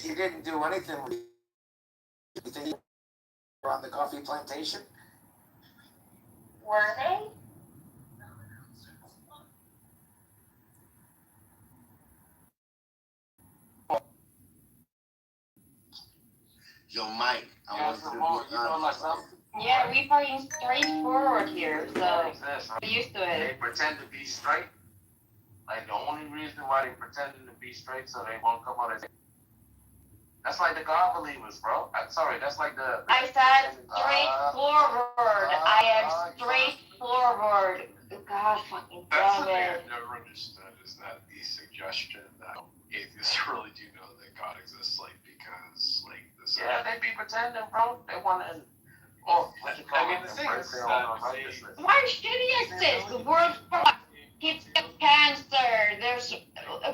He didn't do anything. You think you were on the coffee plantation? Were they? Yo, Mike, I want to be honest. Yeah, we fucking straightforward here, so we're used to They it. pretend to be straight. Like the only reason why they pretending to be straight so they won't come out as that's like the God believers, bro. I'm sorry, that's like the I said straightforward. I am straightforward. God fucking That's damn the thing it. I've never understood is that the suggestion that atheists really do know that God exists, like because like this. yeah, they be pretending, bro. They want to. Oh, I mean, the thing is that Why should he exist? The world keeps cancer. There's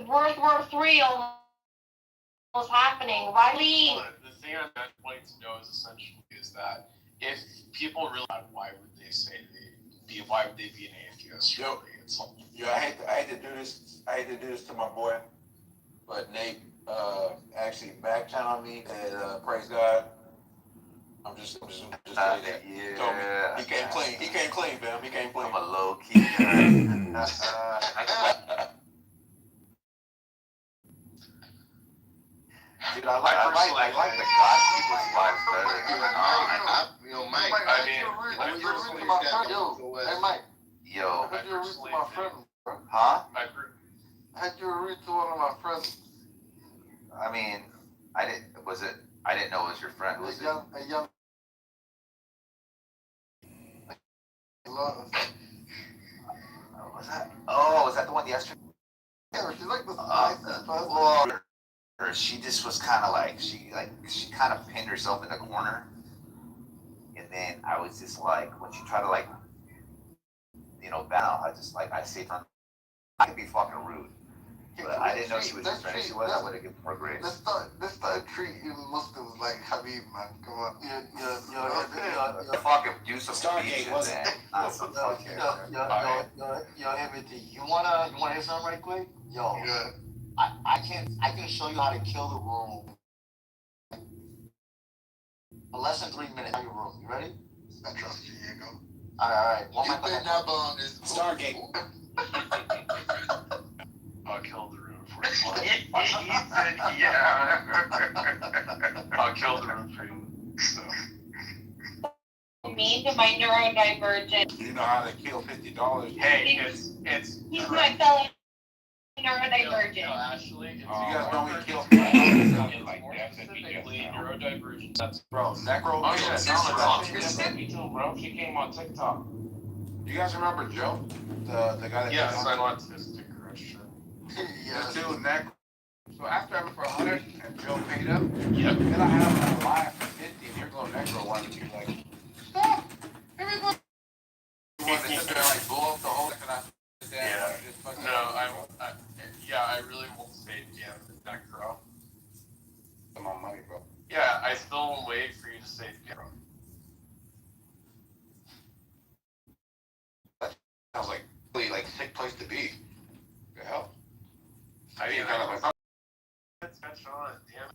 World War III almost happening. Why leave? The thing I'm wanting to know is essentially is that if people really, why would they say why would they be an atheist? Yo, Really, it's like, I hate to do this. I hate to do this to my boy, but Nate actually back channeled me and praise God. I'm just saying that. Yeah. Told me he came clean. He came clean, fam. He came clean. I'm a low key guy. Dude, I like the God people's lives better. Yo, Mike. I mean, Hey, Mike. Yo, I heard you were reading to my friend, bro. huh? I heard you were reading to one of my friends. I mean, I didn't know it was your friend. Who was it? A young. Was that? Oh, was that the one yesterday? Yeah, she's like the nicest person. Well, she just was kind of like she kind of pinned herself in the corner, and then I was just like, when she tried to like, bow, I say from, I could be fucking rude, but I didn't know she was your friend. If she was, I would have given more grace. Let's start treating Muslims like Habib, man. Come on. You're fucking do some Stargate, wasn't it? Not some fucking. Yo, everything. You wanna hear something right quick? Yo, Yeah. I can show you how to kill the room in less than 3 minutes. Your room. You ready? I trust you, Diego. All right. You've been up on this Stargate. I'll kill the room for you. He said, yeah. I'll kill the room for you. So. Me to my neurodivergent. You know how to kill $50. Hey, it's. He's my fellow neurodivergent. Actually, You guys know we kill like specifically neurodivergent. That's bro. Necro. Oh yeah, Sister, no, me too, bro. She came on TikTok. You guys remember Joe, the guy that? yes, I'm autistic Christian. This dude, Necro. So after I went for 100 and Joe paid up, Yep. then I had him live for 50, and here goes Necro wanted to be like, stop, everybody. You want to sit there and like blow up the whole thing, and I sit there Yeah. and just fucking. No, I really won't say damn Necro. My money, bro. Yeah, I still won't wait for you to say Necro. Sounds like really like sick place to be. The hell. I mean, kind of like. Let's catch on, damn.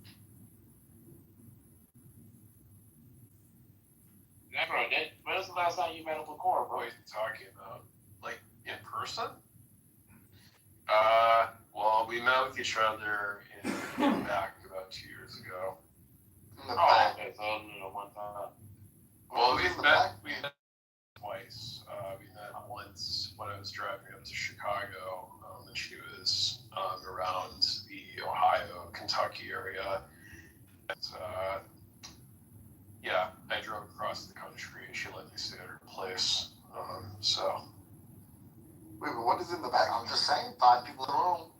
Necro, when was the last time you met up with Cora, bro? What are you talking about? Like, in person? Well, we met with each other in back about 2 years ago. Oh, okay, so one time. Well, we met twice. We met once when I was driving up to Chicago, and she was around the Ohio, Kentucky area. And, yeah, I drove across the country, and she let me stay at her place. So. Wait, but what is in the back? I'm just saying, 5 people in the room.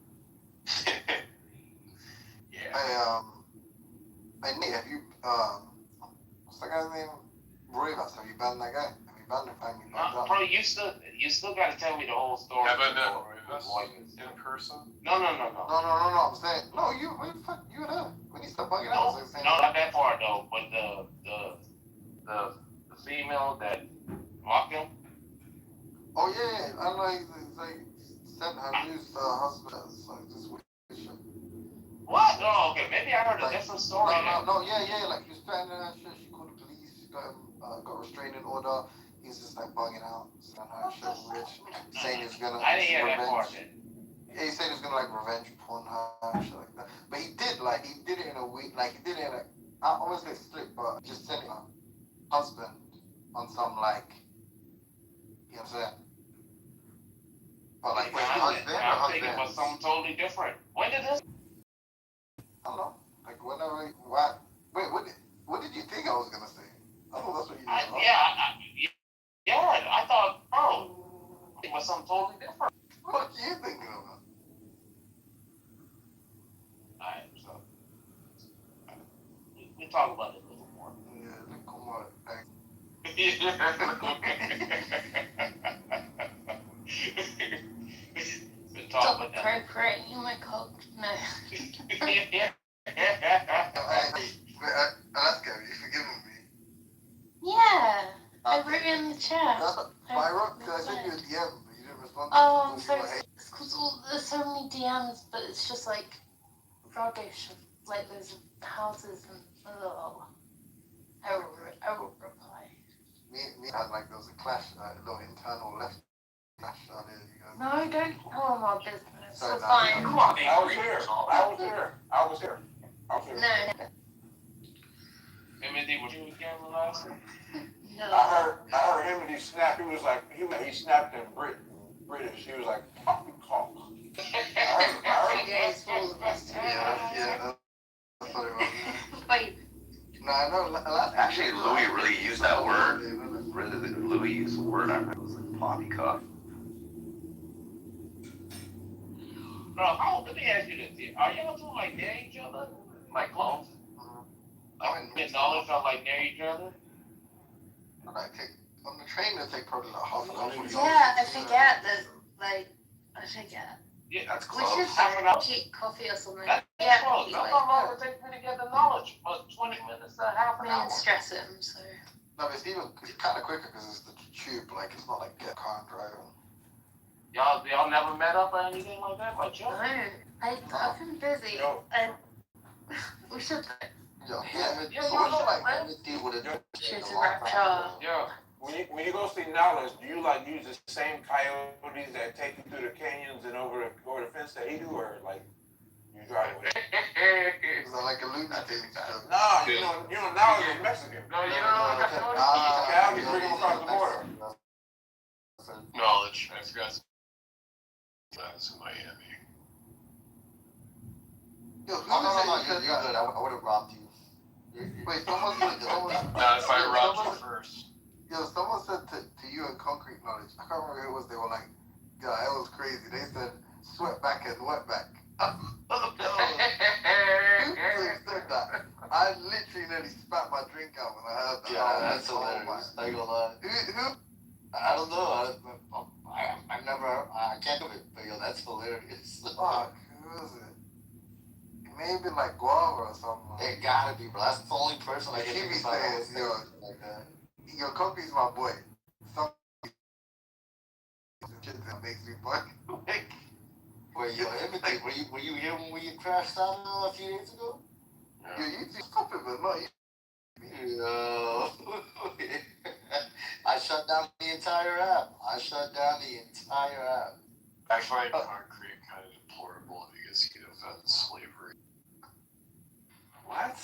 Yeah. Hey, Nate, have you, what's that guy's name? Rivas, have you banned that guy? Have you banned him? Bro, you still gotta tell me the whole story. Have I met Rivas in person? No. No, I'm saying, no, you and her. We need to stop bugging out. No, not that part though, but the female that blocked him. Oh yeah, I know he's like sent her news to her husband. It's like this weird shit. What? No, okay, maybe I heard a different story. No, yeah, like he was threatening her and shit. She called the police, got him, got a restraining order. He's just like bugging out, saying her shit rich, saying he's gonna I didn't hear that part. Yeah, he said he was gonna like revenge porn her and shit like that. But he did it in a week, like he did it in a, I always get strict, but just sending her husband on some like, you know what I'm saying? But like, I'm thinking about something totally different. When did this? I don't know. Like whenever, why? Wait, what did you think I was gonna say? I thought that's what you. I thought, it was something totally different. What are you thinking about? Alright, so we talk about it a little more. Yeah, come on. Stop appropriating my cock. No. That's Gary, you forgiving me? Yeah. I wrote it in the chat. Myra, because I sent you a DM, but you didn't respond. Oh, I'm sorry. It's because there's so many DMs, but it's just like rubbish. Like there's houses and I will reply. Me had like there was a clash, a little internal left clash out there. You know? No, don't tell them our business. Sorry, It's no, fine. I was here. No. Timothy, was you again last? No. I heard him and he snapped. He was like, he snapped in British. He was like, fucking cock. You guys will Yeah, that's what it was. Wait. No, I know. Actually, Louis really used that word. Louis used the word. I remember it was like poppycock. Bro, let me ask you this. Are y'all two like near each other? Like close? Like get knowledge on like near each other? On the train, it take probably like half an hour. Yeah, I forget that. Like, I forget. Yeah, That's We close. should keep coffee or something. That's Yeah. close. How long would it take me to get the knowledge? About 20 minutes to half an Me hour. and stress him, so. No, but it's kind of quicker because it's the tube. Like it's not like get a car and drive. Y'all never met up or anything like that? Like, No, I've been busy. Yo. And we should. Yeah, you know, like deal with it. Shoot a rapture. Yeah. When you go see Knowledge, do you like use the same coyotes that take you through the canyons and over the fence that he do, or like you drive with? Is that like a lunatic? No, you know Knowledge is Mexican. No, you don't know what Cal, you bring him across the border. Knowledge. I forgot. That was in Miami. Yo, who No, is you're good. I would have robbed you. Wait, someone Not if I robbed you first. Yo, someone said to you in Concrete Knowledge, I can't remember who it was, they were like, yeah, it was crazy. They said, sweat back and wet back. Who said that? I literally nearly spat my drink out when I heard that. Yeah, that's hilarious. Not gonna lie. Who? I don't know. I can't do it. But yo, that's hilarious. Fuck, who is it? Maybe like Guava or something. It gotta be, bro. That's the only person I can He be think about. saying, yo, Like that. yo, Concrete's my boy. Some shit that makes me fuck. Wait, yo, everything. Were you here when we crashed out a few days ago? Yo, you stop it, but no, you. Yo. I shut down the entire app. I find concrete kind of deplorable because he defends slavery. What?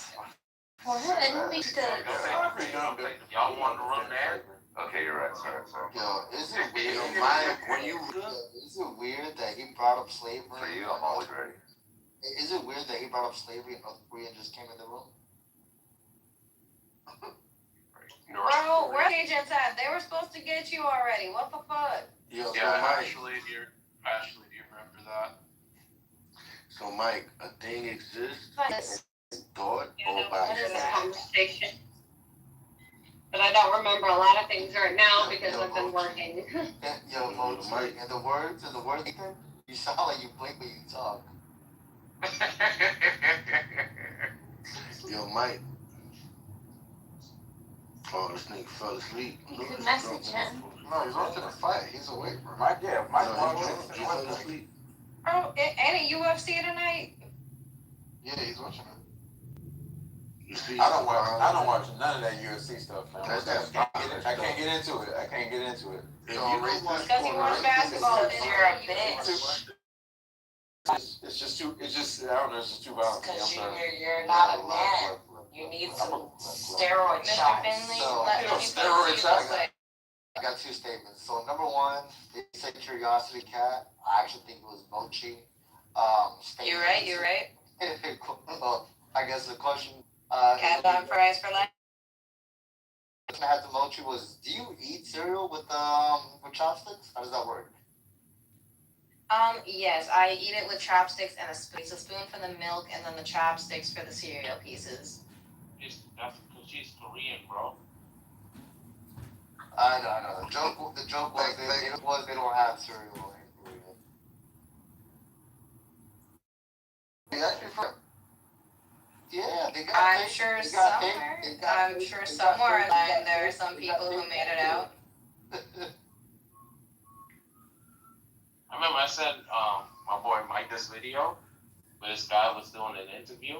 What? I didn't think that. Y'all want to run that? Okay, you're right. Sorry. Yo, is it weird? Is it weird that he brought up slavery? For you, I'm always ready. Is it weird that he brought up slavery and North Korea just came in the room? Bro, where the agents at? They were supposed to get you already. What the fuck? Yo, Yeah, Ashley, do you remember that? So, Mike, a thing exists, Yes. thought, You know, or by what is this fact. conversation? But I don't remember a lot of things right now because I've been working. Yo, Mike, and the words, you sound like you blink when you talk. Yo, Mike. Oh, this nigga fell asleep. You could message him. No, he's watching a fight. He's awake, bro. Mike, No, he fell asleep. Oh, ain't it UFC tonight? Yeah, he's watching it. I don't watch none of that UFC stuff, man. I can't get into it. I can't get into it. Because you watch basketball, then you're a bitch. It's just I don't know, it's just too violent. Because you're not a man. You need some steroid shots. Finley, So, let me steroid shots. I got two statements. So number one, they said Curiosity Cat. I actually think it was Mochi. You're right. Well, I guess the question. Cat on fries for life. The question I had to Mochi was, do you eat cereal with chopsticks? How does that work? Yes, I eat it with chopsticks and a spoon. It's a spoon for the milk and then the chopsticks for the cereal pieces. That's because she's Korean, bro. I know. The joke was they don't have cereal in Korea. Yeah, actually, they got. I'm sure somewhere in line there are some people who made it out. I remember I sent my boy Mike this video where this guy was doing an interview,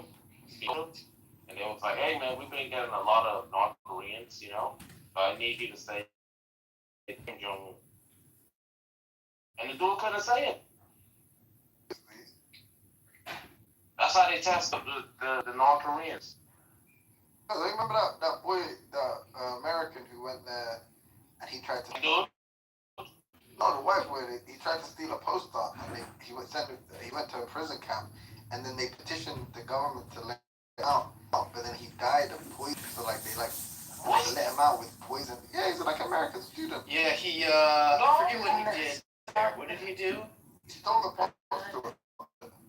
and they was like, "Hey man, we've been getting a lot of North Koreans, but I need you to say Kim Jong-un." And the dude couldn't say it. That's how they test the North Koreans. Oh, remember that boy, the American who went there and he tried to. Dude. No, the white boy. He tried to steal a poster, and he went to a prison camp, and then they petitioned the government to let him out. But then he died of poison. So they let him out with poison. Yeah, he's like an American student. Yeah, I forget what he did. What did he do? He stole the poster.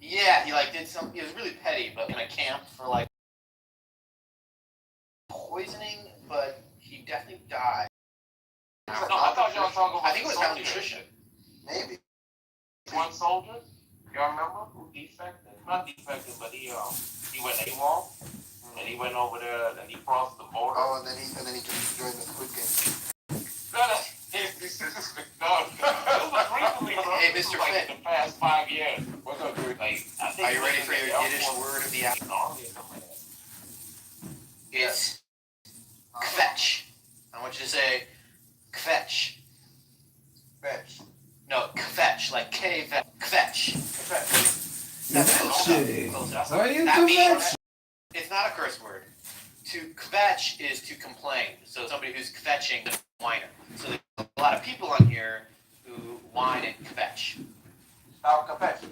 Yeah, he did something. He was really petty, but in a camp for poisoning. But he definitely died. No, I thought y'all were talking about. I think it was malnutrition. Maybe. One soldier, y'all remember, who defected? Not defected, but he went AWOL, and he went over there and he crossed the border. Oh, and then he just joined the Squid Game. No, it was recently, bro. Hey, Mr. Finn. In the past 5 years. What's up, dude? Are you ready for your Yiddish word of the hour? It's kvetch. I want you to say kvetch. Fetch. No, kvetch, like kvetch. Are you That means kvetch? it's not a curse word. To kvetch is to complain. So somebody who's kvetching is a whiner. So there's a lot of people on here who whine and kvetch. Kvetch.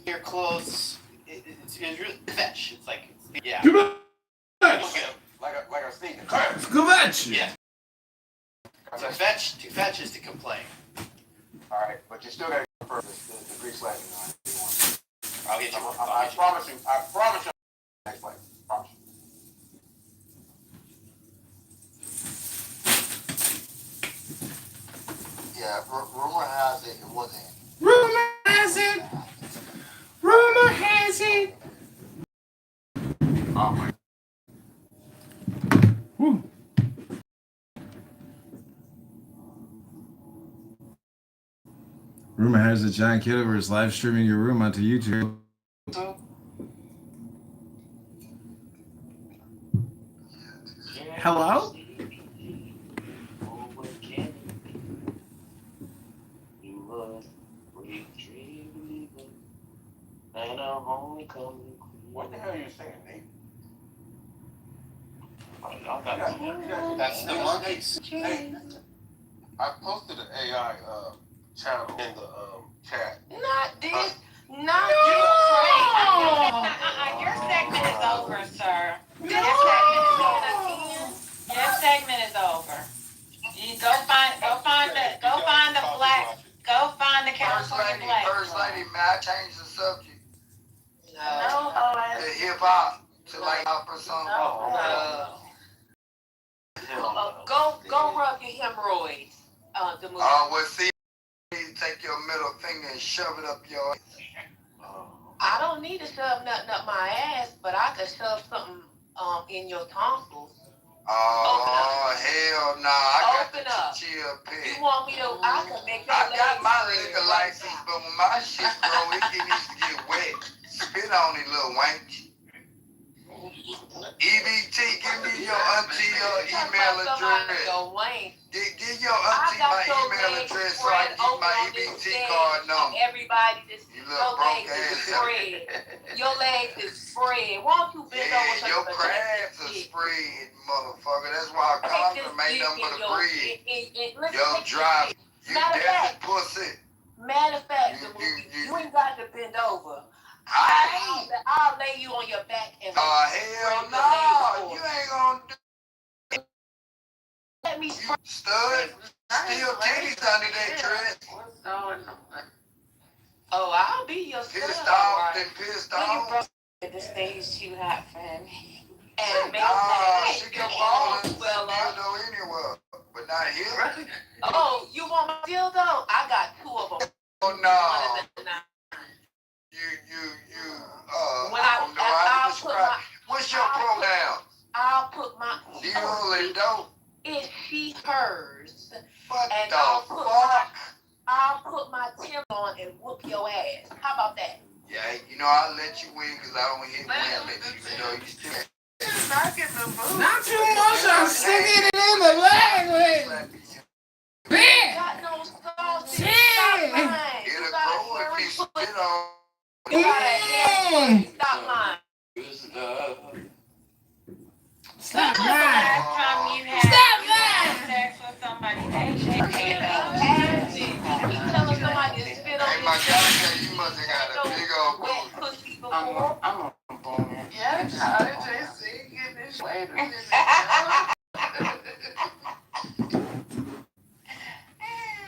You're close. It's really kvetch. It's yeah. Kvetch. Like a sneaker. Kvetch. Yeah. So to fetch is to complain. All right, but you still got to confirm the Greek slang. I'll get you. I promise you. Next slide. Promise you. Yeah, rumor has it wasn't. Rumor has it. Rumor has it. Oh my. Woo. Rumor has it John Kitover is live streaming your room onto YouTube. Hello? What the hell are you saying, Nate? That's the monkeys. Hey, I posted an AI channel in the chat. Not this. No! Your segment is over, sir. No! Your segment is over. You go find the California black. First lady, may I change the subject? No. To hip hop, to like hop or something. Go rub your hemorrhoids. The movie. Well, see, you take your middle finger and shove it up your. I don't need to shove nothing up my ass, but I could shove something in your tonsils. Oh, hell no. I Open got up. the chill pill. You want me to? I can make your I got legs my red. liquor license, but when my shit grow, it needs to get wet. spit on it, little wank. EBT, give me your auntie email address. Give your auntie my email address so I can get my EBT card number. Everybody, You little broke ass. Your legs is spread. Why don't you bend over? Yeah, your crabs are spread, motherfucker. That's why Congress made them for the bread. Yo, drive. You dirty pussy. Matter of fact, you ain't got to bend over. I'll lay you on your back and hell no. You ain't gonna do let me stud. Still titties under that dress. What's going on? Oh, I'll be your stud. Pissed off and pissed off. The stage too hot for him. And make she can ball and dildo anywhere, but not here. Oh, you want my dildo? I got 2 of them. Oh no. When I don't know how to describe. What's your pronoun? I'll put my You dope. It's she, hers. What And the fuck? I'll put my Tim on and whoop your ass. How about that? Yeah, you know I'll let you win because I don't hit women. You know you still. Not too much. I'm sticking it in the leg. Man. Got no sauce. Shit. It'll grow if you spit on. Stop lying. Stop lying. Last time you had sex with somebody, You telling somebody to spit on Hey, my guy, you must have got a big old wet booty. pussy before. I'm a boomer. Yeah, JC, get this. Wait a minute.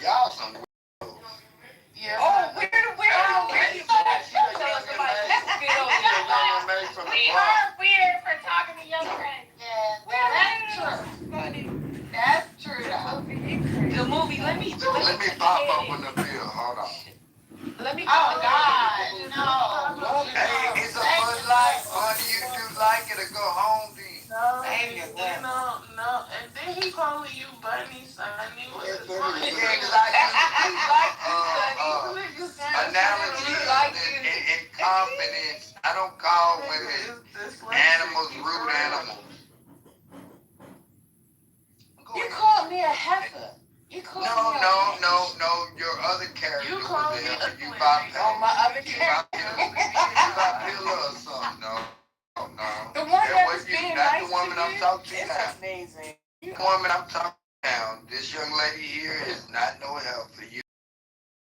Y'all some Yeah. Oh, where you telling somebody to spit on you? We are weird for talking to your friend. Yeah, that's true. That's true. Though. The movie, let me pop up on the bill. Hold on. Let me Oh God, no. Hey, it's a Bud Light. Honey, you do like it or go home then. No, no. And then he calling you Bunny, Sonny. What is wrong? Yeah, because I use analogies and confidence. I don't call women animals, rude animals. You called me a heifer. You called me No. Your other character You was called a me heifer. a You twin. bypassed. Oh, my other You character. bypassed or something. No. The one That that was was you, being not nice the woman to I'm you. talking to It's now. amazing. The woman I'm talking now. This young lady here is not no help for you.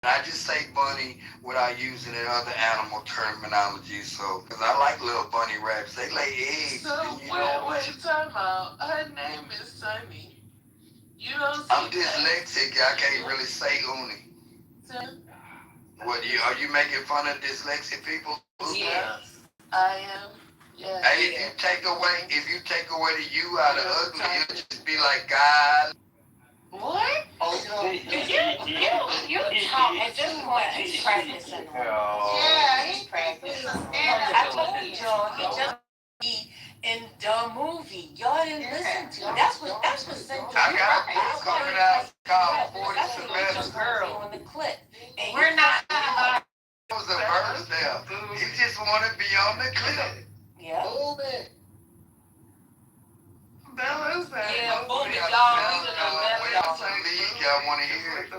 I just say bunny without using the other animal terminology, so, because I like little bunny rabbits. They lay eggs. So, wait, time out. Her name is Sunny. You don't see I'm dyslexic. I can't really say uni. What, are you making fun of dyslexic people? Yeah, I am. Yeah. Hey, if you take away the U out of ugly, it'll just be like God. What? You talk at this point. He's practicing. Yeah, he's practicing. I told y'all he just be in the movie. Y'all didn't listen to it. That's what sent you. I got a book coming out called 40 That's what made Semesters. the girl on the clip. And We're not. There was a verse there. He just want to be on the clip. Yeah. That was that. Yeah, boom it, y'all. Y'all want to hear it?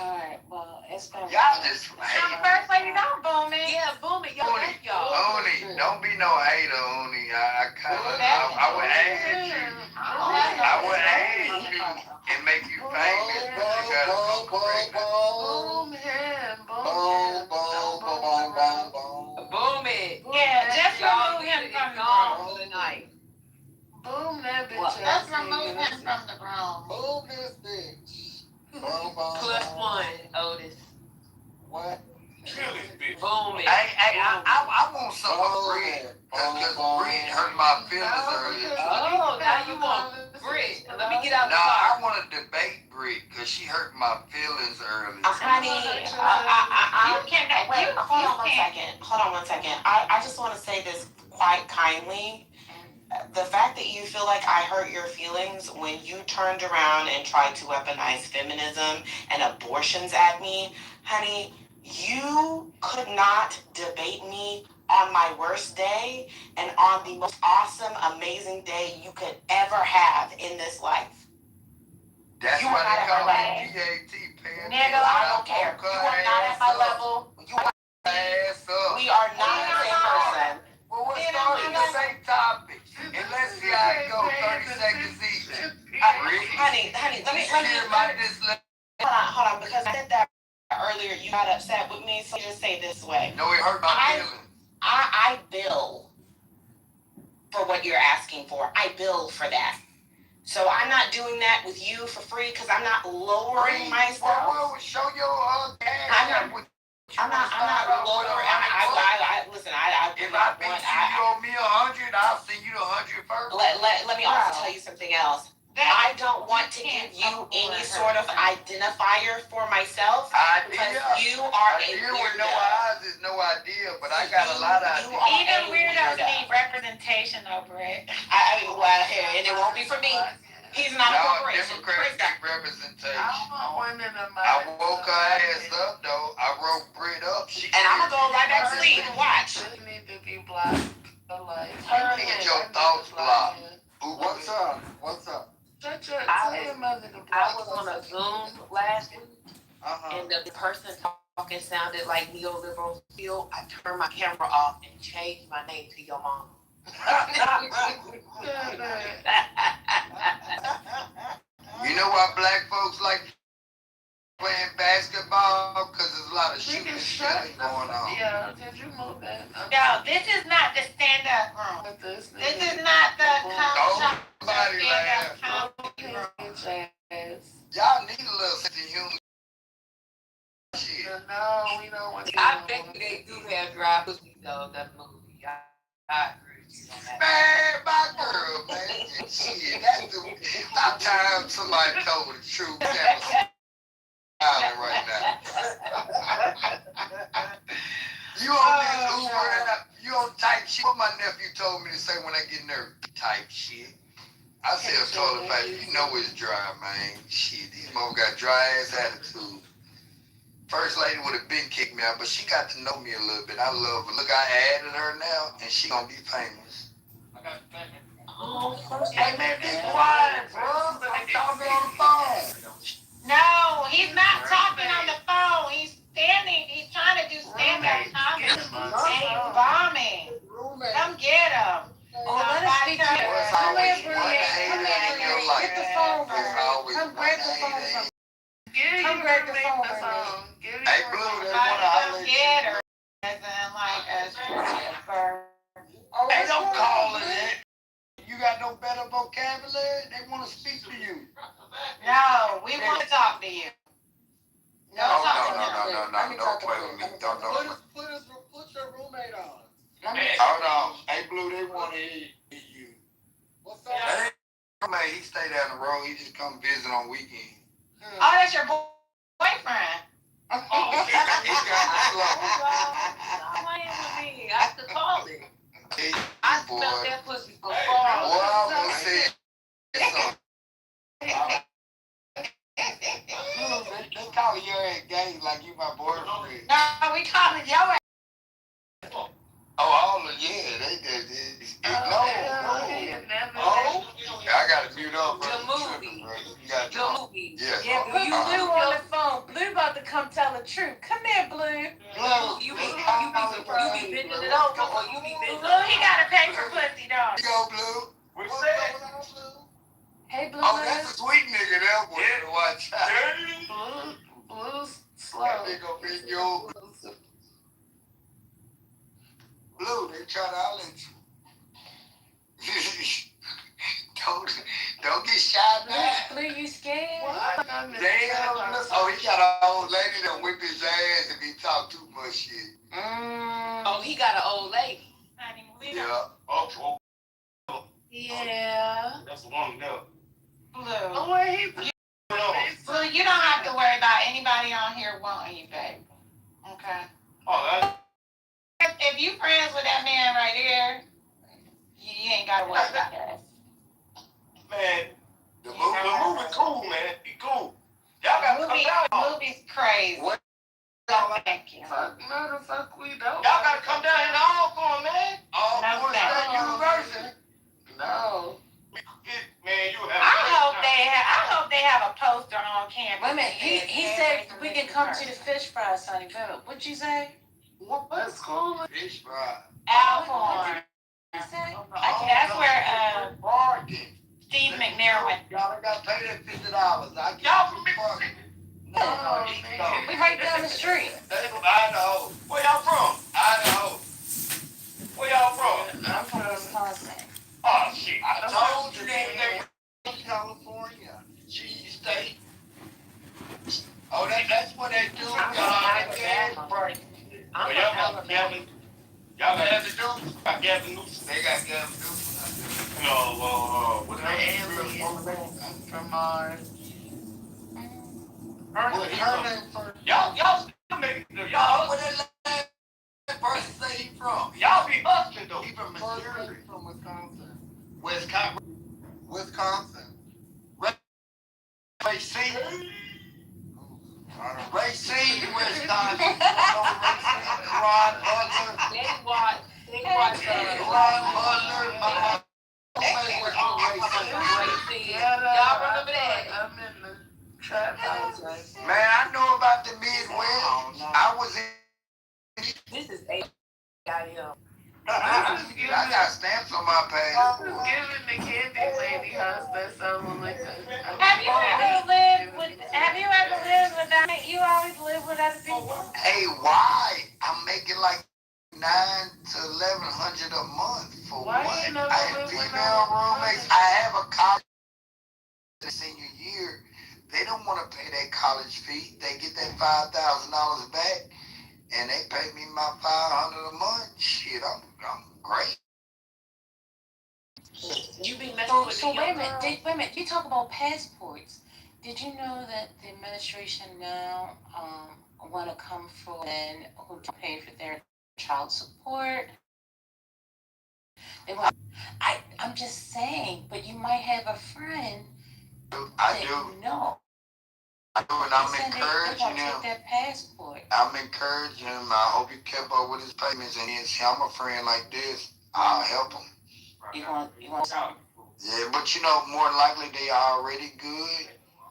Alright, well, it's been. Y'all just hate. First lady, don't boom it. Yeah, boom it, y'all. Uni, Y'all. Uni, don't be no hater, Uni. I would add you. I would add you and make you famous, but you gotta go correct. Boom him. Boom it. Yeah, just remove him from the room. Tonight. Boom that bitch. Well, let's remove him from the room. Move this bitch. +1, Otis. What? Boom it. I want some of Brit. Because Brit hurt my feelings earlier. Oh, now you want Brit. Let me get out the Nah, car. I want to debate Brit because she hurt my feelings earlier. Honey, You can't wait, you hold on one can't. second. Hold on one second. I just want to say this quite kindly. The fact that you feel like I hurt your feelings when you turned around and tried to weaponize feminism and abortions at me, honey, You could not debate me on my worst day and on the most awesome, amazing day you could ever have in this life. That's You why are not they at call my it level. PAT. Nigga, I don't care. You are not at my level. You are, Ass up. we are not the same person. Well, we're starting the same topic. And let's see how it goes. 30 seconds each. Honey, let me. Hold on, because I said that earlier. You got upset with me, so just say this way. No, it hurt my feelings. I bill for what you're asking for. I bill for that. So I'm not doing that with you for free because I'm not lowering myself. Well, show your cash. I'm not lowering. Listen. If I beat you owe me 100, I'll send you the 100 first. Let me also tell you something else. I don't want to give you any sort of identifier for myself because you are a idea weirdo. With no eyes is no idea, but I got a lot of ideas. Even weirdos need representation over it. And it won't be for me. He's not a corporation. Democrats need representation. I woke her ass up though. I wrote Brit up. And I'm gonna go right back to sleep and watch. You need to be blocked. Get your thoughts blocked. What's up? What's up? I was on a Zoom last week, and the person talking sounded like neoliberal still. I turned my camera off and changed my name to your mom. You know why black folks like playing basketball? Because there's a lot of shooting and stealing going on. Yeah, did you move that? No, this is not the stand-up room. This is not the Somebody laugh. Y'all need a little sense of humor. Shit. No, we don't want to. I think they do have dry pussy though. That movie. I agree with you on that. Man, my girl, man. Shit, that's the about time somebody told the truth. That was smiling right now. You on this Uber app, you on type shit. What my nephew told me to say when I get nervous. Type shit. I said toilet paper, you know it's dry, man. Shit, these motherfuckers got dry ass attitude. First lady would have been kicked me out, but she got to know me a little bit. I love her. Look, I added her now, and she gonna be famous. Hey man, be quiet, bro. I'm talking on the phone. No, he's not talking on the phone. He's standing. He's trying to do stand-up comedy. And he's bombing. Come get him. Let us speak to you. Come here, get the phone, Come grab the phone from me. Come grab the phone. Hey, Blue, they want to Come get her. As in like a stripper. Hey, don't call it that. You got no better vocabulary? They want to speak to you. No, we want to talk to you. No, don't play with me. Don't. Put your roommate on. Hold on. Hey, Blue, they want to hear you. What's up? Hey, roommate, he stay down the road. He just come visit on weekends. Oh, that's your boyfriend. He got this love. I have to call it. Hey, I boy. smelled that pussy before. Well, I'm going to say they calling your ass gay like you my boyfriend. No, we calling your ass. Oh, all of they did this. No. Oh, I got to mute up. The movie. The movie. Yeah. Yeah, but you Blue on the phone. Blue about to come tell the truth. Come here, Blue. Blue, you be bending it over, or you be bending it Blue, he got to pay for pussy, though. You go, Blue. What's going on, Blue? Hey, Blue. Oh, that's a sweet nigga there, boy. Yeah. Watch out. Blue's slow. That nigga big yo. Blue, they try to holler at you. Don't get shot now. Blue, you scared? Damn. Oh, he got an old lady that whip his ass if he talk too much shit. Oh, he got an old lady. Yeah. Oh. Yeah. That's the one there. Blue. Blue, you don't have to worry about anybody on here wanting you, babe. Okay? Oh, that's... If you friends with that man right there, you ain't got to worry about that. Man, The movie cool, man. He cool. Y'all got to come down. Movie's crazy. What? Thank you. Wait a minute. He said we can come to the fish fry, Sonny. What'd you say? What's school? Fish fry. Alcorn. What'd you say? That's where Bargain. Steve McNair went. Y'all got paid that $50. Y'all from Mississippi? No, We right down the street. They from Idaho. Where y'all from? Idaho. Where y'all from? I'm from Wisconsin. Oh shit! I told you that they California. Cheese steak. Oh, that's what they do. Well, y'all got Gavin. Y'all got Gavin Dukes. Got Gavin Dukes. They got Gavin Dukes. No, what's that? Aliens from Mars. What her name first? Y'all still making y'all. Where that last person say he from? Y'all be hustling though. He from Missouri. From Wisconsin. Wisconsin. Racine. Racine, Wisconsin. Ron Butler. They watch Ron Butler. Y'all remember that? I'm in the trap house. Man, I know about the Midwest. I was in. This is AIM. I got stamps on my page. I was giving the candy lady house that selling liquor. Have you ever lived with that? You always live with other people? Hey, why? I'm making like $900 to $1,100 a month for Why what? you never I have live with female no roommates. I have a college senior year. They don't want to pay their college fee. They get that $5,000 back, and they pay me my $500 a month. Shit, I'm great. You be messing with So the wait a young minute. girl? Wait a minute. You talk about passports. Did you know that the administration now want to come for men who don't pay for their child support? They want. I'm just saying, but you might have a friend I that do. you know. I do, and I'm They encouraging want to him. take that passport. I'm encouraging him. I hope he kept up with his payments, and he see I'm a friend like this. I'll help him. You want something? Yeah, but you know, more than likely they already good.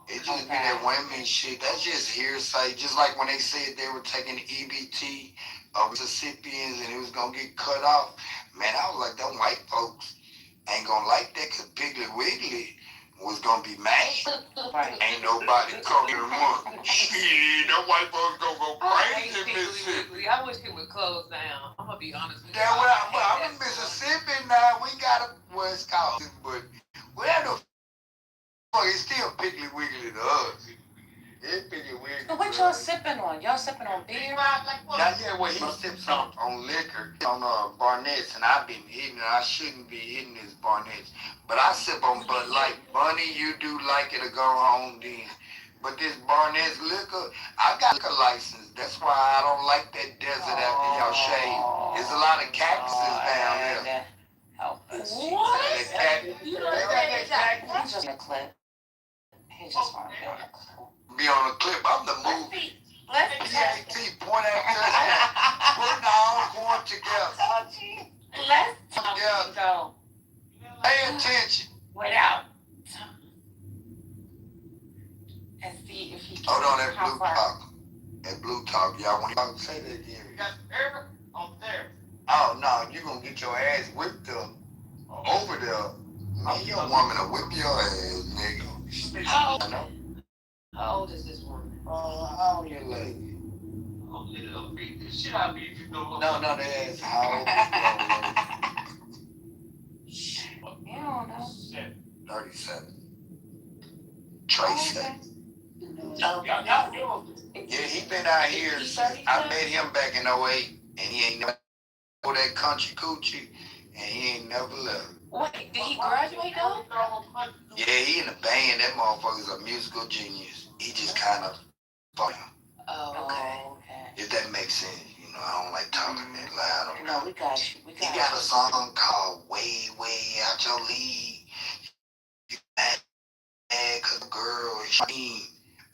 It just be that women shit. That's just hearsay. Just like when they said they were taking EBT of Mississippians and it was gonna get cut off. Man, I was like, them white folks ain't gonna like that because Piggly Wiggly was gonna be mad. Right. Ain't nobody coming more. Shit, them white folks gonna go crazy in Mississippi. I wish it would close down. I'm gonna be honest with you. Yeah, well, I'm in Mississippi now. We got a West Coast, but we have no. It's still Piggly Wiggly to us. It's Piggly Wiggly. So what y'all sipping on? Y'all sipping on beer? Now, yeah, well, he sips on liquor, on Barnett's, and I've been hitting it. I shouldn't be hitting his Barnett's. But I sip on Bud Light. Bunny, you do like it to go home then. But this Barnett's liquor, I got a liquor license. That's why I don't like that desert after y'all shave. There's a lot of cactuses down there. Help us. What? You know that? He's just a clip. He just want to be on a clip. Be on a clip. I'm the movie. Let's PAT, point at touchdown. Putting all going together. Let's go. Pay attention. Without. And see if he can. Hold on, that how blue far. talk. That blue talk, y'all. When y'all say that again. You got air on there. Oh no, you gonna get your ass whipped up over there. Man, your woman will whip your ass, nigga. How I know. old is this woman? How old your lady? Oh, little beat the shit out of me if you don't. No, that's how old is your lady? You don't know. 37. Tracy. Yeah, he been out here. I met him back in 08, and he ain't never know that country coochie, and he ain't never left. What? Did he graduate though? Yeah, he in a band. That motherfucker's a musical genius. He just kind of funny. Oh, okay. If that makes sense, you know, I don't like talking that loud. No, we got you. We got He got a song called Way, Way Out Your League. You mad cause the girl is mean.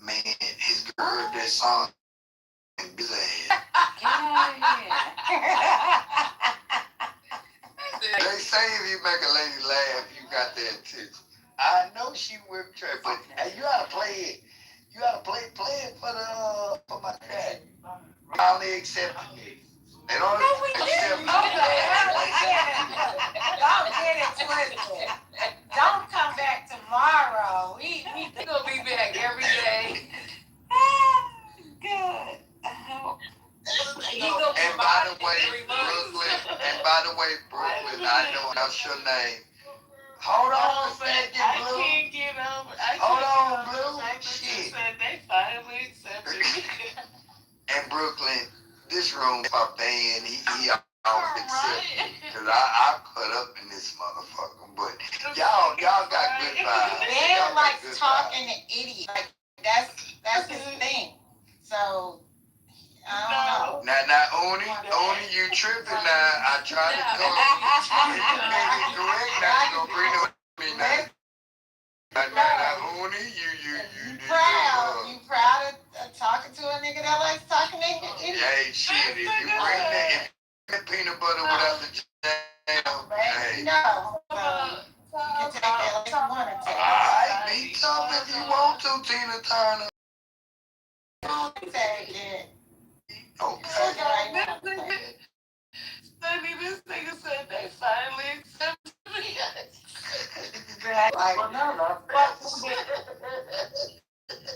Man, his girl, that song, and his ass. Get out of here. They say if you make a lady laugh, you got that attention. I know she whipped track, but you gotta play it. You gotta play it for my dad. Finally accepted me. They don't accept me. Don't get it twisted. Don't come back tomorrow. We gonna be back every day. Good. And by the way, Brooklyn, I know that's your name. Hold on a second, Blue. I can't get over. Hold on, Blue. Shit. Said they finally accepted me. And Brooklyn, this room, my band, he always accepted me. Cause I put up in this motherfucker. But y'all got good vibes. Ben likes talking to idiots. Like that's his thing. So I don't know. Now, Oni, you tripping now. I tried to come. You made it correct. Now you gonna bring it me now. Now, Oni, you proud. You proud of talking to a nigga that likes talking to idiots? Hey, shit, if you bring that peanut butter without the jam, hey. No. You can take that like you want to take. Alright, be tough if you want to, Tina Turner. Take it. Okay. Sonny, this nigga said they finally accepted me.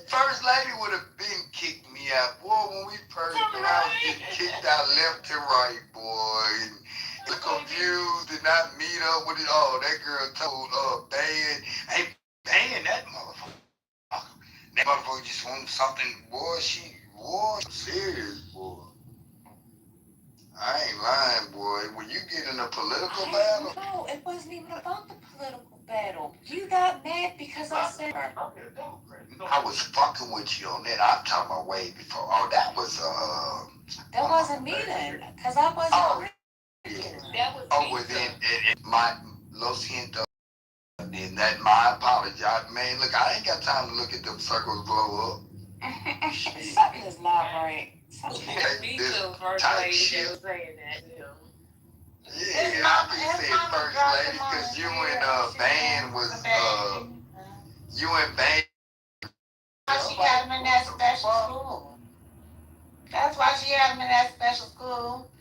First lady would have been kicked me out, boy. When we first met, I was getting kicked out left and right, boy. And confused, did not meet up with it. Oh, that girl told Ban, hey, Ban, that motherfucker. That motherfucker just wants something, boy. Serious, boy. I ain't lying, boy. When you get in a political battle. No, it wasn't even about the political battle. You got mad because I said I was fucking with you on that. I'm talking about way before. Oh, that was that wasn't me then, because I wasn't. Oh, That was well then, my Lo Siento. Then that my apology. Man, look, I ain't got time to look at them circles blow up. Something is not right. Me too, first lady was saying that. Yeah, I just said first lady because you and Ban was you and Ban. She had him in that special school. That's why she had him in that special school.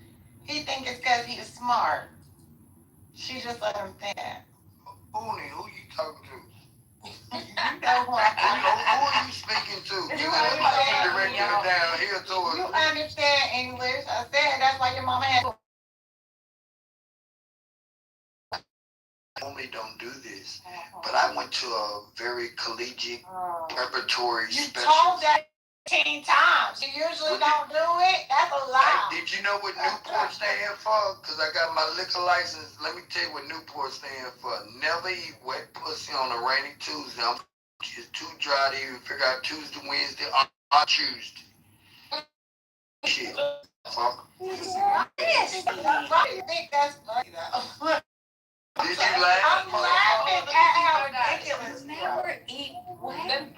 He think it's because he was smart. She just let him think that. Booney, who you talking to? You know who are you speaking to? You down here towards you understand English. I said that's why your mama had to. Normally don't do this, but I went to a very collegiate preparatory You special. told that 10 times. You usually don't do it. That's a lie. Did you know what Newport stand for? Because I got my liquor license. Let me tell you what Newport stand for. Never eat wet pussy on a rainy Tuesday. It's too dry to even figure out Tuesday, Wednesday, or Tuesday. Shit. Fuck. Why do you think that's funny though? Did you laugh? I'm laughing at how ridiculous. Never eat wet.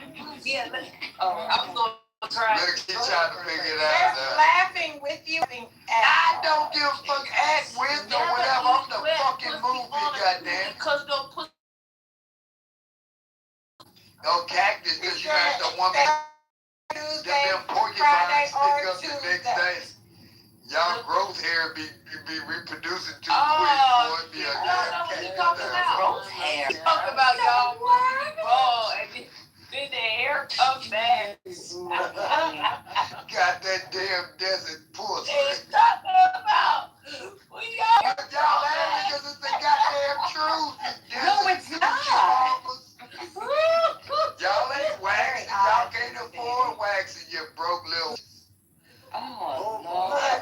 Yeah, I'm going to try. Look, she trying to figure it Just out. laughing with you. I don't give a fuck. Ask wisdom, whatever. I'm the fucking movie, goddamn. Because no pussy. No cactus, because you got the woman. Them porcupines Friday stick or up the next Tuesday. day. Y'all growth hair be reproducing too quick, boy. Be a damn cactus. Growth hair. Talk about y'all ball and then the hair comes back. Got that damn desert pussy. They talking about when y'all laughing because it's the goddamn truth. No, it's not. Y'all ain't waxing. Y'all can't afford waxing, you broke little. Oh, That's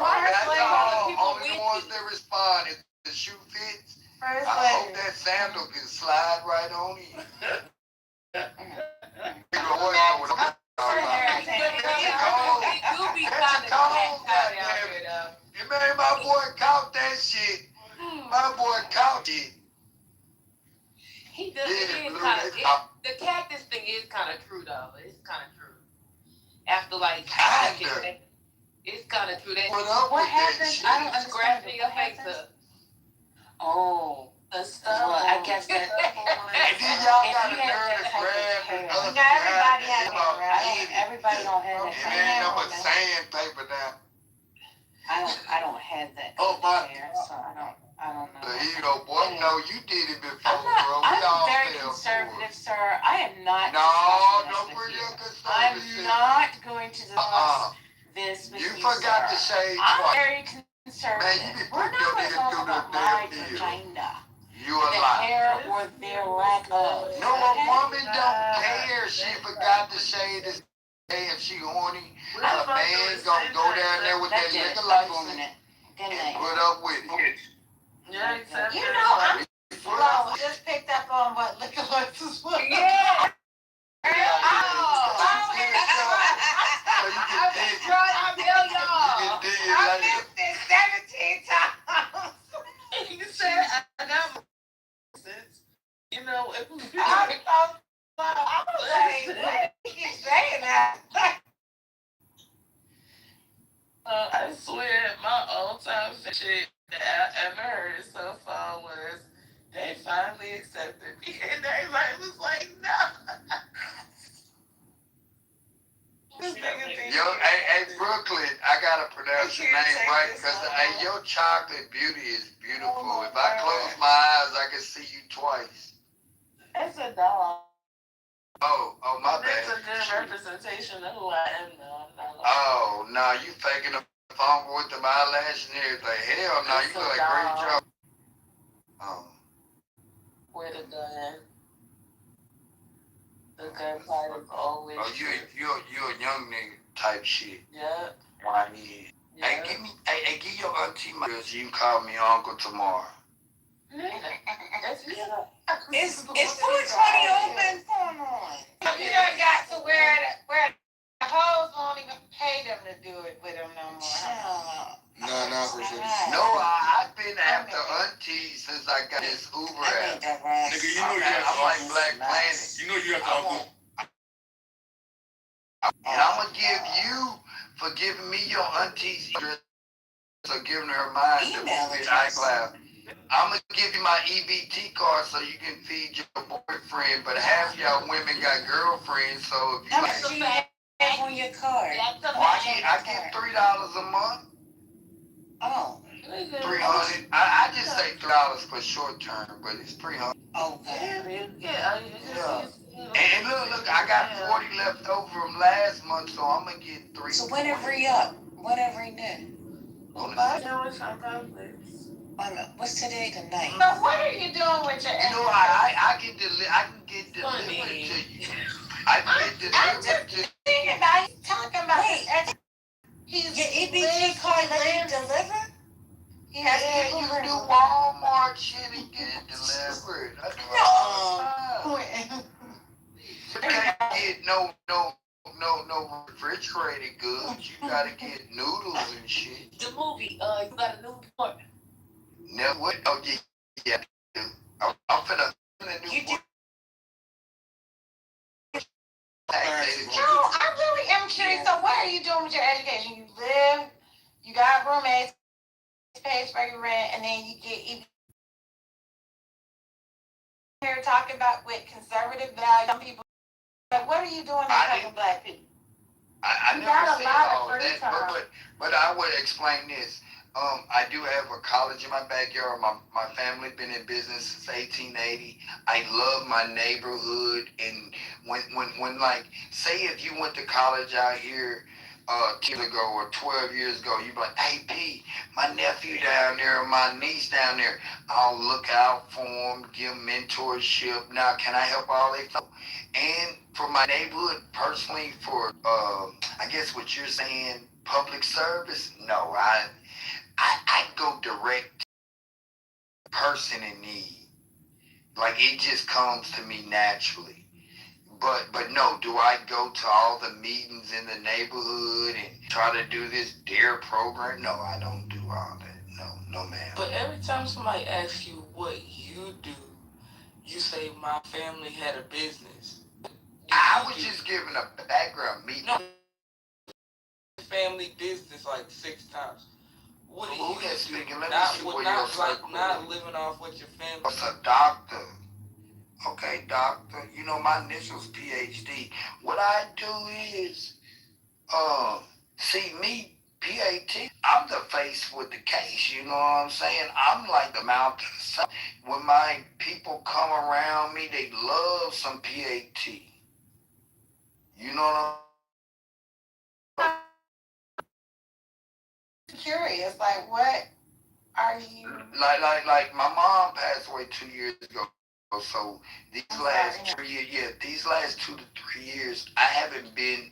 all. Only the ones that respond if the shoe fits. I hope that sandal can slide right on in. You know what? You made my boy count that shit. My boy count it. He does. The cactus thing is kind of true though. It's kind of true. After like it's kind of true. That what happens? I don't understand. Scratching your face up. Oh, the stuff. Well, I guess that. And then y'all got a nerve to grab and everybody has I don't have that. It ain't no but sandpaper now. I don't have that. Oh, my. Hair, so I don't know. There you go, boy. No, you did it before, I'm not, bro. We all I'm very fell conservative, for sir. I am not. No, don't discussing bring this your with you. conservative. I'm not going to discuss this with you. You forgot to sir. shave I'm twice. very conservative. Man, you be We're putting your not head talking through about the my damn deal. vagina. You a The lie. hair or their lack of. No, a woman don't care. She forgot to shave this day if she horny. A man gonna go down there with that liquor license and put up with it. Yeah, exactly. You know, I'm slow. Just picked up on what liquor license was. Yeah. So you can dig it. I tell y'all. You can dig it I later. missed it 17 times. You said I got my sense. You know, it was I'm so slow. I was like, what did he saying that? I swear, my all-time shit that I ever heard so far was they finally accepted me, and everybody was like, no. This nigga thinks Yo, hey, Brooklyn, I gotta pronounce your can't name take right this because no hey, more. your chocolate beauty is beautiful. Oh, If I close my eyes, I can see you twice. That's a dog. Oh, my That's bad. a good representation of who I am, though. I'm not gonna- Oh, no, you faking the phone with the eyelash and everything. Hell no, you It's a look like great dog. job. Where the gun? The gun part is always. Oh, you a young nigga type shit. Yeah. Why me? Yeah. Hey, give your auntie my so you can call me uncle tomorrow. That's It's 420 open. Come on. You done got to where the hoes won't even pay them to do it with them no more. No, for sure. No, I've been after auntie since I got this Uber app. Nigga, you know you have to I'm like Black Planet. You know you have to uncle. And I'm gonna give you for giving me your auntie's address or giving her mine to move it iCloud. I'm gonna give you my EBT card so you can feed your boyfriend, but half y'all women got girlfriends, so if you How like, much do you have on your card? I get $3 a month. Oh. 300. I just say $3 for short term, but it's 300. Okay. Yeah. And look, I got 40 left over from last month, so I'm gonna get 3. So when it re-up? When it renew? I know it's on Netflix. What's today? The 9th. So what are you doing with your You know, I can get delivered to you. I can get delivered to you. thinking about he's talking about Your EBT card let you deliver? He has Yeah, people you do Walmart shit and get it delivered. I do it all the time. You can't get no refrigerated goods. You gotta get noodles and shit. The movie, you got a new part. Never what? Oh yeah. I'm finna new. You do. I really am curious. So what are you doing with your education? You live, you got roommates, pays for your rent, and then you get here talking about with conservative values. Some people like, what are you doing to help black people? I You never got a said lot of all free that, time. but I would explain this. I do have a college in my backyard. My family been in business since 1880. I love my neighborhood, and when like, say if you went to college out here 10 years ago or 12 years ago, you'd be like, hey P, my nephew down there or my niece down there, I'll look out for them, give them mentorship. Now, can I help all they know? And for my neighborhood, personally, for I guess what you're saying, public service, no, I go direct to the person in need. Like it just comes to me naturally. But no, do I go to all the meetings in the neighborhood and try to do this DARE program? No, I don't do all that. No, ma'am. But every time somebody asks you what you do, you say my family had a business. I was just giving a background. No, family business like 6 times. What do you do? Not living off what your family. What's a doctor? Okay, doctor. You know my initials PhD. What I do is See me, PAT, I'm the face with the case, you know what I'm saying? I'm like the mouth to the sun. When my people come around me, they love some PAT. You know what I'm curious, like what are you? Like my mom passed away 2 years ago. So these last 3 years, these last 2 to 3 years, I haven't been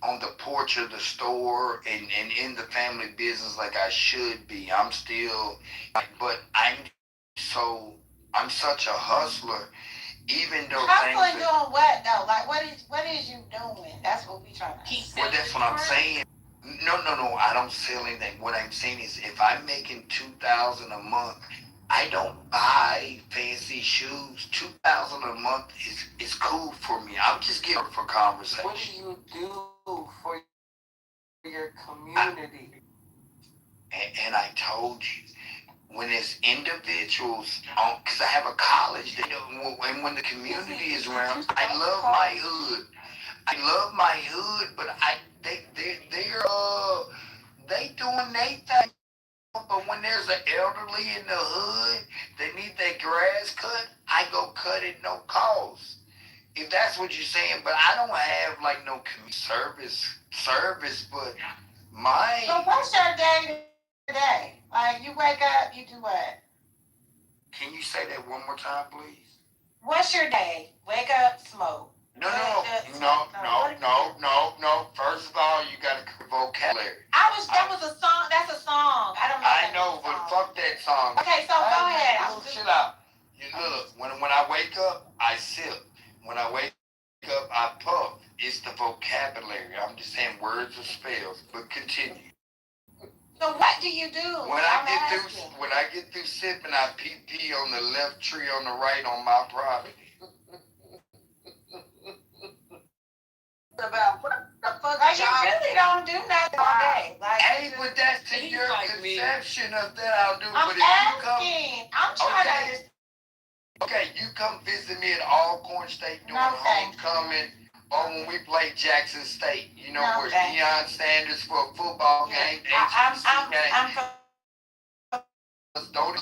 on the porch of the store and in the family business like I should be. I'm still, but I'm such a hustler. Even though hustling doing what though? Like what is you doing? That's what we trying to. Well, that's what I'm saying. No. I don't sell anything. What I'm saying is, if I'm making $2,000 a month, I don't buy fancy shoes. $2,000 a month is cool for me. I'm just giving for conversation. What do you do for your community? And I told you, when it's individuals, because I have a college, and when the community is around, I love my hood. But they doing their thing. But when there's an elderly in the hood, they need their grass cut, I go cut it, no cost. If that's what you're saying, but I don't have like no service, but my. So what's your day today? Like you wake up, you do what? Can you say that one more time, please? What's your day? Wake up, smoke. No. First of all, you gotta vocabulary. That was a song. That's a song. I know, but fuck that song. Okay, so go ahead. Chill out. You look, when I wake up, I sip. When I wake up, I puff. It's the vocabulary. I'm just saying words or spells. But continue. So what do you do? When I get through sipping, I pee on the left tree on the right on my property. About what the fuck? Like you really don't do nothing all day. Like, hey, but that's to your conception of that I'll do. I'm but if asking. You come, I'm trying to understand. Okay, you come visit me at Alcorn State doing homecoming, or when we play Jackson State, you know, where Deion Sanders for a football game, don't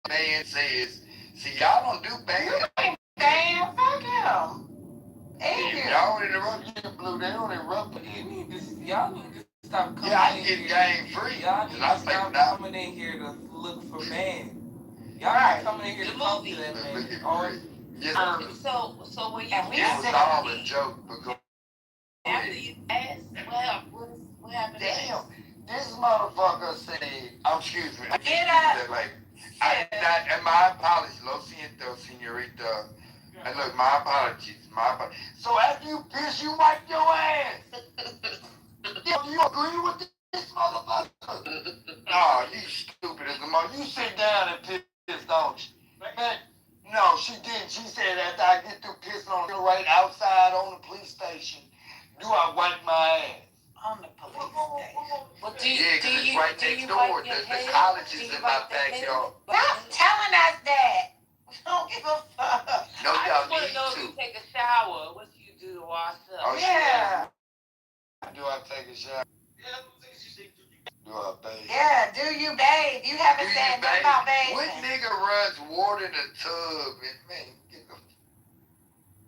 man says, see, y'all don't do band. Damn, fuck him. Y'all interrupt you, Blue. They don't interrupt me. Y'all need to stop coming I get game free. Y'all need to stop coming in here to look for man. Y'all coming in here to talk to that man. So when you it was all a joke, but after you asked, what happened? Damn, this motherfucker said, excuse me. Get up. And my apologies, lo siento, senorita. And look, my apologies. So after you piss, you wipe your ass. Do you agree with this motherfucker? No, you stupid as a mother. You sit down and piss, don't you? Man, no, she didn't. She said after I get through pissing on the right outside on the police station, do I wipe my ass? On the police station. Well, because it's right next door. The college is in my backyard. Stop telling us that. Don't give a fuck. No, I y'all just want need to know if to. you take a shower. What do you do to wash up? Oh, Yeah. Do I take a shower? Do I bathe? Yeah, do you bathe? You haven't said nothing about bathing. What nigga runs water in a tub? Man,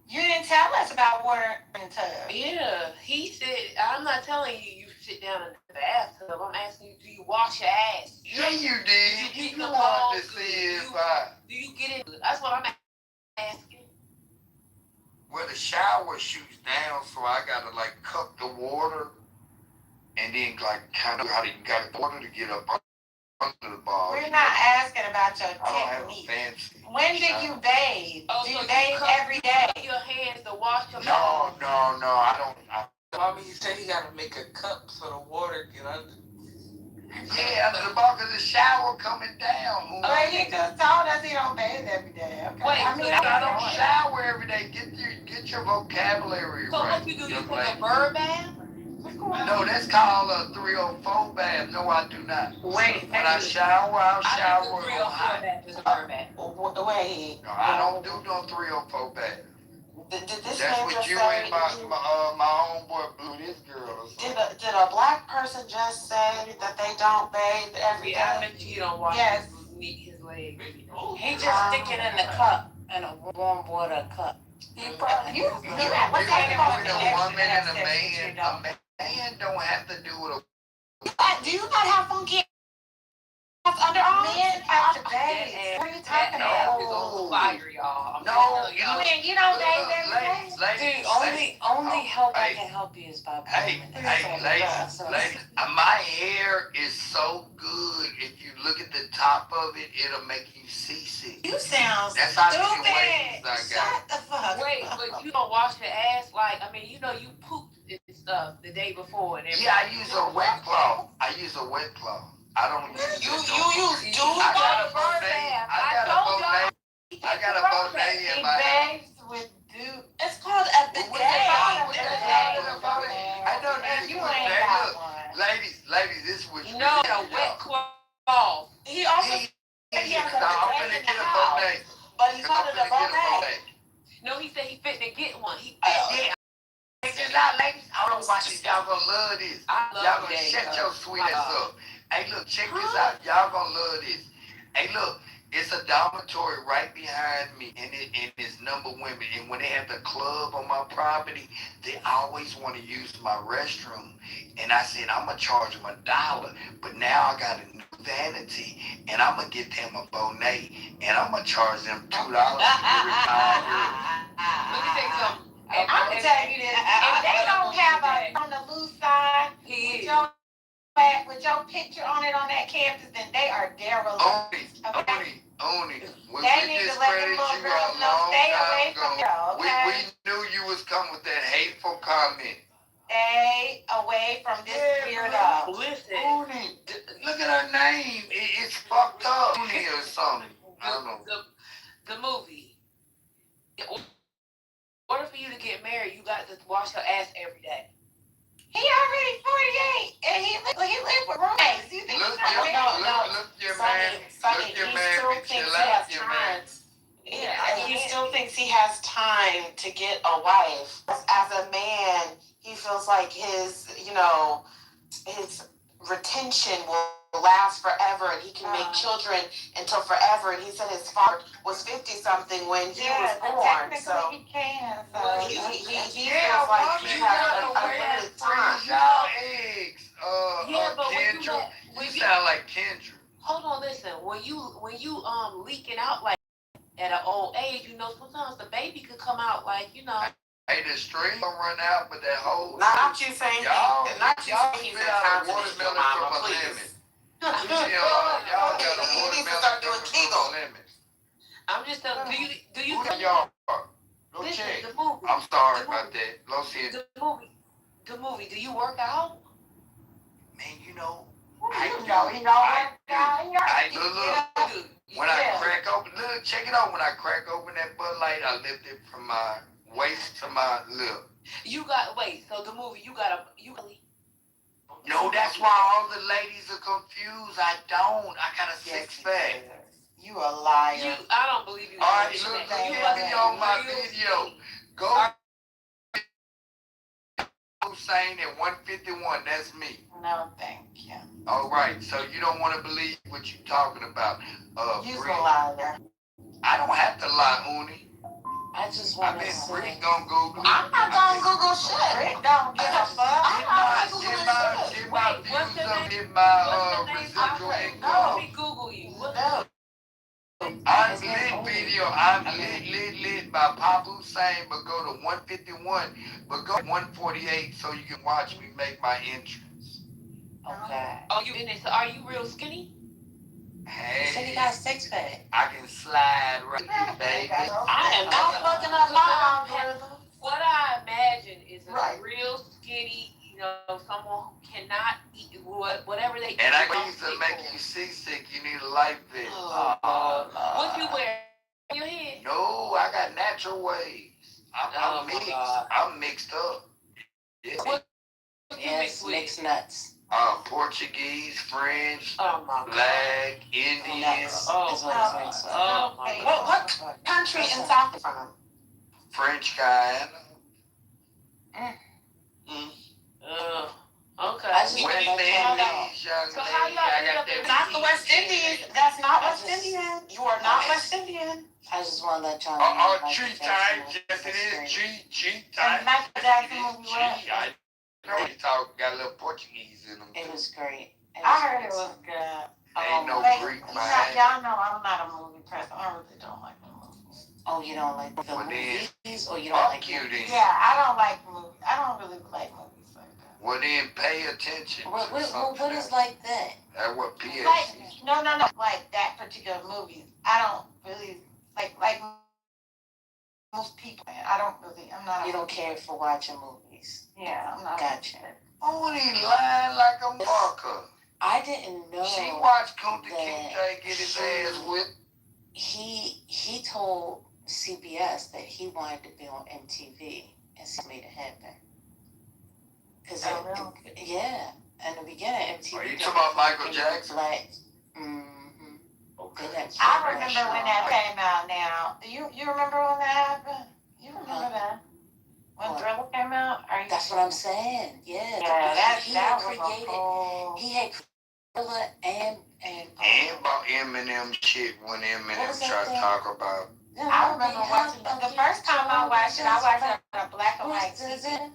you didn't tell us about water in the tub. Yeah, he said, I'm not telling you sit down in the bathtub. I'm asking you, do you wash your ass? Yeah, you did. You wanted to see if I... Do you get it? That's what I'm asking. Well, the shower shoots down, so I gotta like cup the water, and then like kind of how you got the water to get up under the bar. We're not asking about your I don't have a technique. fancy. When do you bathe? Oh, do so you bathe every day? Your hands to wash your No, I don't. I mean, you said he got to make a cup so the water get under. Yeah, under the bar because the shower coming down. Well, he just told us he don't bathe every day. Okay. Wait, I don't shower every day. Get your vocabulary so right. So what you do? You take a bird bath? No, that's called a 304 bath. No, I do not. Wait, when I shower, I'll shower. 304 bath is a bird bath. Wait. No, I don't do no 304 bath. Did this That's man what just you say? and my homeboy blew this girl. Did a black person just say that they don't bathe every day? I bet you don't wash Yes. his legs. He just stick it in the cup, in a warm water cup. You With a woman and a man don't have to do it. Do you not have funky underarms? Men have to bathe. What are you talking about? It's on fire, y'all. No, You don't bathe every day. Ladies, Only help I can help you is by Hey, ladies, my hair is so good. If you look at the top of it, it'll make you seasick. You sound That's how stupid. many ways I got. Shut the fuck Wait, up. but you don't wash your ass like, I mean, you know, you pooped and stuff the day before and everything. Yeah, I use a wet cloth. I don't use You use dude. I got a bidet. I got a bidet in my house. Bathes with dude. It's called a bidet. I know this. You ain't got one. Ladies, this was No, a wet cloth. He also I'm gonna get a bidet. but he called it a bidet. No, he said he fit to get one. Yeah. Check this out, ladies. I don't watch this. Y'all gonna love this. Y'all gonna shut your sweet ass up. Hey, look, check this out. Y'all gonna love this. Hey, look, it's a dormitory right behind me, and it's number women. And when they have the club on my property, they always want to use my restroom. And I said, I'm gonna charge them $1. But now I got a new vanity, and I'm gonna get them a bonnet, and I'm gonna charge them $2 to retire. Let me tell you something. I'm gonna tell you this. If they don't have on the loose side with your picture on it on that campus, then they are derelict. Oni, when they we need to let them discredited little you a girls know long stay time away from ago, them, okay? we knew you was coming with that hateful comment. Stay away from this weirdo. Listen. Oni, look at her name. It's fucked up. Oni or something. I don't know. The movie. In order for you to get married, you got to wash your ass every day. He already 48, and he lived with roommates. You think Look he's not your man. Sonny, he still thinks he has time. He still thinks he has time to get a wife. As a man, he feels like his retention will last forever, and he can make children until forever. And he said his father was 50-something when he was born. So he can. So he feels like he has unlimited time. Y'all eggs, But Kendra. You sound like Kendra. Hold on, listen. When you leaking out like at an old age, you know, sometimes the baby could come out like, you know. Hey, the stream will run out, but that whole not you saying y'all he's spit out a watermelon from a lemon. Y'all got a watermelon from a lemon. I'm just telling do you y'all go listen, check. the movie. I'm sorry about that. The movie. Do you work out? Man, you know, look. When I crack open, look, check it out. When I crack open that Bud Light, I lift it from my waist to my lip. So the movie, you No, that's why all the ladies are confused. I got a six-pack. You a liar. I don't believe you. All right, look, get me on my video. Go Hussein at 151. That's me. No, thank you. All right, so you don't want to believe what you're talking about. You're a liar. I don't have to lie, Uni. I just want to say. Rick gonna Google. I'm not gonna Google shit. Rick don't give a fuck. I'm not Googling shit. Get my residual income. Let me Google you. I'm lit video. I'm lit by Papa Hussein, but go to 151, but go to 148 so you can watch me make my entrance. Okay. Oh, you in it? So are you real skinny? Hey. So you got a six-pack. I can slide right here, baby. I am not fucking up my algorithm. What I imagine is a real skinny, you know, someone who cannot eat whatever they eat. And I used to make you seasick. You need a life vest. What you wear on your head? No, I got natural ways. I'm mixed. I'm mixed up. Yeah. What Yes, mixed nuts. Portuguese, French, Black, Indian. Nuts. What country in South from? French Guiana. Okay. I just When want he to let made y'all know. these young So ladies, how y'all I end got up in that not the West Indies? That's not West Indian. You are not West Indian. I just want to let y'all know. Tree time, yes it is. Tree time. And Michael Jackson movie was. I know he got a little Portuguese in him. It was great. I heard it was good. Ain't no Like, Greek you know, behind it. y'all know I'm not a movie person. I really don't like the movies. Oh, you don't like the Well, then, movies, or you don't like fuck you then. Yeah, I don't like movies. I don't really like movies like that. Well then, pay attention. What is like that? That's what PS Like, is. no, like that particular movie. I don't really like most people. I don't really. I'm not. You don't care for watching movies. Yeah, I'm not. Gotcha. Oh, he lying like a fucker. I didn't know. She watched Kunta that Kinte get his ass whipped. He told CBS that he wanted to be on MTV, and she made it happen. Cause yeah, in the beginning, MTV. Are you talking about Michael Jackson? Black. Mm-hmm. Okay. I remember when that came out. Now, do you remember when that happened? You remember that? When Thriller came out? That's what I'm saying. Yeah. Yeah, that had was created. He had Thriller and about Eminem shit when Eminem tried to talk about. I remember watching the first time I watched it on a black and white TV.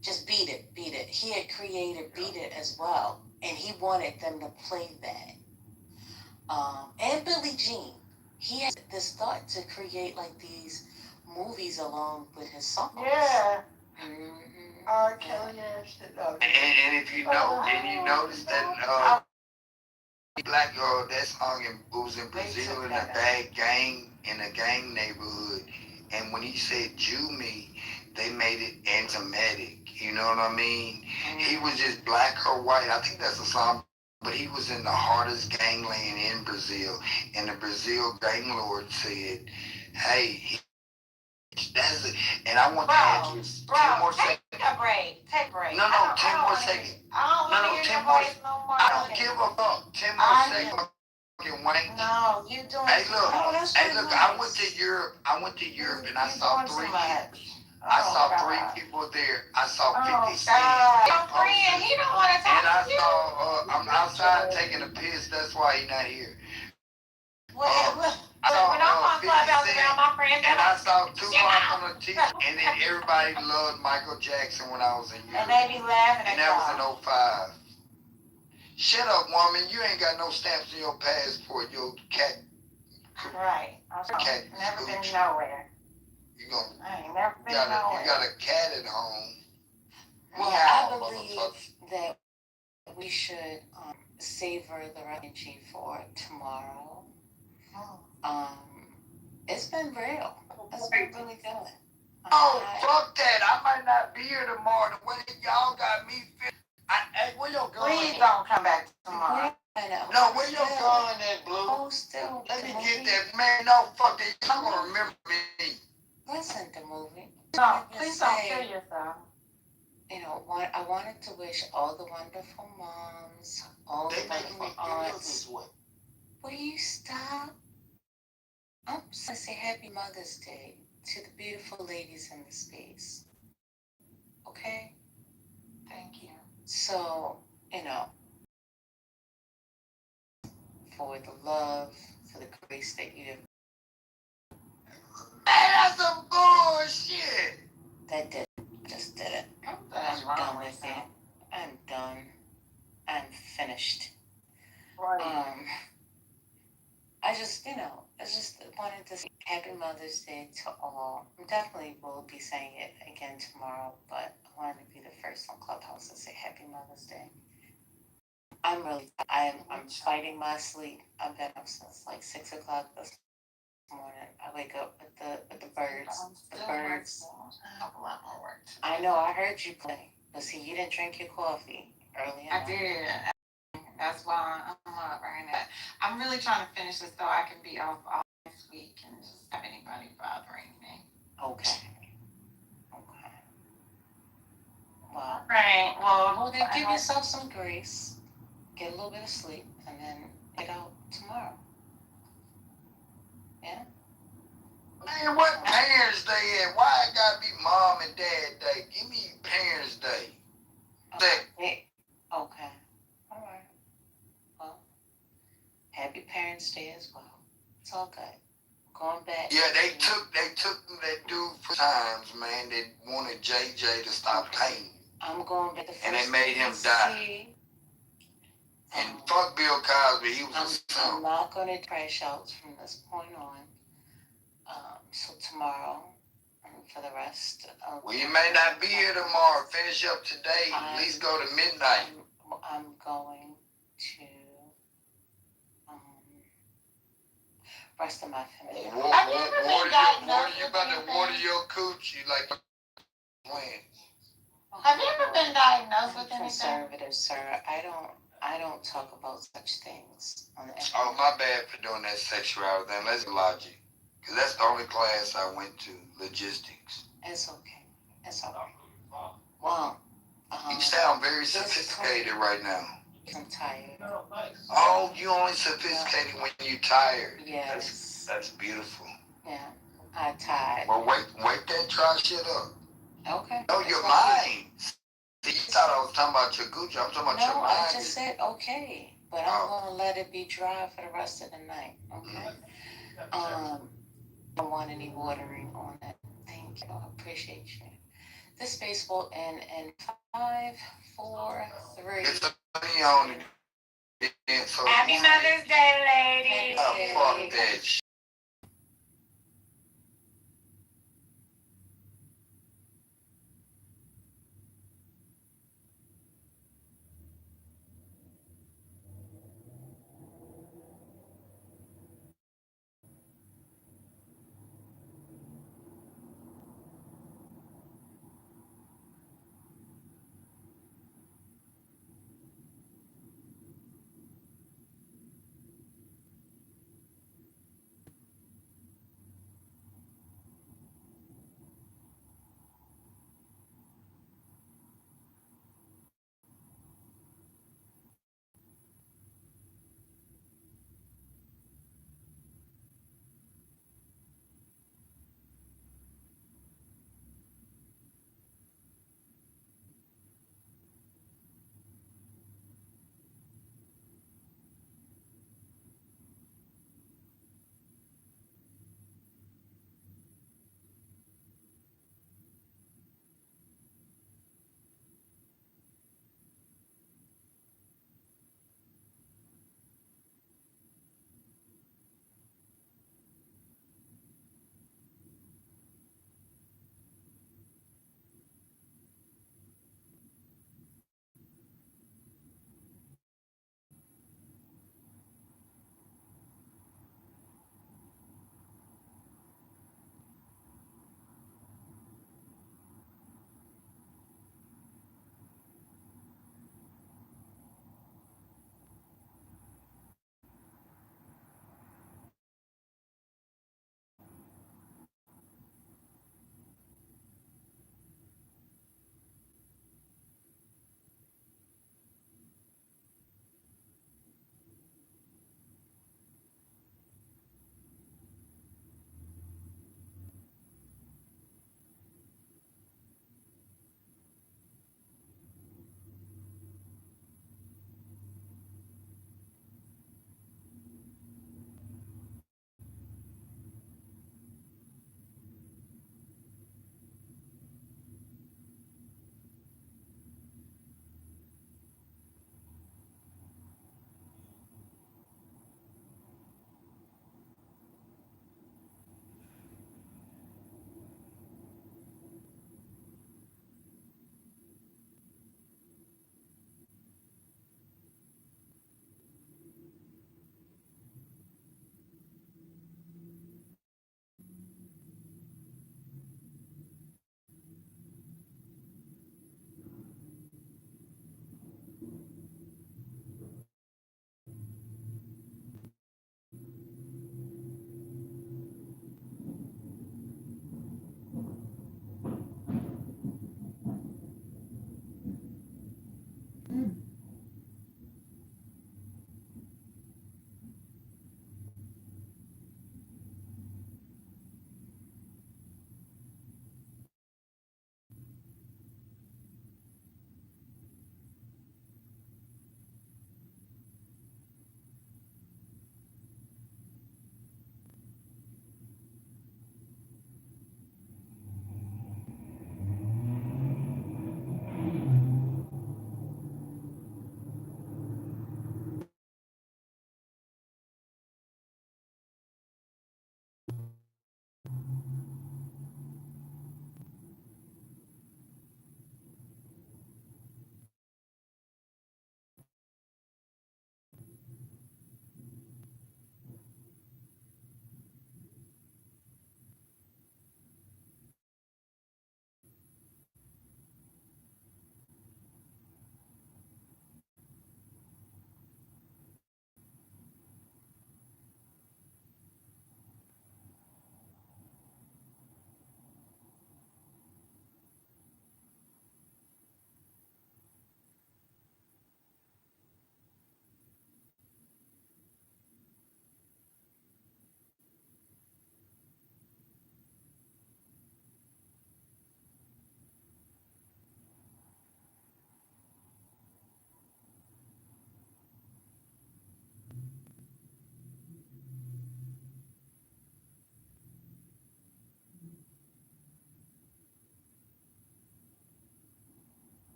Just beat it. He had created Beat It as well, and he wanted them to play that. And Billie Jean, he had this thought to create like these movies along with his songs. Yeah. Mm-hmm. And if you know, and you notice that black girl that song was in Brazil in a bad gang in a gang neighborhood, and when he said "Jew me," they made it anti-Semitic. You know what I mean? He was just black or white. I think that's a song. But he was in the hardest gangland in Brazil, and the Brazil gang lord said, "Hey, that's it." And I want to add just 10 more seconds. Take a break. No, 10 more seconds. I don't want to hear your voice no more. I don't give a fuck. 10 more seconds. Wayne. No, you doing. Hey, look. I went to Europe. And I saw three people. I saw 3 people there. I saw 50 Cent. Your friend, he don't want to talk and I to you. saw, I'm outside taking a piss. That's why he's not here. When I'm on Clubhouse around my friends, and I saw Tupac on the TV, and then everybody loved Michael Jackson when I was in Europe. And they be laughing at And that was in 05. Shut up, woman. You ain't got no stamps in your passport, your cat. Right. Cat. Never been nowhere. I ain't never been nowhere. You got a cat at home. Well, I believe that we should savor the energy for tomorrow. It's been real. It's been really good. Fuck that. I might not be here tomorrow. The way y'all got me fit. Hey, where your gun? Please don't come back tomorrow. No, where your gun at, Blue? Oh, still. Let me get that. Man, no, fuck that. You gonna remember me. Listen, the movie. No, please don't kill yourself. You know, I wanted to wish all the wonderful moms, all the wonderful aunts. Will you stop? I'm just going to say Happy Mother's Day to the beautiful ladies in the space. Okay? Thank you. So, you know, for the love, for the grace that you have. Man, that's some bullshit. That did. Just did it. That's I'm done with it. I'm done. I'm finished. Right. I just wanted to say Happy Mother's Day to all. I definitely will be saying it again tomorrow, but I wanted to be the first on Clubhouse to say Happy Mother's Day. I'm fighting my sleep. I've been up since like 6 o'clock this morning. I wake up with the birds. The birds. I have a lot more work to do. I know, I heard you play. But see, you didn't drink your coffee early enough. I did. That's why I'm up right now. I'm really trying to finish this so I can be off all this week and just have anybody bothering me. Okay. Well. Right. Well, then give yourself some grace. Get a little bit of sleep, and then get out tomorrow. Yeah? Man, what? Man, Parents Day at? Why it gotta be Mom and Dad Day? Give me Parents Day. Okay. All right. Well, happy Parents Day as well. It's all good. Going back. Yeah, they took that dude for times, man. They wanted JJ to stop painting. I'm going back. And they made him die. And fuck Bill Cosby, he was a son. I'm not going to crash out from this point on. So tomorrow, for the rest of... Well, you may not be here tomorrow. Finish up today. At least go to midnight. I'm going to rest of my family. Water, you about to water your cooch? You like when? Have you ever been diagnosed with anything? Conservative, sir. I don't talk about such things on the internet. Oh, my bad for doing that sexuality thing. Let's logic. Because that's the only class I went to, logistics. It's okay. It's all right. Well, you sound very sophisticated right now. I'm tired. Oh, you only sophisticated when you tired. Yes. That's beautiful. Yeah, I'm tired. Well, wake that dry shit up. Okay. No, your mind. See, you thought I was talking about your Gucci. I'm talking about your mind. No, I just said okay. But I'm going to let it be dry for the rest of the night. Okay? I don't want any watering on it. Thank you. I appreciate you. This space will end in 5, 4, 3. It's a on it. Happy Mother's Day, ladies. Oh, fuck that shit.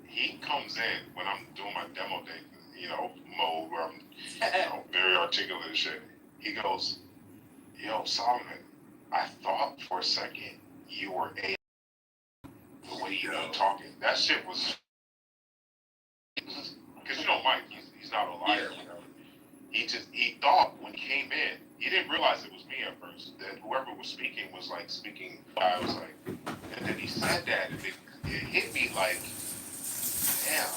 he comes in when I'm doing my demo day, mode where I'm, very articulate and shit. He goes, "Yo, Solomon, I thought for a second you were the way you were talking. That shit was, because Mike, he's not a liar. He thought when he came in, he didn't realize it was me at first. That whoever was speaking was like speaking. I was like, and then he said that, and it hit me like, damn,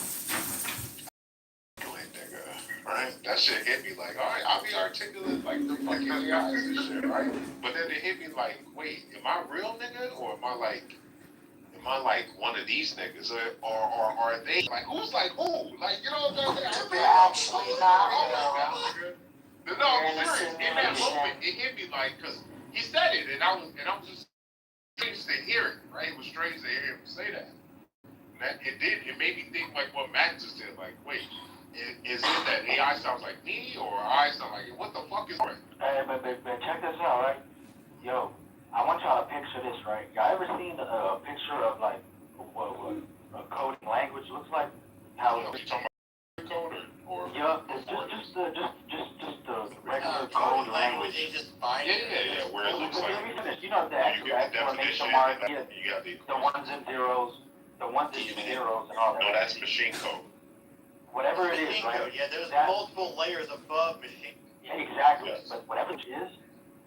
nigga, right? That shit hit me like, all right, I'll be articulate like the fucking guys and shit, right? But then it hit me like, wait, am I real, nigga, or am I like one of these niggas, or are they like who's like who? Like, you know what I'm saying? They're actually not real. No, I'm serious. In that moment, it hit me like, cause he said it, and I was just strange to hear it, right? It was strange to hear him say that. And that it made me think like what Matt just said. Like, wait, is it that AI sounds like me, or I sound like what the fuck is that? Hey, but check this out, right? Yo, I want y'all to picture this, right? Y'all ever seen a picture of like what a coding language looks like? How you talking about code or yeah, it's just the regular code language. Yeah, where it looks like let me finish. You know the you get the definition, mark, and you got the ones and zeros, and all that. No, that's machine code. Whatever it is, right? Yeah, there's multiple layers above machine. Yeah, exactly. Yes. But whatever it is,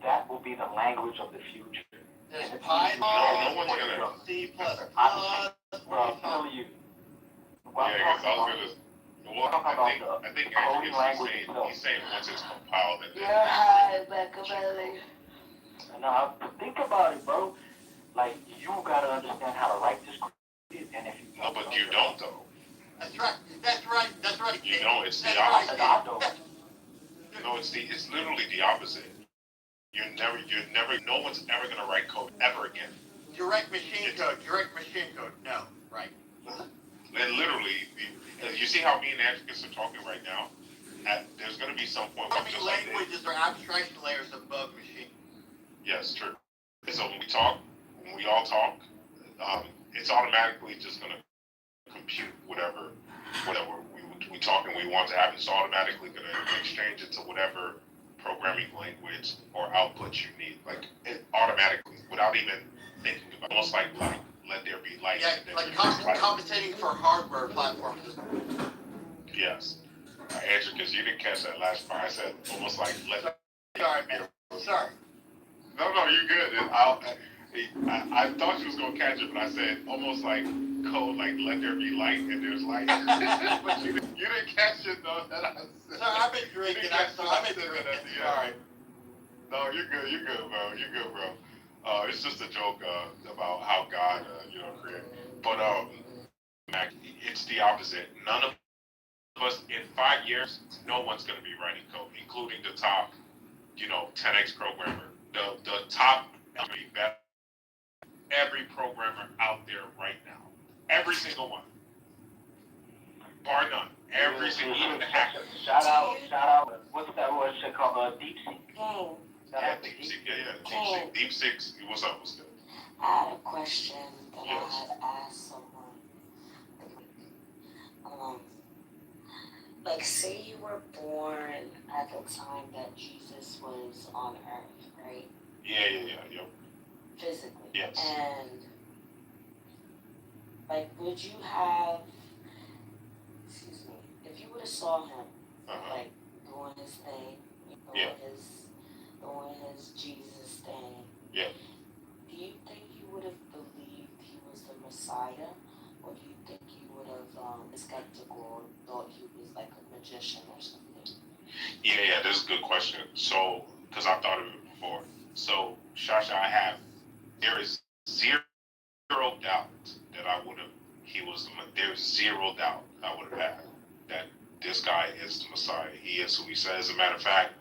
that will be the language of the future. There's No one's gonna. C++. Well, I'm telling you. Yeah, because I was gonna. Well, I think Andrew he's saying once it's compiled and You're high, Machiavelli. Now, think about it, bro. Like, you gotta understand how to write this, and if you no, but you don't though. That's right. You don't. It's the I opposite. don't. No, it's literally the opposite. You're never. No one's ever gonna write code ever again. Direct machine code. No, right. And literally, you see how me and Andrew are talking right now. There's gonna be some point. How many languages are abstraction layers above machine? Yes, true. So when we all talk, it's automatically just gonna compute whatever we talk and we want to have. It's automatically gonna exchange it to whatever programming language or output you need, like it automatically, without even thinking about. Almost like let there be light. Yeah, like compensating for hardware platforms. Yes, Andrew, because you didn't catch that last part. I said almost like let. Sorry, man. Sorry. No, you're good. I thought you was gonna catch it, but I said almost like code, like let there be light and there's light. But you didn't catch it though. That I said. Sorry, I've been drinking. Sorry. No, you're good, bro. It's just a joke about how God, created. But Mac, it's the opposite. None of us in 5 years, no one's gonna be writing code, including the top, 10x programmer. The top every programmer out there right now. Every single one. Bar none. Every single, even the hackers. Shout out. What's that word shit called? DeepSeek. Yeah, DeepSeek. DeepSeek. What's up? What's good? I had a question that I had asked someone. Like, say you were born at the time that Jesus was on Earth, right? Yeah. Physically. Yes. And, like, would you have, if you would have saw him, like, doing his thing, doing his Jesus thing, do you think you would have believed he was the Messiah? Or do you think you would have been skeptical and thought he was like a magician or something? Yeah, that's a good question. So, because I've thought of it before. So, Shasha, there is zero doubt that there's zero doubt I would have had that this guy is the Messiah. He is who he says. As a matter of fact,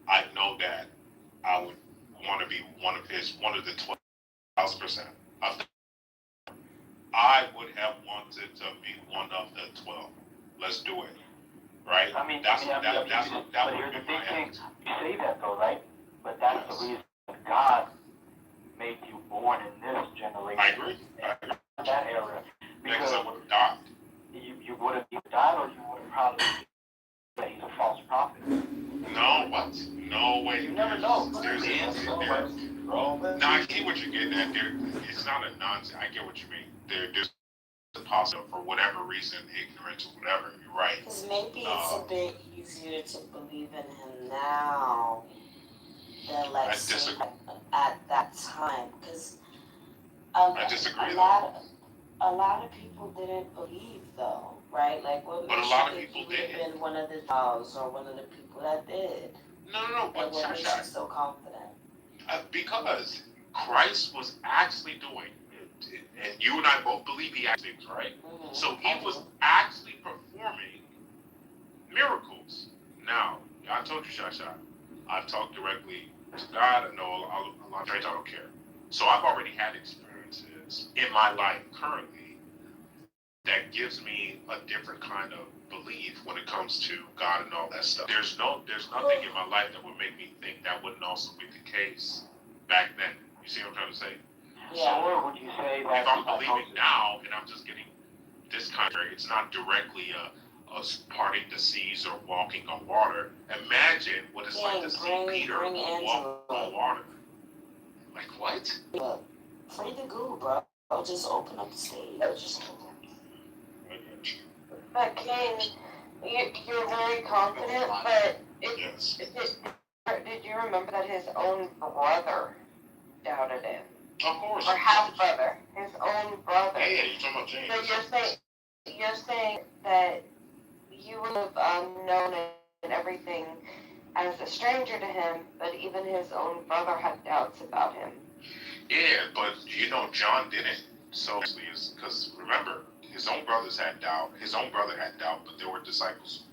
I know that I would want to be one of the 12,000%. I would have wanted to be one of the 12. Let's do it. Right? I mean, that but would here's have the been my thing. answer. You say that though, right? But that's the reason God made you born in this generation. I agree. That era. Because I would have died. You would have either died or you would have probably said he's a false prophet. No, what? No way. You never know. There's I get what you're getting at. It's not a nonsense. I get what you mean. There's a possible for whatever reason, ignorance or whatever. You're right. Because maybe it's a bit easier to believe in him now than like at that time. Because I disagree. A lot of people didn't believe though, right? Like what makes you think you would have been one of the dolls or one of the people that did? No. But what makes you so confident? Because Christ was actually doing, and you and I both believe he actually was, right? Mm-hmm. So he was actually performing miracles. Now, I told you, Shasha, I've talked directly to God. I know a lot of things I don't care. So I've already had experiences in my life currently that gives me a different kind of belief when it comes to God and all that stuff. There's nothing in my life that would make me think that wouldn't also be the case back then. You see what I'm trying to say? Yeah. So, or would you say that if I'm believing now and I'm just getting this kind of, it's not directly us parting the seas or walking on water. Imagine what it's like to see Peter walk on water. Like what? Play the goo, bro. I'll just open up the stage. But King, you're very confident, but did you remember that his own brother doubted him? Of course. Or half brother, his own brother. Yeah, you're talking about James. So you're saying that you would have known and everything as a stranger to him, but even his own brother had doubts about him. Yeah, but John didn't. So because remember, his own brothers had doubt. His own brother had doubt, but there were disciples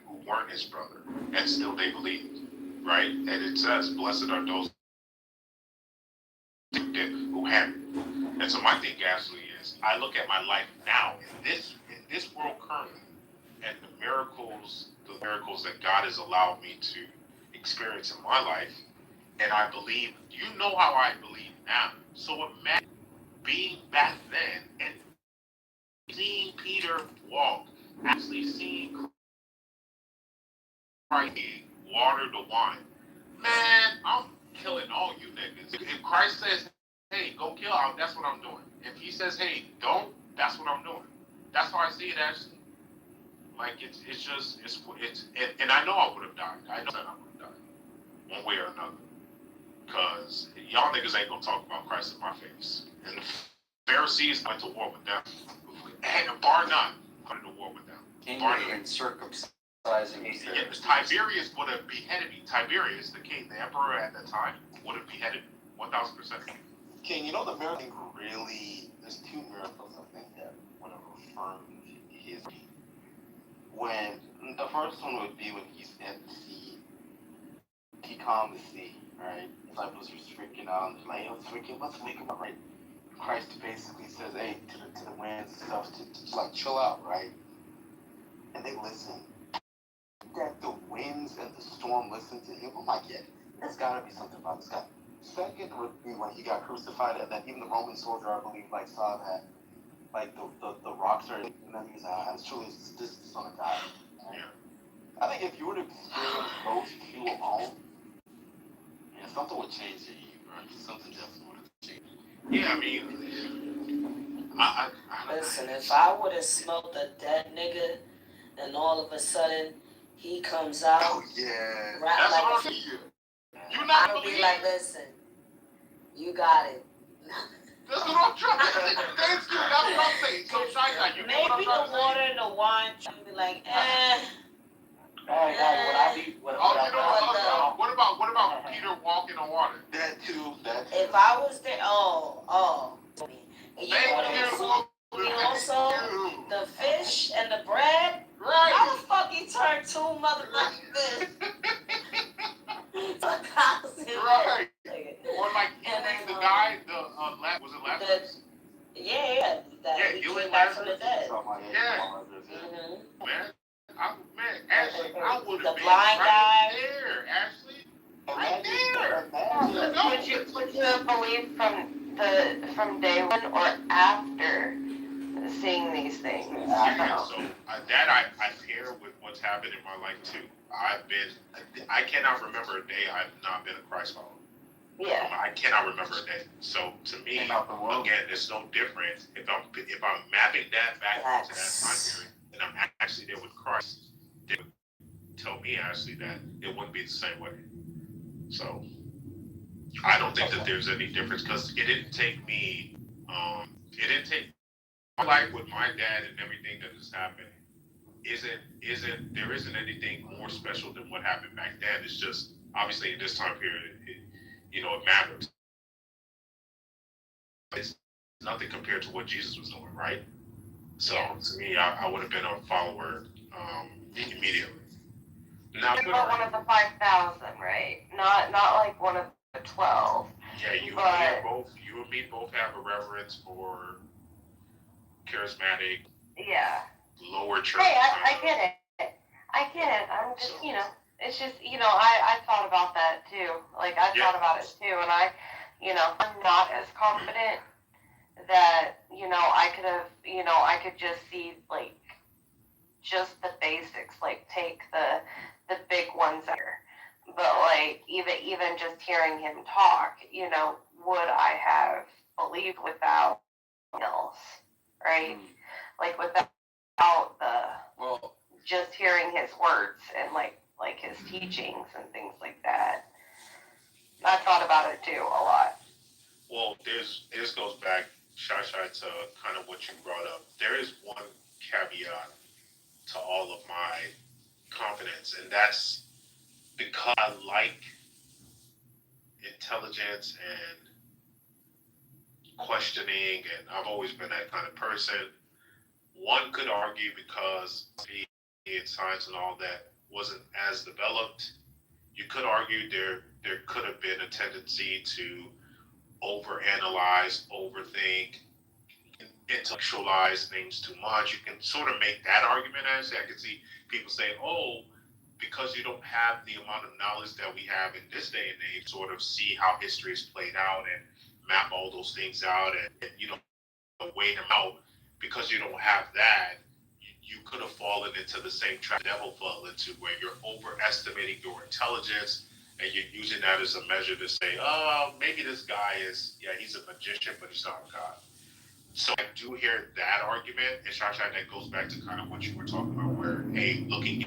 who weren't his brother, and still they believed, right? And it says, "Blessed are those who have." And so my thing actually is, I look at my life now in this world currently, and the miracles that God has allowed me to experience in my life, and I believe. You know how I believe now. So imagine being back then and seeing Peter walk, actually seeing Christ water the wine. Man, I'm killing all you niggas. If Christ says, hey, go kill, that's what I'm doing. If he says, hey, don't, that's what I'm doing. That's how I see it, actually. Like, it's and I know I would have died. I know that I would have died. One way or another. Because y'all niggas ain't gonna talk about Christ in my face. And the Pharisees went to war with them. And bar none, went to war with them. And circumcising. Tiberius would have beheaded me. Tiberius, the king, the emperor at that time, would have beheaded 1,000%. King, the miracle really, there's two miracles I think that would have affirmed his being. When the first one would be when he's at the sea, he calmed the sea, right? Disciples were freaking out, and like, what's freaking out, right? Christ basically says, hey, to the winds and stuff, to like chill out, right? And they listen. That the winds and the storm listen to him. I'm like, yeah, there's gotta be something about this guy. Second would be when he got crucified, and then even the Roman soldier, I believe, like saw that, like the rocks are, and then he was like, it's truly this is the Son of God. Yeah. I think if you were to experience those two alone, something would change in you, right? Something definitely would change. Yeah, I mean, I listen, if I would have smelled a dead nigga, and all of a sudden he comes out, oh yeah, that's like what I'm saying. You not I'll be like, listen, you got it. That's what I'm trying to say. Thank you. That's what I'm saying. So China, you know what I'm maybe trying the to water and the wine should be like, What about Peter walking on water? That too. If I was there, you know also the fish and the bread. Right. How the fuck he turned two motherfucking fish? Right. Or like healing the guy, was it Lazarus? Yeah. He came back from the dead. Yeah. Man, Ashley, I would have been blind right guy. there, Ashley. Right there. Would you have believed from day one or after seeing these things? Yeah, so I pair with what's happened in my life too. I cannot remember a day I've not been a Christ follower. Yeah. I cannot remember a day. So to me, again, it's no different. If I'm mapping that back into that time period, and I'm actually there with Christ, they would tell me actually that it wouldn't be the same way. So I don't think that there's any difference because it didn't take me. It didn't take my life with my dad and everything that has happened. There isn't anything more special than what happened back then. It's just obviously in this time period, it matters. It's nothing compared to what Jesus was doing, right? So to me, I would have been a follower immediately. Now, You're one of the 5,000, right? Not like one of the 12. Yeah, you and me both have a reverence for charismatic. Yeah. Lower church. Hey, I get it. I get it. I'm just, it's just, I thought about that too. Like, I thought about it too, and I'm not as confident that, I could just see, like, just the basics, like, take the big ones there. But, like, even just hearing him talk, would I have believed without else, right? Like, without just hearing his words and like his teachings and things like that. I thought about it too a lot. Well, this goes back, Shashai, to kind of what you brought up. There is one caveat to all of my confidence, and that's because I like intelligence and questioning, and I've always been that kind of person. One could argue because science and all that wasn't as developed. You could argue there could have been a tendency to overanalyze, overthink, intellectualize things too much. You can sort of make that argument. I can see people say, "Oh, because you don't have the amount of knowledge that we have in this day and age, sort of see how history is played out and map all those things out and weigh them out. Because you don't have that, you could have fallen into the same trap the devil fell into, where you're overestimating your intelligence and you're using that as a measure to say, oh, maybe this guy he's a magician, but he's not God." So I do hear that argument, and Shashai, that goes back to kind of what you were talking about, where looking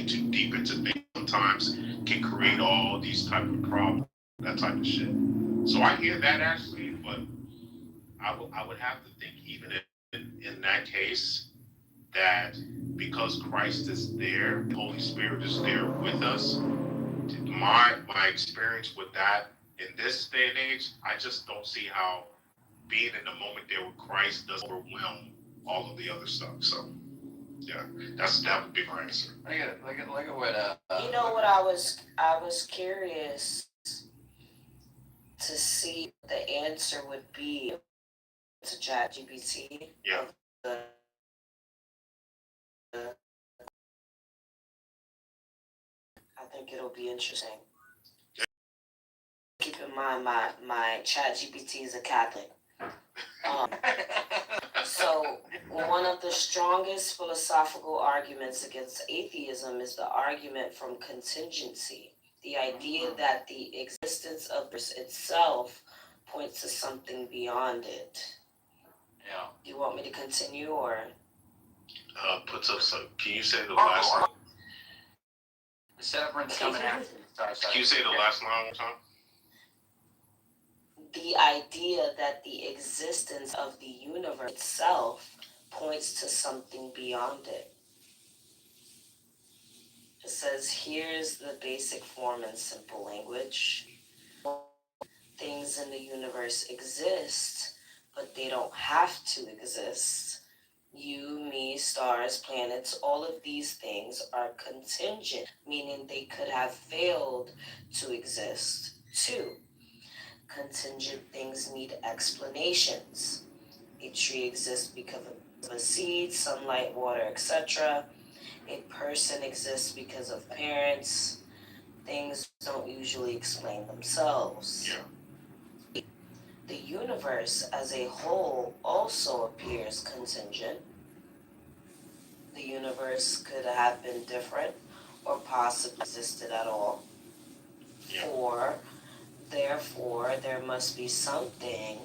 too deep into things sometimes can create all these type of problems, that type of shit. So I hear that actually, but I would have to think even in that case that because Christ is there, the Holy Spirit is there with us. My experience with that in this day and age, I just don't see how being in the moment there with Christ does overwhelm all of the other stuff. So yeah, that would be my answer. Look at what what I was curious to see what the answer would be to ChatGPT. Yeah. I think it'll be interesting. Keep in mind, my ChatGPT is a Catholic. So one of the strongest philosophical arguments against atheism is the argument from contingency. The idea that the existence of itself points to something beyond it. Yeah. Do you want me to continue or? Puts up some. Can you say the last line? The severance coming after. Can you say the last line one more time? The idea that the existence of the universe itself points to something beyond it. It says, here's the basic form in simple language. Things in the universe exist, but they don't have to exist. You, me, stars, planets, all of these things are contingent, meaning they could have failed to exist. 2. Contingent things need explanations. A tree exists because of a seed, sunlight, water, etc. A person exists because of parents. things don't usually explain themselves. Yeah. The universe as a whole also appears contingent. The universe could have been different or possibly existed at all. Yeah. Therefore, there must be something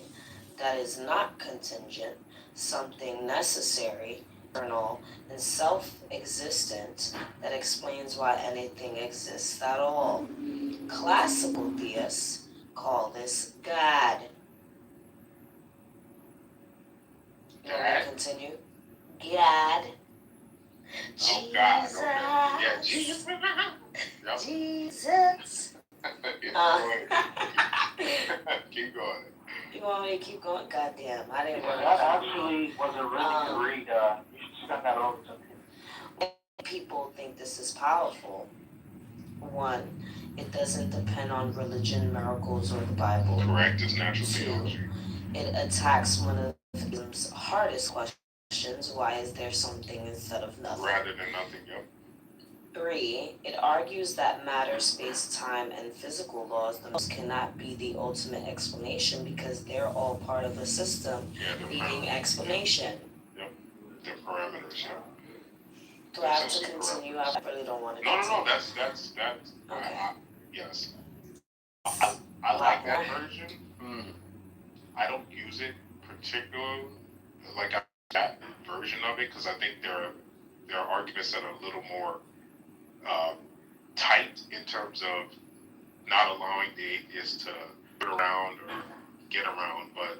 that is not contingent, something necessary, eternal, and self-existent that explains why anything exists at all. Classical theists call this God. You want me to continue? God. Oh God. Jesus. Okay. Yeah. Jesus. Yep. Jesus. Go ahead. Keep going. You want me to keep going? Goddamn, I didn't want to. That actually was a really good read. You should send that over to me. People think this is powerful. One, it doesn't depend on religion, miracles, or the Bible. Correct, it's natural Two, theology. it attacks one of the hardest questions: why is there something instead of nothing? Rather than nothing, yep. 3, it argues that matter, space, time, and physical laws themselves cannot be the ultimate explanation because they're all part of a system needing explanation. Yep. The parameters, yeah. Do I have to continue? I really don't want to No, continue. that's Okay. Yes. I like that version. I don't use it particularly, like that version of it, because I think there are arguments that are a little more tight in terms of not allowing the atheist to get around or get around, but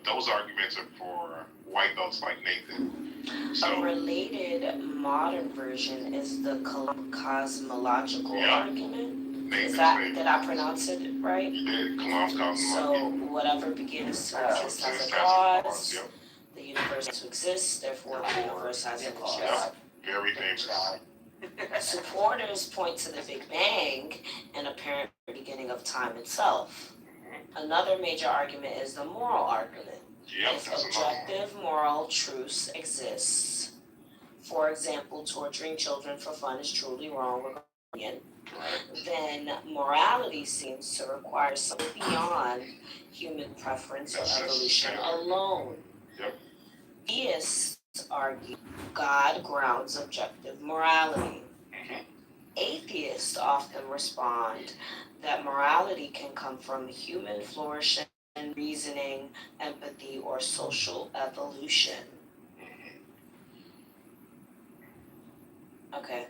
those arguments are for white belts like Nathan. So, a related modern version is the cosmological argument. Is that, did I pronounce it right? You did. Cosmological. So whatever begins to exist has a cause. The universe to exist, therefore the universe has a cause. Yep. Very famous. Supporters point to the Big Bang, an apparent beginning of time itself. Another major argument is the moral argument. If objective moral truths exists, for example, torturing children for fun is truly wrong, then morality seems to require something beyond human preference or evolution alone. Theists argue God grounds objective morality. Atheists often respond that morality can come from human flourishing, reasoning, empathy, or social evolution. Okay.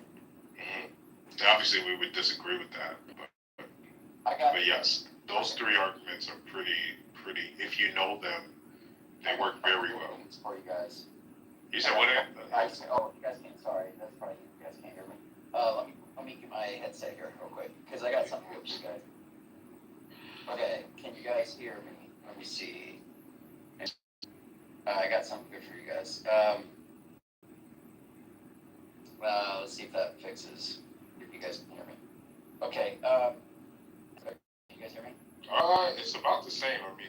Obviously, we would disagree with that, but yes, those three arguments are pretty. If you know them, they work very well. For you guys. You said what? I just, you guys can't. Sorry, that's probably you guys can't hear me. Let me get my headset here real quick because I got something good for you guys. Okay, can you guys hear me? Let me see. I got something good for you guys. Let's see if that fixes. If you guys can hear me. Okay. Can you guys hear me? It's about the same. I mean,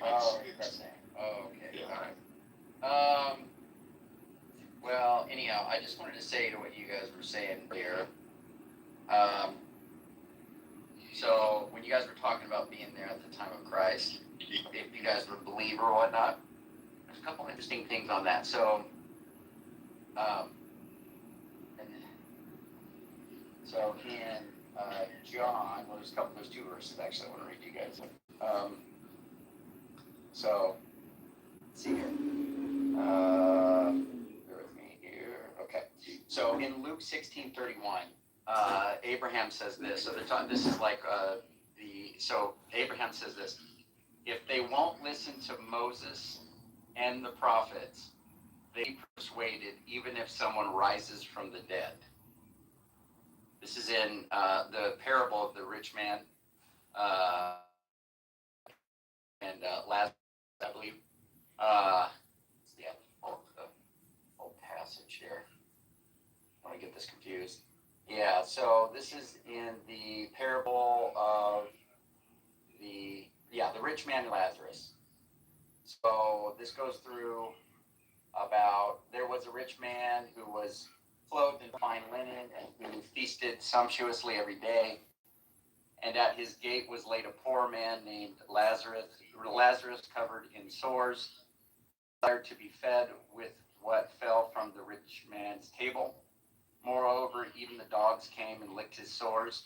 it's the same. Oh, okay. Yeah. All right. Well, anyhow, I just wanted to say to what you guys were saying here. So when you guys were talking about being there at the time of Christ, if you guys were a believer or whatnot, there's a couple interesting things on that. So, in John, well, there's two verses actually I want to read to you guys. Let's see here. Bear with me here. Okay. So in Luke 16:31, Abraham says this. So this is like So Abraham says this: if they won't listen to Moses and the prophets, they be persuaded, even if someone rises from the dead. This is in the parable of the rich man and Lazarus, I believe. Old passage here. I want to get this confused. Yeah, so this is in the parable of the rich man and Lazarus. So this goes through about there was a rich man who was clothed in fine linen and who feasted sumptuously every day. And at his gate was laid a poor man named Lazarus, covered in sores, desired to be fed with what fell from the rich man's table. Moreover, even the dogs came and licked his sores.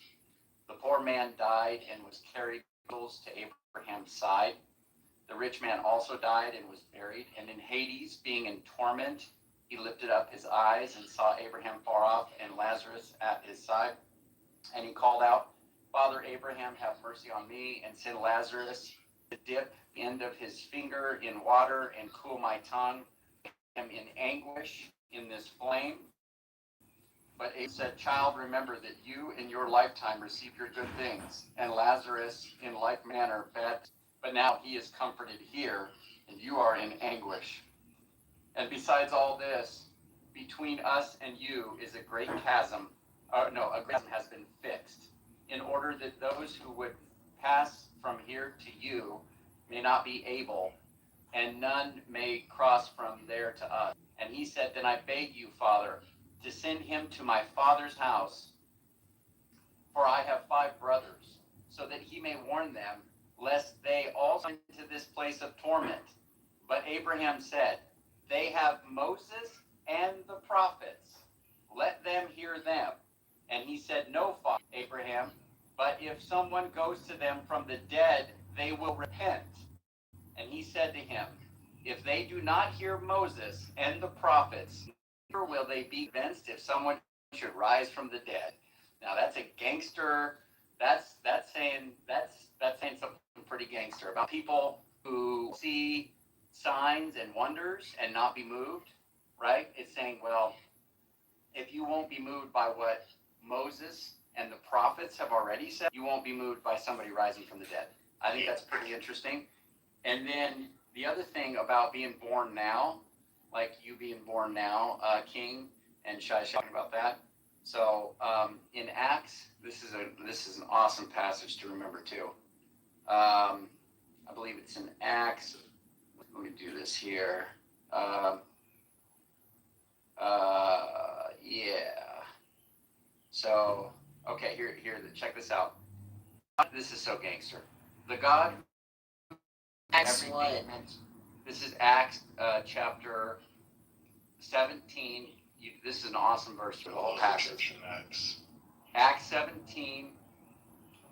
The poor man died and was carried to Abraham's side. The rich man also died and was buried. And in Hades, being in torment, he lifted up his eyes and saw Abraham far off and Lazarus at his side. And he called out, Father Abraham, have mercy on me, and send Lazarus to dip the end of his finger in water and cool my tongue. I am in anguish in this flame. But Abraham said, Child, remember that you in your lifetime received your good things, and Lazarus in like manner bad. But now he is comforted here, and you are in anguish. And besides all this, between us and you is a great chasm. A chasm has been fixed, in order that those who would pass from here to you may not be able, and none may cross from there to us. And he said, Then I beg you, Father, to send him to my father's house, for I have 5 brothers, so that he may warn them, lest they also into this place of torment. But Abraham said, They have Moses and the prophets. Let them hear them. And he said, No, Father Abraham, but if someone goes to them from the dead, they will repent. And he said to him, If they do not hear Moses and the prophets, neither will they be convinced if someone should rise from the dead. Now that's a gangster. That's saying something pretty gangster about people who see signs and wonders and not be moved, right? It's saying, well, if you won't be moved by what Moses and the prophets have already said, you won't be moved by somebody rising from the dead. I think that's pretty interesting. And then the other thing about being born now, like you being born now, King and Shai talking about that. So in Acts, this is an awesome passage to remember too. I believe it's in Acts. Let me do this here. Yeah. So okay, here. Check this out. This is so gangster. The God. This is Acts chapter 17. This is an awesome verse for the whole passage. Acts 17,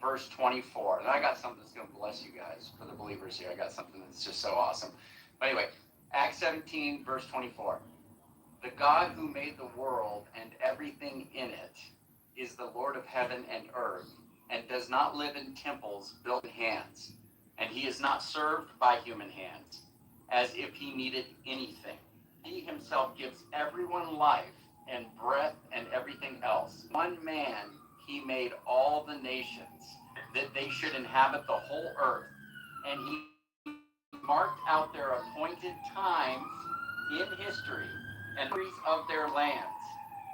verse 24. And I got something that's going to bless you guys. For the believers here, I got something that's just so awesome. But anyway, Acts 17, verse 24. The God who made the world and everything in it is the Lord of heaven and earth, and does not live in temples built in hands. And he is not served by human hands, as if he needed anything. He himself gives everyone life and breath and everything else. One man he made all the nations, that they should inhabit the whole earth. And he marked out their appointed times in history and of their lands.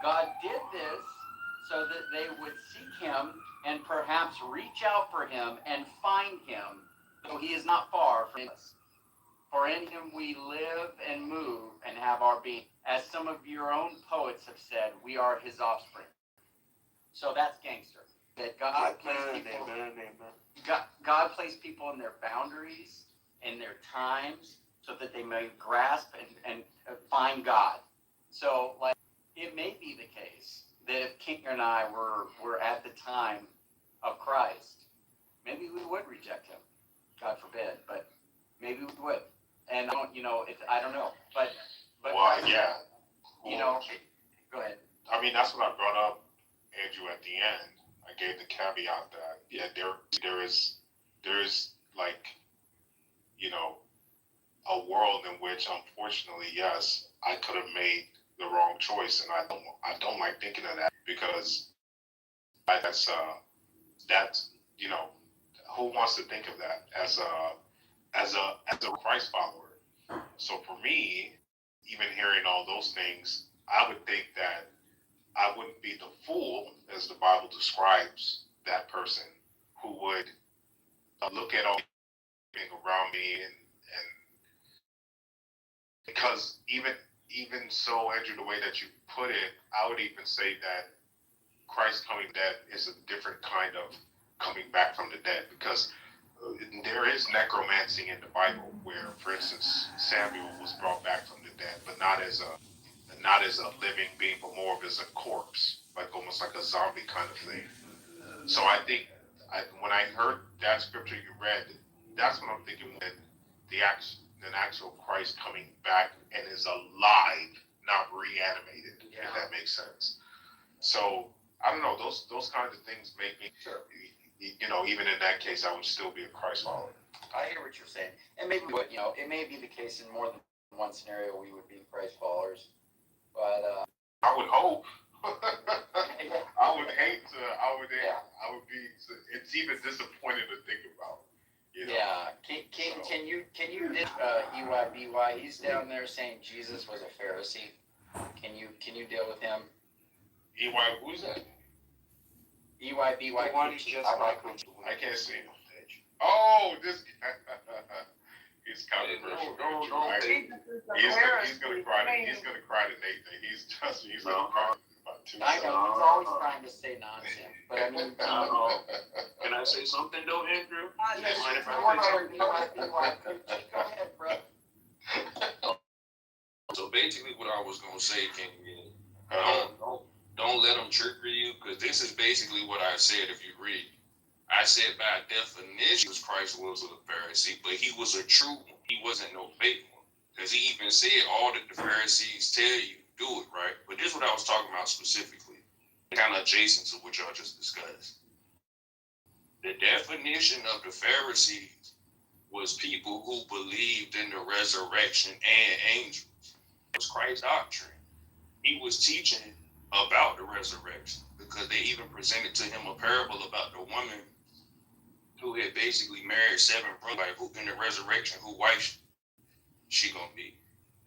God did this so that they would seek him and perhaps reach out for him and find him, though he is not far from us. For in him we live and move and have our being. As some of your own poets have said, we are his offspring. So that's gangster. That God placed people, God placed people in their boundaries, in their times, so that they may grasp and find God. So, like, it may be the case that if King and I were at the time of Christ, maybe we would reject him. God forbid, but maybe we would. And I don't know. But well, Christ, yeah. Go ahead. I mean, that's what I brought up, Andrew, at the end. I gave the caveat that there is like, a world in which, unfortunately, yes, I could have made the wrong choice, and I don't like thinking of that, because that's who wants to think of that as a Christ follower? So for me, even hearing all those things, I would think that I wouldn't be the fool, as the Bible describes that person, who would look at all things around me and because even so, Andrew, the way that you put it, I would even say that Christ coming dead is a different kind of coming back from the dead, because there is necromancy in the Bible where, for instance, Samuel was brought back from the dead, but not as a living being, but more of as a corpse, like almost like a zombie kind of thing. So I think when I heard that scripture you read, that's what I'm thinking, when an actual Christ coming back and is alive, not reanimated, if that makes sense. So I don't know, those kinds of things make me sure. Even in that case, I would still be a Christ follower. I hear what you're saying, and maybe it may be the case in more than one scenario we would be Christ followers, but I would hope. I would hate to. I would be. It's even disappointing to think about. Yeah, can you EYBY? He's down there saying Jesus was a Pharisee. Can you deal with him? Who's that? EYBY. I can't see him. Oh, this. He's controversial. He's gonna cry. He's gonna cry to Nathan. He's gonna cry about two. I know he's always trying to say nonsense, but I mean. Can I say something though, Andrew? Yes, mind if go I ahead, bro. So basically, what I was gonna say, King, don't let them trigger you, because this is basically what I said. If you read, I said by definition, Christ was a Pharisee, but he was a true one. He wasn't no fake one, because he even said all that the Pharisees tell you, do it, right? But this is what I was talking about specifically, kind of adjacent to what y'all just discussed. The definition of the Pharisees was people who believed in the resurrection and angels. It was Christ's doctrine. He was teaching about the resurrection, because they even presented to him a parable about the woman who had basically married 7 brothers, like, who in the resurrection, who wife she gonna be.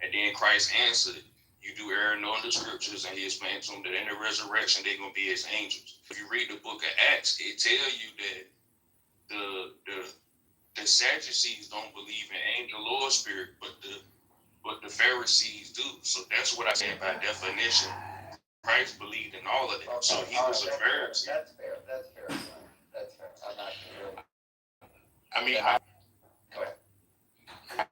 And then Christ answered, you do err knowing the scriptures, and he explained to them that in the resurrection they're gonna be his angels. If you read the book of Acts, it tell you that the Sadducees don't believe in angel or spirit, but the Pharisees do. So that's what I said by definition. Christ believed in all of that. So he was a Pharisee. That's fair. That's fair. I'm not sure. I mean, go ahead.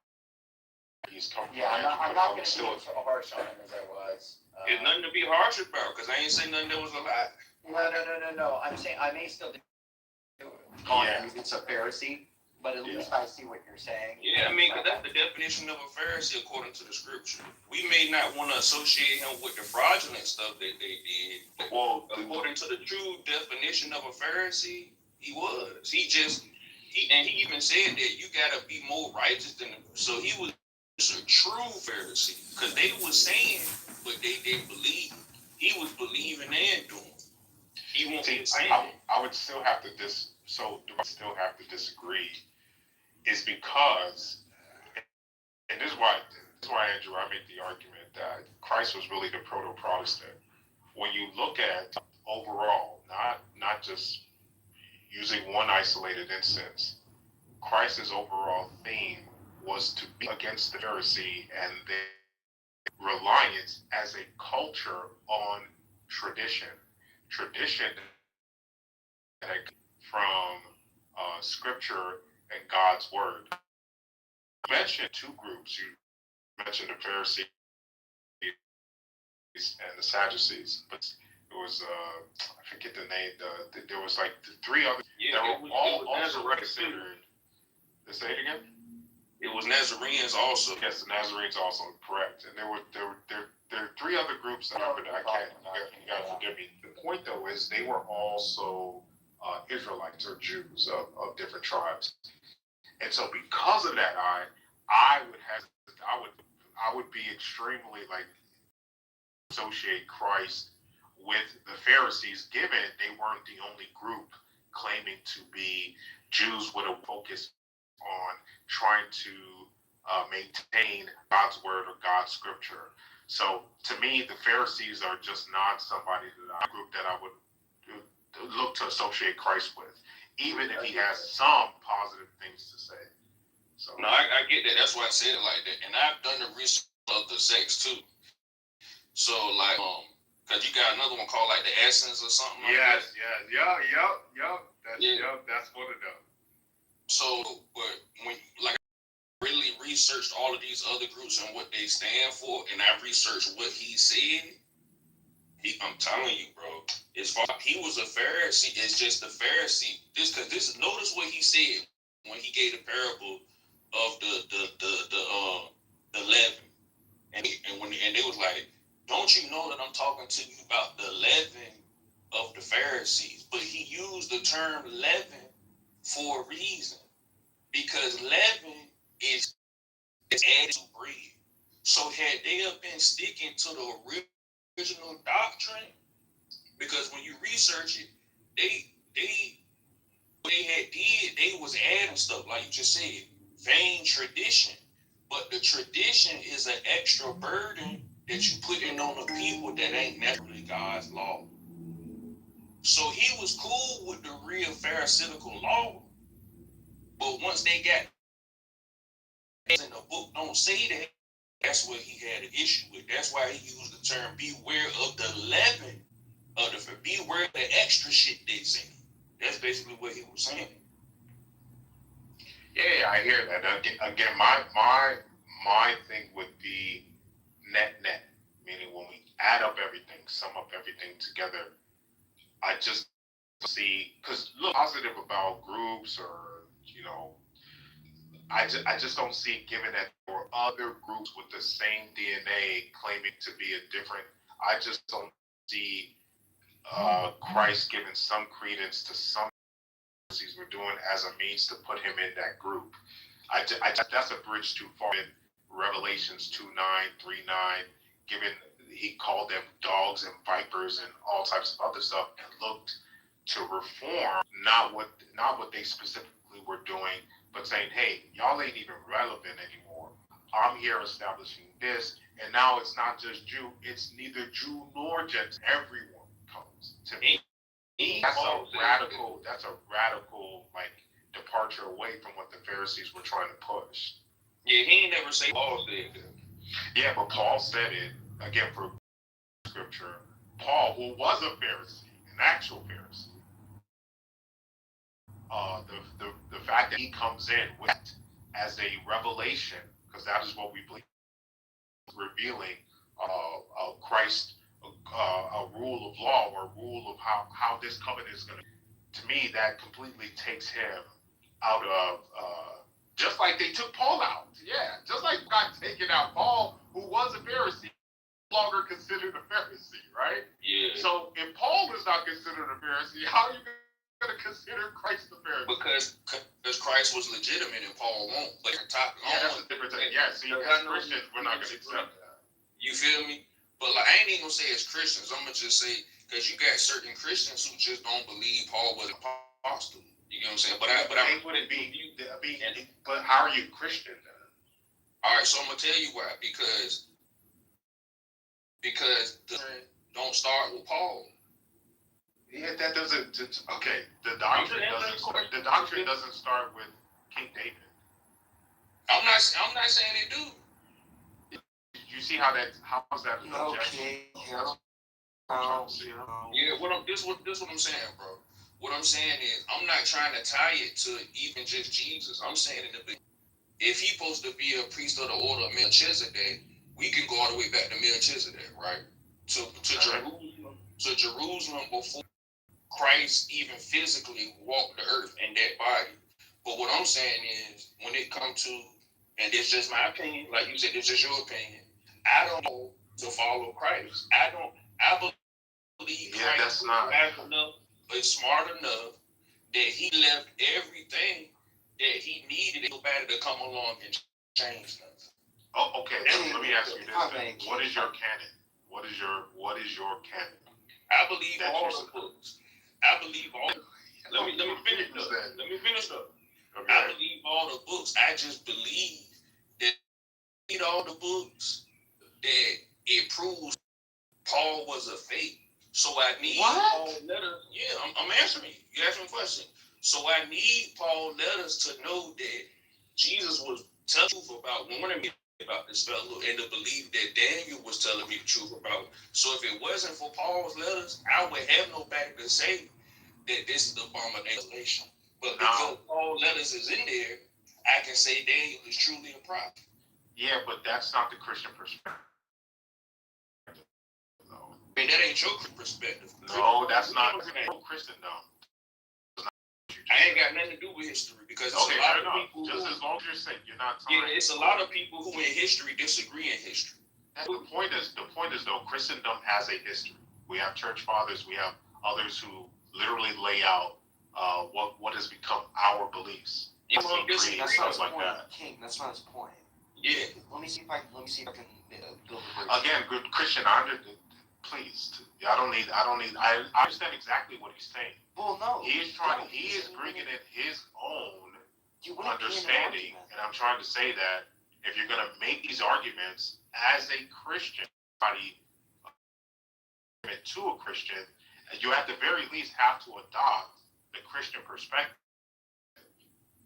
He's coming. Yeah, I'm not going to be so harsh on him as I was. There's nothing to be harsh about, because I ain't saying nothing that was a lie. No. I'm saying I may still call him it's a Pharisee, but at least I see what you're saying. Yeah, I mean, because that's the definition of a Pharisee according to the scripture. We may not want to associate him with the fraudulent stuff that they did. Well, according to the true definition of a Pharisee, he was. He even said that you got to be more righteous than him. So he was a true Pharisee, because they were saying, but they didn't believe. He was believing and doing. He won't be saying. I would still have to disagree, is because, and this is why Andrew, I made the argument that Christ was really the proto-Protestant. When you look at overall, not just using one isolated instance, Christ's overall theme was to be against the Pharisee and their reliance as a culture on tradition from scripture and God's word. You mentioned 2 groups. You mentioned the Pharisees and the Sadducees, but it was I forget the name. There was like 3 others that were all also considered. Say it again. It was Nazarenes also. Yes, the Nazarenes also, correct. And there are 3 other groups that I can't. You gotta forgive me. The point though is they were also Israelites or Jews of different tribes, and so because of that, I would be extremely associate Christ with the Pharisees, given they weren't the only group claiming to be Jews with a focus on trying to maintain God's word or God's scripture. So to me, the Pharisees are just not somebody a group that I would look to associate Christ with, even if he has some positive things to say. So no, I get that. That's why I said it like that. And I've done the research of the sex too. So Because you got another one called like the Essence or something like Yes, that. That's one of them. So, but when like I really researched all of these other groups and what they stand for, and I researched what he said, I'm telling you, bro, as far he was a Pharisee, it's just the Pharisee. Notice what he said when he gave the parable of the leaven, and it was like, don't you know that I'm talking to you about the leaven of the Pharisees? But he used the term leaven for a reason, because leaven is added to bread. So had they have been sticking to the original doctrine, because when you research it, they was adding stuff like you just said, vain tradition. But the tradition is an extra burden that you put in on the people that ain't naturally God's law. So he was cool with the real Pharisaical law, but once they got in the book don't say that, that's what he had an issue with. That's why he used the term beware of the leaven of the beware of the extra shit they say. That's basically what he was saying. Yeah, I hear that. Again, my thing would be net, meaning when we add up everything, sum up everything together, I just see, because look positive about groups or, I just don't see, given that there were other groups with the same DNA claiming to be a different, I just don't see Christ giving some credence to some he's were doing as a means to put him in that group. That's a bridge too far. In Revelations 2:9, 3:9, given he called them dogs and vipers and all types of other stuff, and looked to reform not what they specifically were doing, but saying, hey, y'all ain't even relevant anymore. I'm here establishing this, and now it's not just Jew, it's neither Jew nor Gentile. Everyone comes to me. That's a radical like departure away from what the Pharisees were trying to push. Yeah, he ain't never say Paul said that. Yeah, but Paul said it again for scripture. Paul, who was a Pharisee, an actual Pharisee, the fact that he comes in with as a revelation, because that is what we believe, revealing Christ, a rule of law or a rule of how this covenant is going to me, that completely takes him out of, just like they took Paul out. Yeah, just like God taking out Paul, who was a Pharisee, no longer considered a Pharisee, right? Yeah. So if Paul is not considered a Pharisee, how are you going to consider Christ a Pharisee? Because Christ was legitimate and Paul won't. Like that's a different thing. Yeah, see, as Christians, we're not going to accept that. You feel me? But like, I ain't even gonna say as Christians. I'm gonna just say, because you got certain Christians who just don't believe Paul was an apostle. You know what I'm saying? But I wouldn't be. But how are you Christian then? All right, so I'm gonna tell you why. Because the don't start with Paul. Yeah, that doesn't. Okay, the doctrine doesn't start with King David. I'm not saying it do. You see how is that an objection? Yeah, this what I'm saying, bro. What I'm saying is, I'm not trying to tie it to even just Jesus. I'm saying if he's supposed to be a priest of the order of Melchizedek, we can go all the way back to Melchizedek, right? To Jerusalem before Christ even physically walked the earth in that body. But what I'm saying is, when it comes to, and it's just my opinion, like you said, it's just your opinion, I don't know to follow Christ. I believe Christ is smart enough that he left everything that he needed nobody to come along and change things. Oh, okay. Let me ask you this then. What is your canon? What is your canon? I believe all the books. I believe all. Let me finish up. Okay. I believe all the books. I just believe that read all the books that it proves Paul was a fake. So I need Paul letters. Yeah, I'm answering you. You asked me a question. So I need Paul letters to know that Jesus was telling you about warning me about this fellow and the belief that Daniel was telling me the truth about. So if it wasn't for Paul's letters, I would have nobody to say that this is the abomination. But because Paul's letters is in there, I can say Daniel is truly a prophet. Yeah, but that's not the Christian perspective. No. And that ain't your perspective. No, that's not Christendom. I ain't got nothing to do with history because it's a lot of people. Just as long as you're saying you're not. Yeah, it's a lot of people who in history disagree in history. The point is though, Christendom has a history. We have church fathers. We have others who literally lay out what has become our beliefs. That's not his point, King. That's not his point. Yeah. Let me see if I can build a bridge. Again, good Christian. Please. I understand exactly what he's saying. Well, no. He is bringing in his own understanding, and I'm trying to say that if you're going to make these arguments as a Christian, to a Christian, you at the very least have to adopt the Christian perspective.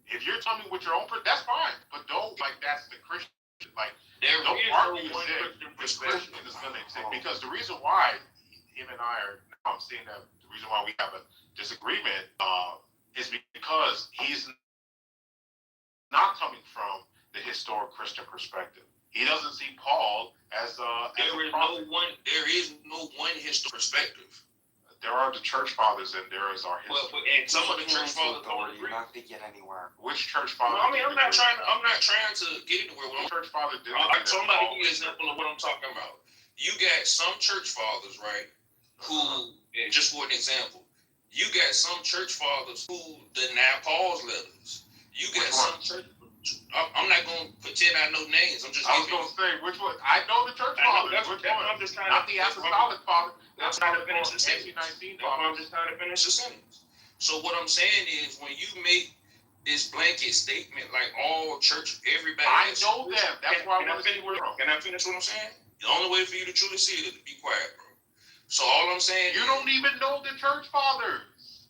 If you're telling me with your own perspective, that's fine, but don't that's the Christian. Don't argue as if Christian is going to exist, because the reason why him and I are now I'm seeing that the reason why we have a disagreement is because he's not coming from the historic Christian perspective. He doesn't see Paul as there is no one historic perspective. There are the church fathers and there is our history. Well, and some of the church fathers you're not going to get anywhere. Which church father? Well, I mean, I'm not trying to get anywhere. Church father did. Somebody give you an example of what I'm talking about. You got some church fathers, right? Who, and just for an example, you got some church fathers who deny Paul's letters. You got some church. I'm not going to pretend I know names. I was going to say which one. I know the church fathers. I'm just trying not the apostolic father. I'm trying to finish the sentence. I'm just trying to finish the sentence. So what I'm saying is, when you make this blanket statement, like all church, everybody. I know them. That's why I want to see where. Can I finish what I'm saying? The only way for you to truly see it is to be quiet, bro. So all I'm saying. You don't even know the church fathers,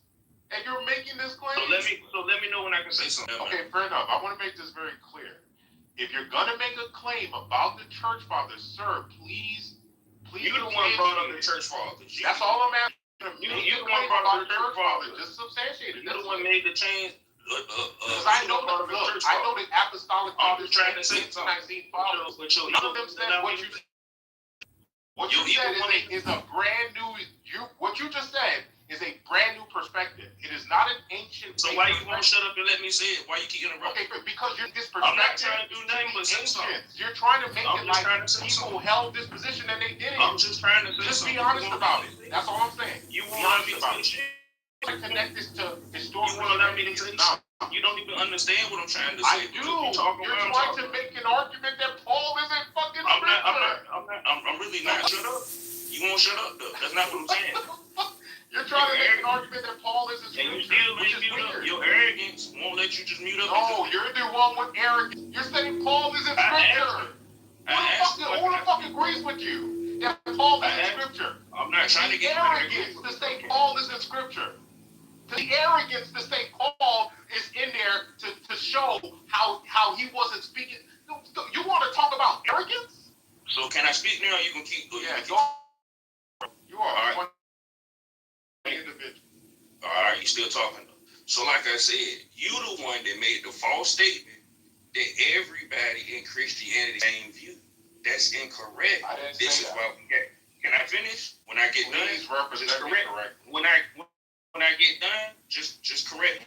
and you're making this claim. So let me know when I can say something. Okay, fair enough. I want to make this very clear. If you're gonna make a claim about the church fathers, sir, please. You the one brought up the church fathers. That's all I'm asking. You the one brought up the church fathers. Just substantiate it. You the one made the change. I know the apostolic fathers. Trying to say something. None of them said what you said is a brand new. What you just said is a brand new perspective. It is not an ancient. So why you won't shut up and let me say it? Why you keep interrupting? Okay, because this perspective. I'm not trying to do nothing but say something. You're trying to make it like people held this position and they didn't. I'm just trying to just be honest about it. That's all I'm saying. You won't let me about it. Connect this to historical. You won't let me say something. You don't even understand what I'm trying to say. I do. You're trying to make an argument that Paul isn't fucking. I'm really not. Shut up. You won't shut up though. That's not what I'm saying. You're trying to make an argument that Paul isn't scripture, and you still ain't mute up. Your arrogance won't let you just mute up. No, you're the one with arrogance. You're saying Paul isn't scripture. Who the fuck agrees with you that Paul isn't scripture? I'm not trying to get arrogance to say Paul isn't scripture. The arrogance to say Paul is in there to show how he wasn't speaking. You want to talk about arrogance? So can I speak now? Or you can keep. Yeah, you are. All right. Individual. All right, you still talking though. So like I said, you the one that made the false statement that everybody in Christianity same view. That's incorrect. I didn't this say is that. why we get. Can I finish? When I get Please done, represent just correct. When I get done, just correct.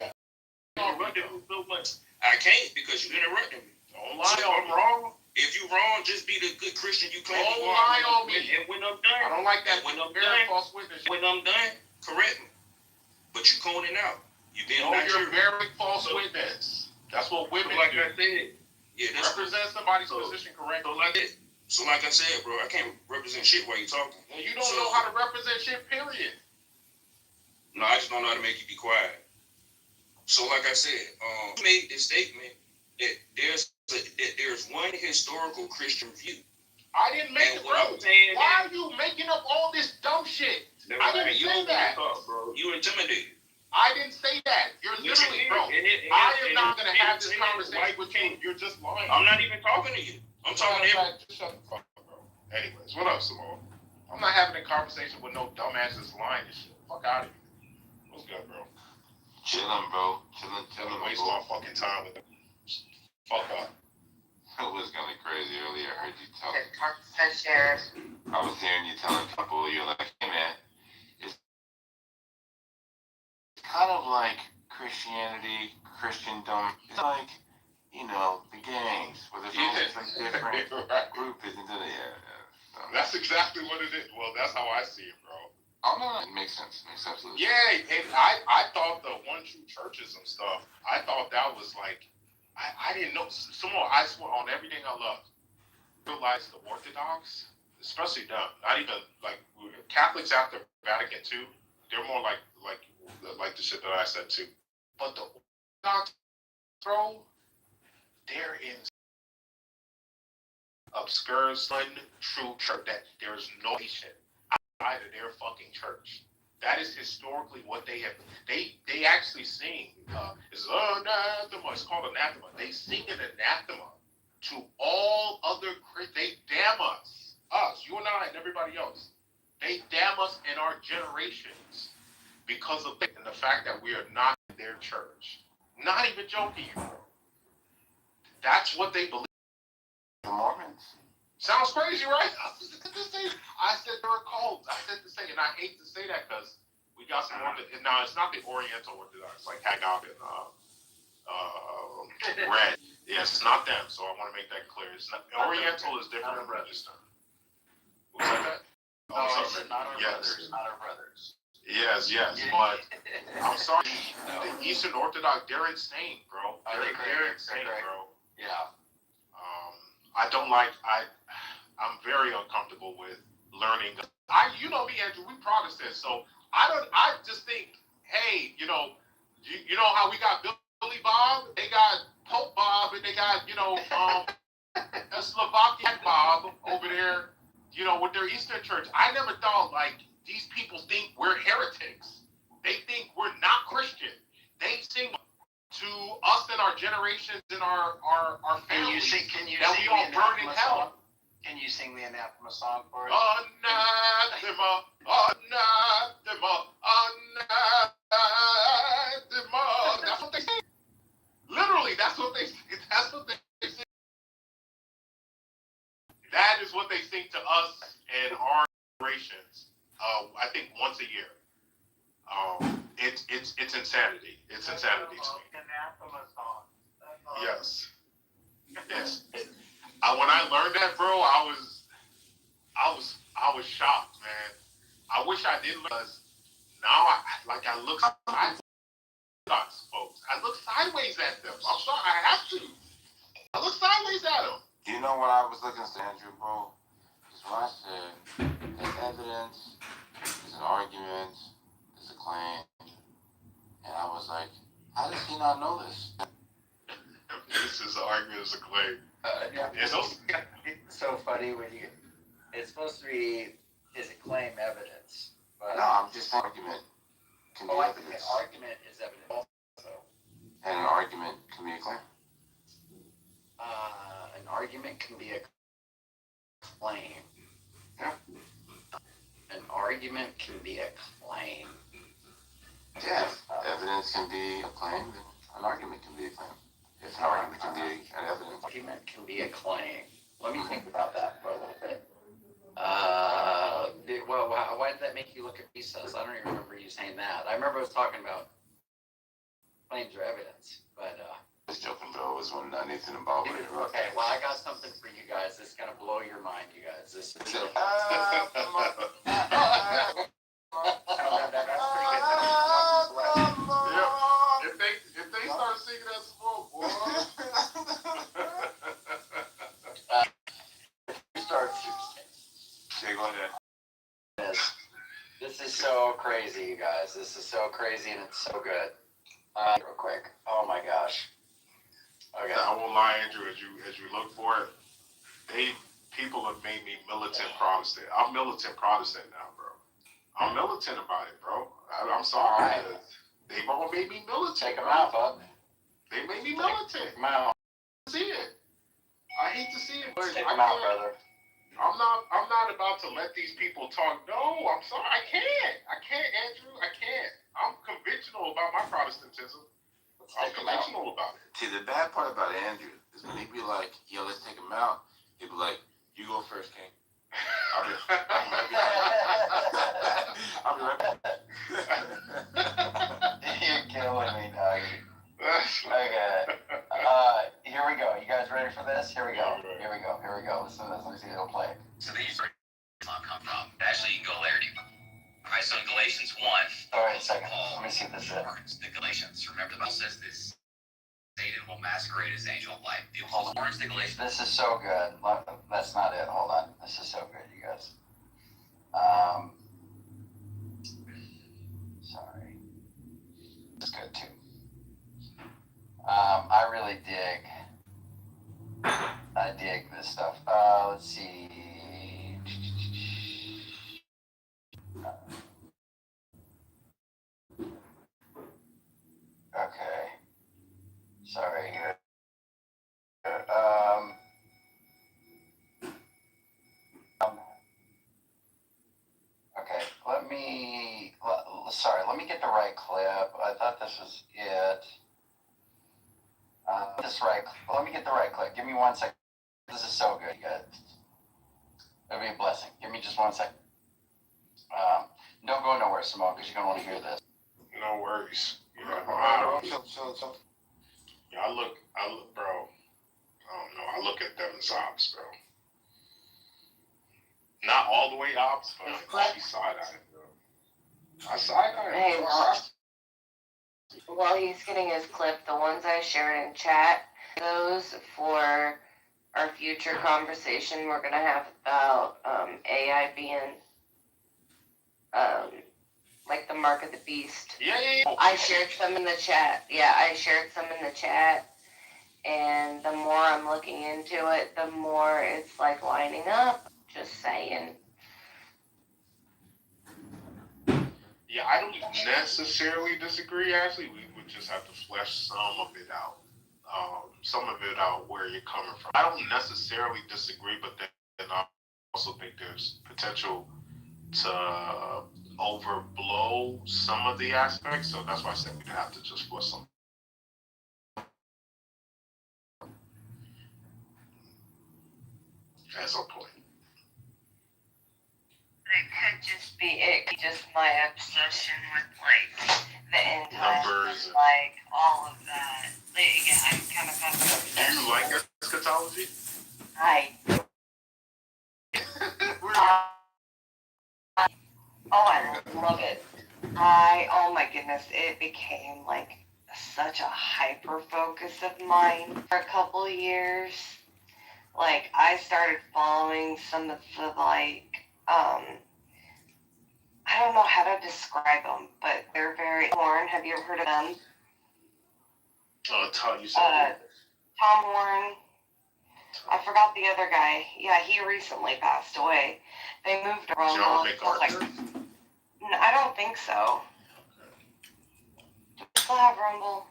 You interrupted me so much. I can't because you interrupted me. Don't lie so on I'm me. wrong. If you wrong, just be the good Christian you claim Don't you are. lie on me. And when I'm done, I don't like that. When I'm very done, false witness. When I'm done, correct me. But you coning out. You didn't. You're very false witness. That's what women like do. I said. Yeah, represent somebody's position correctly. So like I said, bro, I can't represent shit while you talking. And you don't know how to represent shit, period. No, I just don't know how to make you be quiet. So like I said, you made this statement that there's one historical Christian view. I didn't make it, bro. Why are you making up all this dumb shit? I didn't say that. Bro. You intimidated. I didn't say that. You're literally, bro. I am not going to have this conversation with you. You're just lying. I'm not even talking to you. I'm talking to him. Just shut the fuck up, bro. Anyways, what up, Simone? I'm not having a conversation with no dumbasses lying and shit. Fuck out of here. What's good, bro? Chilling, bro. Chilling. Waste my fucking time with them. Fuck up. It was kind of crazy earlier. I heard you talk. Sheriff. I was hearing you telling people, you're like, hey man, it's kind of like Christianity, Christendom. It's like, you know, the gangs, where there's always like different groups, isn't it? Yeah. That's exactly what it is. Well, that's how I see it, bro. Oh no, it makes sense. It makes absolutely sense. Yeah, and I thought the one true churches and stuff, I thought that was like, I didn't know. I swear on everything I loved. Realize the Orthodox, especially them, not even like Catholics after Vatican II, they're more like the shit that I said too. But the Orthodox, bro, they're in obscure, untrue church that there's no nation outside of their fucking church. That is historically what they have. They actually sing. It's anathema. It's called anathema. They sing an anathema to all other Christians. They damn us, you and I, and everybody else. They damn us in our generations because of and the fact that we are not in their church. Not even joking, bro. That's what they believe. The Mormons. Sounds crazy, right? I said they're a cult. I said to say, and I hate to say that because we got some more. Now it's not the Oriental Orthodox like Hagop and Red. Yeah, it's not them. So I want to make that clear. It's not Oriental is different than Register. Who said that? Oh, not our brothers. Not our brothers. Yes, but I'm sorry. The Eastern Orthodox, they're insane, bro. They're insane, bro. Yeah. I'm very uncomfortable with learning. You know me, Andrew, we Protestants, so I just think, hey, you know how we got Billy Bob, they got Pope Bob, and they got, Slovakian Bob over there, with their Eastern church. I never thought, like, these people think we're heretics. They think we're not Christian. They sing to us and our generations and our families that we all burn in hell. Can you sing the anathema song for us? Anathema, anathema, anathema. That's what they sing. Literally, that's what they sing. That's what they sing. That is what they sing to us and our generations. I think once a year. It's insanity. It's insanity to me. Yes. When I learned that, bro, I was shocked, man. I wish I didn't, because now I look sideways at folks. I look sideways at them. I'm sorry, I have to. I look sideways at them. You know what I was looking at, Andrew, bro? Is when I said there's evidence, there's an argument, there's a claim, and I was like, how does he not know this? This is an argument, it's a claim. It's so funny when it's supposed to be, is it claim evidence? But, no, I'm just saying argument can be evidence. An argument is evidence also. And an argument can be a claim. An argument can be a claim. Yeah. An argument can be a claim. Yeah, evidence can be a claim, and an argument can be a claim. If an argument can be an evidence. An argument can be a claim. Let me think about that for a little bit. Why did that make you look at recess? I don't even remember you saying that. I remember I was talking about claims or evidence, but Just joking, bro. It was when Nathan and Bob were here. Okay, well, I got something for you guys. This is gonna blow your mind, you guys. This is If they start singing that smoke, boy. Yeah, go ahead. This is so crazy, you guys. This is so crazy, and it's so good. Real quick. Oh my gosh. Okay. I won't lie, Andrew. As you look for it, people have made me militant Protestant. I'm militant Protestant now, bro. I'm militant about it, bro. I'm sorry. Right. They've all made me militant. Take them out, bud. They made me militant. Take them out. See it. I hate to see it, but Take them out, brother. I'm not about to let these people talk. No, I'm sorry. I can't, Andrew. I can't. I'm conventional about my Protestantism. I'm conventional about it. See, the bad part about Andrew is when he be like, yo, let's take him out. He'd be like, you go first, King. I'll be right back. You're killing me, dog. Okay. Here we go. You guys ready for this? Here we go. Here we go. Here we go. Listen to this. Let me see if it'll play. So these are come from. Actually, you can go Larry. All right, so in Galatians 1. All right, a second. Let me see if this is. The Galatians. Remember, the Bible says this. Satan will masquerade as angel of light. The horns, the Galatians. This is so good. That's not it. Hold on. This is so good, you guys. Sorry. It's good too. I really dig this stuff. Let's see. Okay. Sorry here. Okay. Let me get the right clip. I thought this was it. Let me get the right clip. Give me 1 second. This is so good, you guys. It'll be a blessing. Give me just 1 second. Don't go nowhere, Simone, because you're going to want to hear this. No worries. Yeah, I look, bro. I don't know. I look at them as ops, bro. Not all the way ops, but I side-eye, bro. I side-eye. Hey, while he's getting his clip, the ones I shared in chat, those for our future conversation we're going to have about AI being like the mark of the beast. Yeah. I shared some in the chat. Yeah, I shared some in the chat. And the more I'm looking into it, the more it's like lining up. Just saying. Yeah, I don't necessarily disagree, actually. We would just have to flesh some of it out. Where you're coming from. I don't necessarily disagree, but then I also think there's potential to overblow some of the aspects. So that's why I said we'd have to just flesh some. At some point. It could just my obsession with like the end times, numbers, like all of that. Yeah, I'm kind of obsessed. Do you like eschatology? I love it. Oh my goodness, it became like such a hyper focus of mine for a couple of years. Like I started following some of the I don't know how to describe them, but they're very Horn. Have you ever heard of them? Tom Warren. I forgot the other guy. Yeah, he recently passed away. They moved to Rumble. I don't think so. Do we still have Rumble?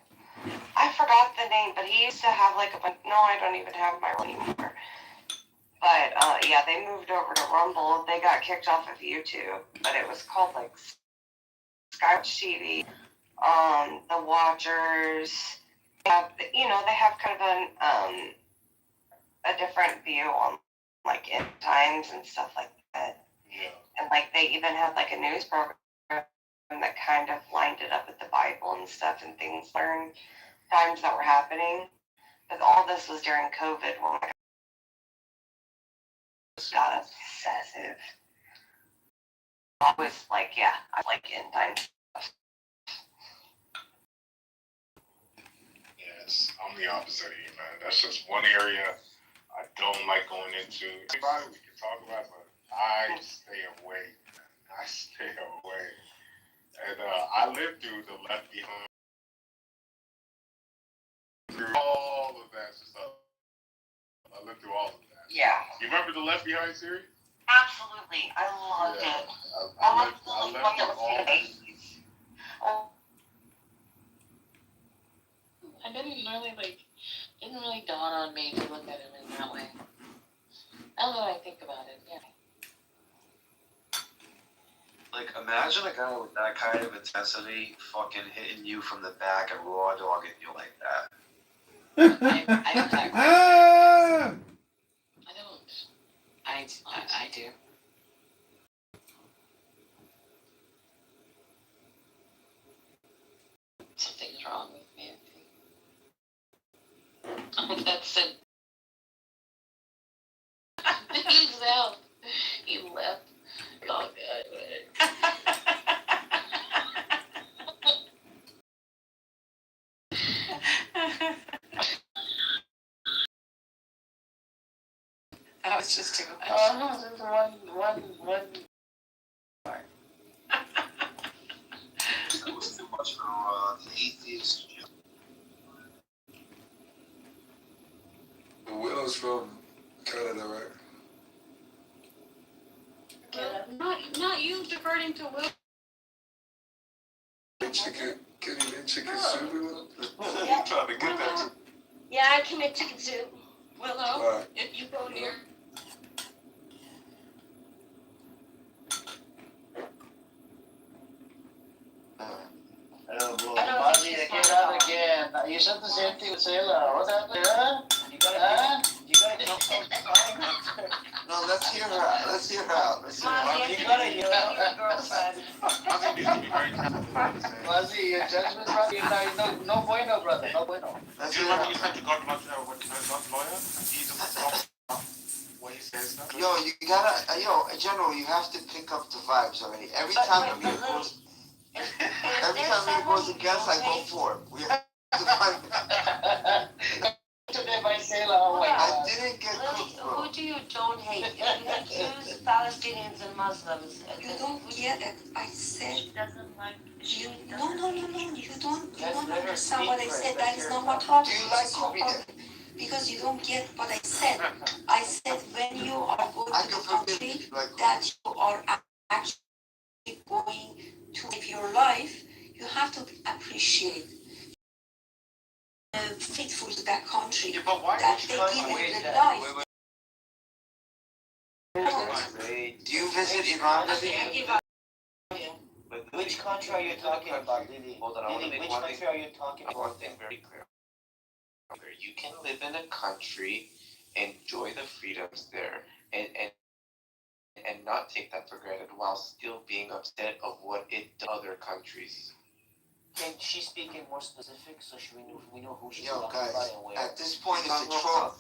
I forgot the name, but he used to have like a bunch. No, I don't even have my anymore. But yeah, they moved over to Rumble. They got kicked off of YouTube, but it was called like Skywatch TV. The Watchers. They have kind of a different view on like end times and stuff like that. Yeah. And like they even had like a news program that kind of lined it up with the Bible and stuff and things learned times that were happening. But all this was during COVID when I got obsessive. I was like, yeah, I like end times stuff. Yes, I'm the opposite of you, man. That's just one area I don't like going into. Anybody we can talk about, but I stay away. I stay away. And I lived through the Left Behind. Through all of that stuff. I lived through all of that. Yeah. You remember the Left Behind series? Absolutely. I loved it. I loved the one that was in the 80s. I didn't really like Didn't really dawn on me to look at him in that way. Now that I think about it, yeah. Like, imagine a guy with that kind of intensity fucking hitting you from the back and raw dogging you like that. I don't have I do. Something's wrong with me, I think. That's it. He's out. He left. Oh, God. That was just too much. Oh, no, just one. That was too much for the atheist. Willow's from Canada, right? Not you diverting to Will. Chicken, can you make chicken soup with them? Yeah. Trying to get that. Yeah, I can make chicken soup. Willow, if you go here. Buzzy, I get out again. You said the same thing with Sailor. What's happening? You gotta No, let's hear her out. Let's hear her out. You gotta hear her girlfriend. Buzzy, your judgment's right. No bueno, brother. No bueno. Let's You hear her remember out. you said you got much what God's lawyer? He just talks what he says now. Yo, you gotta, in general, you have to pick up the vibes already. Every time Amir goes against, I go for it. We have to find Today by Sailor. Oh my God. I didn't get cooked, bro. Who do you don't hate? You accuse Palestinians and Muslims. You don't get it. I said She doesn't like. no. You don't understand what I said. That is not what talking. Do you like Kobe? Because you don't get what I said. I said when you are going to the country that you are actually going to live your life, you have to appreciate faithful to that country. Yeah, but why that would you they give you the life. Do you visit Iran? Which country are you talking about, Lily? Hold on, I want to make Which one country are you talking about? one thing very clear. You can live in a country, enjoy the freedoms there, and not take that for granted while still being upset of what it does to other countries. Can she speak in more specific so we know who she's Yo, talking guys, about and where? at this point it's a troll.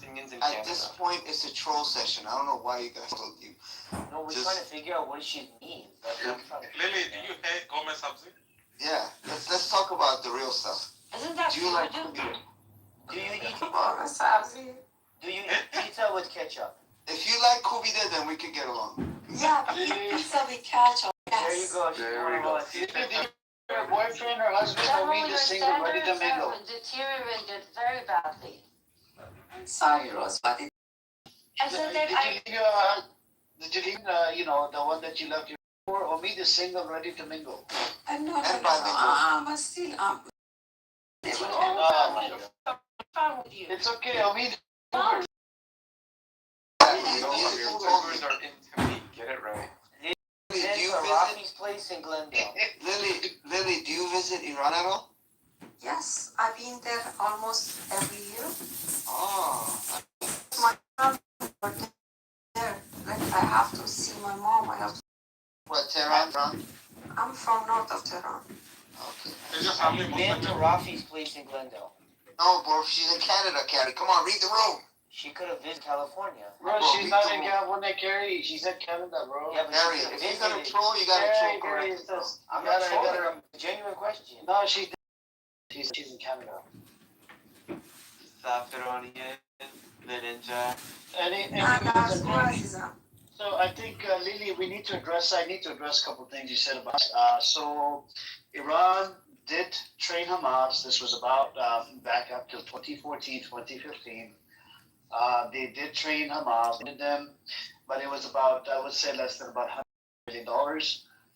At this point it's a troll session. I don't know why you guys told you. No, we're trying to figure out what she means. That's what I'm trying to Lily, do you hate Gomez something? Yeah, let's talk about the real stuff. Isn't that Do you like Do you eat Do you eat pizza with ketchup? If you like kubide, then we can get along. Yeah, pizza with ketchup. There you go. There we go. Her boyfriend or husband will be the single ready to mingle. Deteriorated very badly. Sorry, Rose, but I said that Did you leave, the one that you left your for, or me the single ready to mingle? I'm not. I'm still What's wrong with you? It's okay, I'll meet. Cougars are into me. Get it right. Do you Rafi's place in Glendale. Lily, do you visit Iran at all? Yes, I've been there almost every year. Oh. My mom there. Like I have to see my mom. I have to. What, Tehran? I'm from north of Tehran. Okay. Is your family I've been to Rafi's place in Glendale. No, bro, she's in Canada, Carrie. Come on, read the room. She could have visited California. Bro, she's not in California, Carrie. She's in Canada, bro. Yeah, but Carrie, if you're gonna troll, you gotta troll correctly. I'm not trolling. I'm a genuine question. No, she's in Canada. So I think Lily, I need to address a couple of things you said about. So Iran did train Hamas. This was about back up to 2014, 2015. They did train Hamas, did them, but it was about, I would say, less than about $100 million.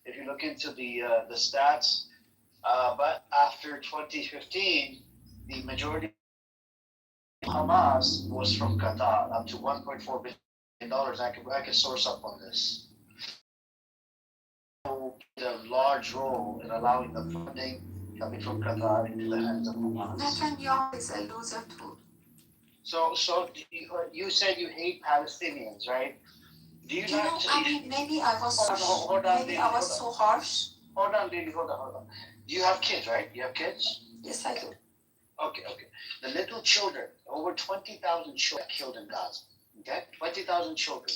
If you look into the stats, but after 2015, the majority Hamas was from Qatar, up to $1.4 billion. I can source up on this. Played a large role in allowing the funding coming from Qatar into the hands of Hamas. Netanyahu is a loser too. So you said you hate Palestinians, right? Do you not? I mean, maybe I was so harsh. Hold on, Lily, hold on. Do you have kids, right? You have kids? Yes, I do. Okay. The little children, over 20,000 children killed in Gaza. Okay? 20,000 children.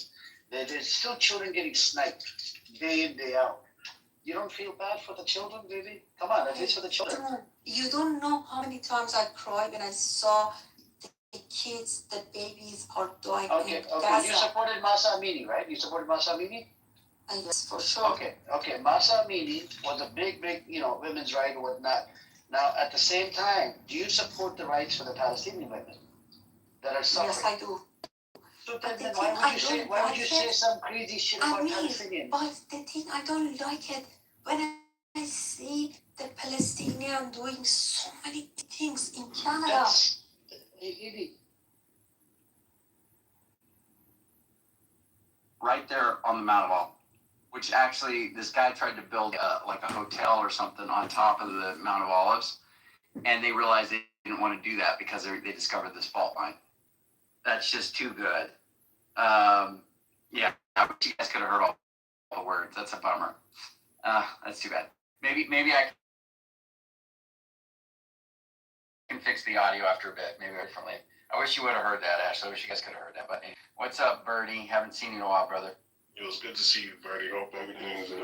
There's still children getting sniped day in, day out. You don't feel bad for the children, baby? Come on, at least for the children. You don't know how many times I cried when I saw the kids, the babies are dying in Gaza. You supported Masa Amini, right? You supported Masa Amini? Yes, for sure. Okay. Masa Amini was a big, women's right and whatnot. Now, at the same time, do you support the rights for the Palestinian women that are suffering? Yes, I do. So then why would you say some crazy shit about Palestinians? But the thing I don't like it when I see the Palestinian doing so many things in Canada. Right there on the Mount of Olives, which actually this guy tried to build like a hotel or something on top of the Mount of Olives, and they realized they didn't want to do that because they discovered this fault line. That's just too good. Yeah, I wish you guys could have heard all the words. That's a bummer. That's too bad. Maybe I can fix the audio after a bit, maybe differently. I wish you would have heard that, Ashley. I wish you guys could have heard that. But what's up, Bernie? Haven't seen you in a while, brother. It was good to see you, Bernie. Hope everything's It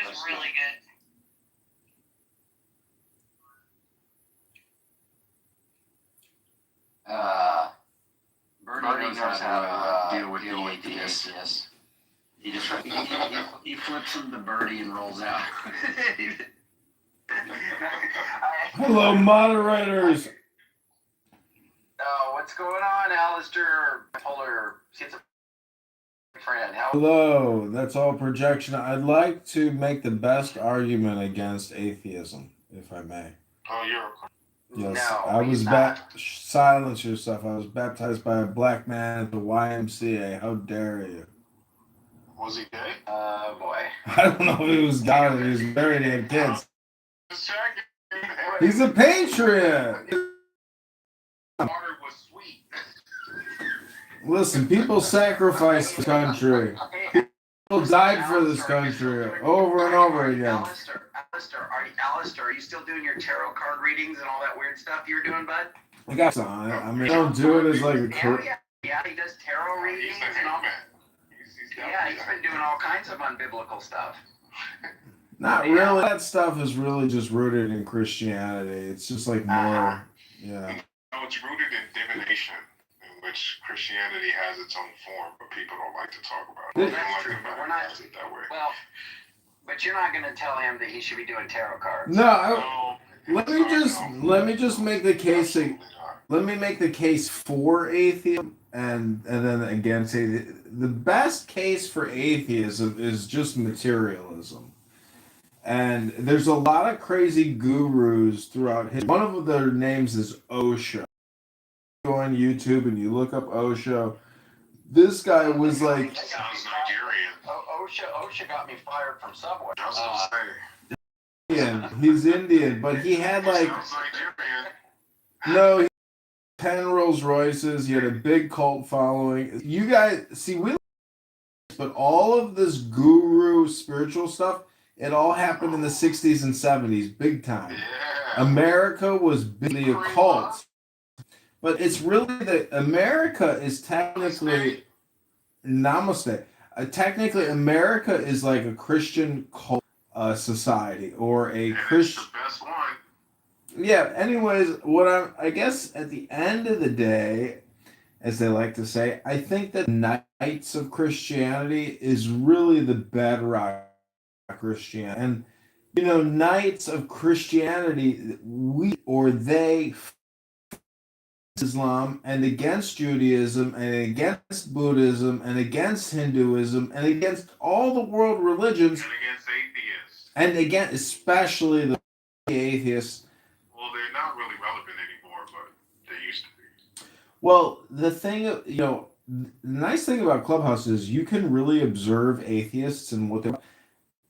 was really good. Bernie knows how to deal with the atheists. He just he flips him the birdie and rolls out. Hello, moderators. What's going on, Alistair? Polar schizophrenic. Hello, that's all projection. I'd like to make the best argument against atheism, if I may. Oh, you're. Yes, No, I was silence yourself. I was baptized by a black man at the YMCA. How dare you? Was he gay? Boy. I don't know if he was God or he was married and had kids. He's a patriot. Water was sweet. Listen, people sacrificed the country. People died for this country over and over again. Alistair, are you still doing your tarot card readings and all that weird stuff you were doing, bud? I got some. I mean, I don't do it as like a career. Yeah, he does tarot readings and all that. Yeah, he's been doing all kinds of unbiblical stuff. Not really. That stuff is really just rooted in Christianity. It's just like more, yeah. No, it's rooted in divination, in which Christianity has its own form, but people don't like to talk about it. That's true, but we're not it that way. Well, but you're not going to tell him that he should be doing tarot cards. No, let me just make the case. Let me make the case for atheism and then against atheism. The best case for atheism is just materialism. And there's a lot of crazy gurus throughout history. One of their names is Osho. You go on YouTube and you look up Osho. This guy was like... Sounds Nigerian. OSHA got me fired from Subway. I was going to say. Indian. He's Indian, but he had like... Sounds Nigerian. No, he had 10 Rolls Royces. He had a big cult following. You guys... See, but all of this guru spiritual stuff... It all happened in the 60s and 70s, big time. Yeah. America was the occult. But it's really that America is technically... Namaste. Technically, America is like a Christian cult society or a Christian... the best one. Yeah, anyways, I guess at the end of the day, as they like to say, I think that Knights of Christianity is really the bedrock Christianity. And, Knights of Christianity, they Islam and against Judaism and against Buddhism and against Hinduism and against all the world religions. And against atheists. And again, especially the atheists. Well, they're not really relevant anymore, Well, the thing, the nice thing about Clubhouse is you can really observe atheists and what they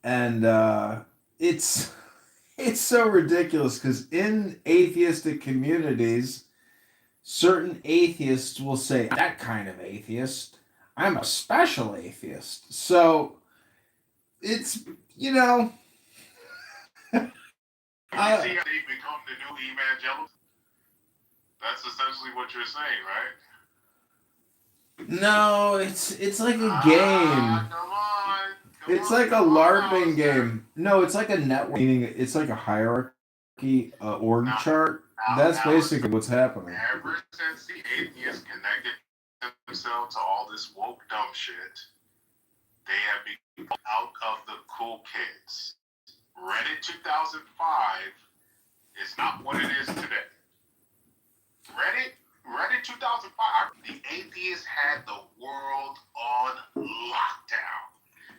and it's it's so ridiculous because in atheistic communities, certain atheists will say, "That kind of atheist, I'm a special atheist." So it's you know, You see how they become the new evangelicals? That's essentially what you're saying, right? no, it's like a game. Come on. It's like a LARPing game. No, it's like a network. Meaning, it's like a hierarchy org chart. That's basically what's happening. Ever since the atheists connected themselves to all this woke dumb shit, they have become out of the cool kids. Reddit 2005 is not what it is today. Reddit 2005, the atheists had the world on lockdown.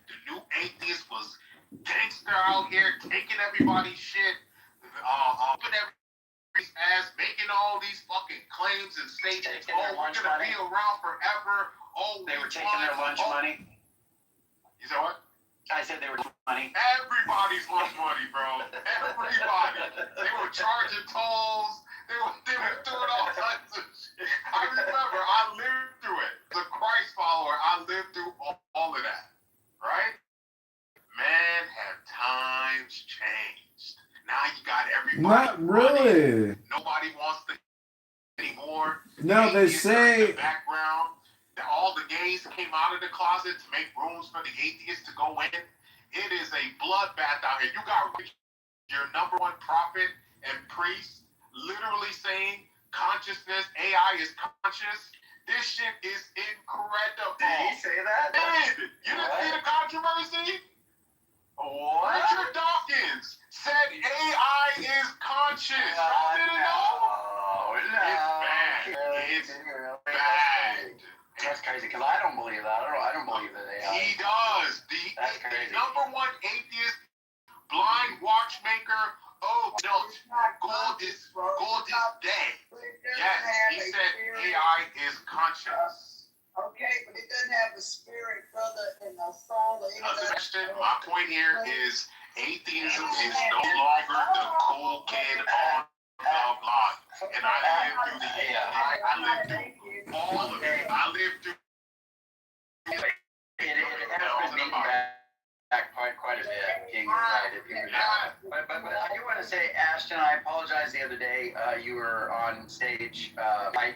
The new atheist was gangster out here, taking everybody's shit, open everybody's ass, making all these fucking claims and statements. Oh, we're gonna be around forever. Oh, they were taking their lunch money. You said what? I said they were money. Everybody's lunch money, bro. Everybody. They were charging tolls. They were doing all kinds of shit. I remember, I lived through it. The Christ follower, I lived through all of that. Right? Man, have times changed. Now you got everybody. Not really. Nobody wants to anymore. No, they say. The background. All the gays came out of the closet to make rooms for the atheists to go in. It is a bloodbath out here. You got your number one prophet and priest literally saying consciousness, AI is conscious. This shit is incredible. Did he say that? You didn't see the controversy? What? Richard Dawkins said AI is conscious. Y'all didn't know? No. It's bad. That's crazy because I don't believe that. I don't believe that AI. He does. That's crazy. The number one atheist, blind watchmaker. Oh no, gold is dead. Yes, he said AI is conscious. Okay, but it doesn't have a spirit, brother, and a soul. My point here is atheism is no longer the cool kid on the block. And I lived through the I lived through all of it. I lived through it has been back quite a bit. King, right, but I do want to say, Ashton, I apologize the other day. You were on stage. I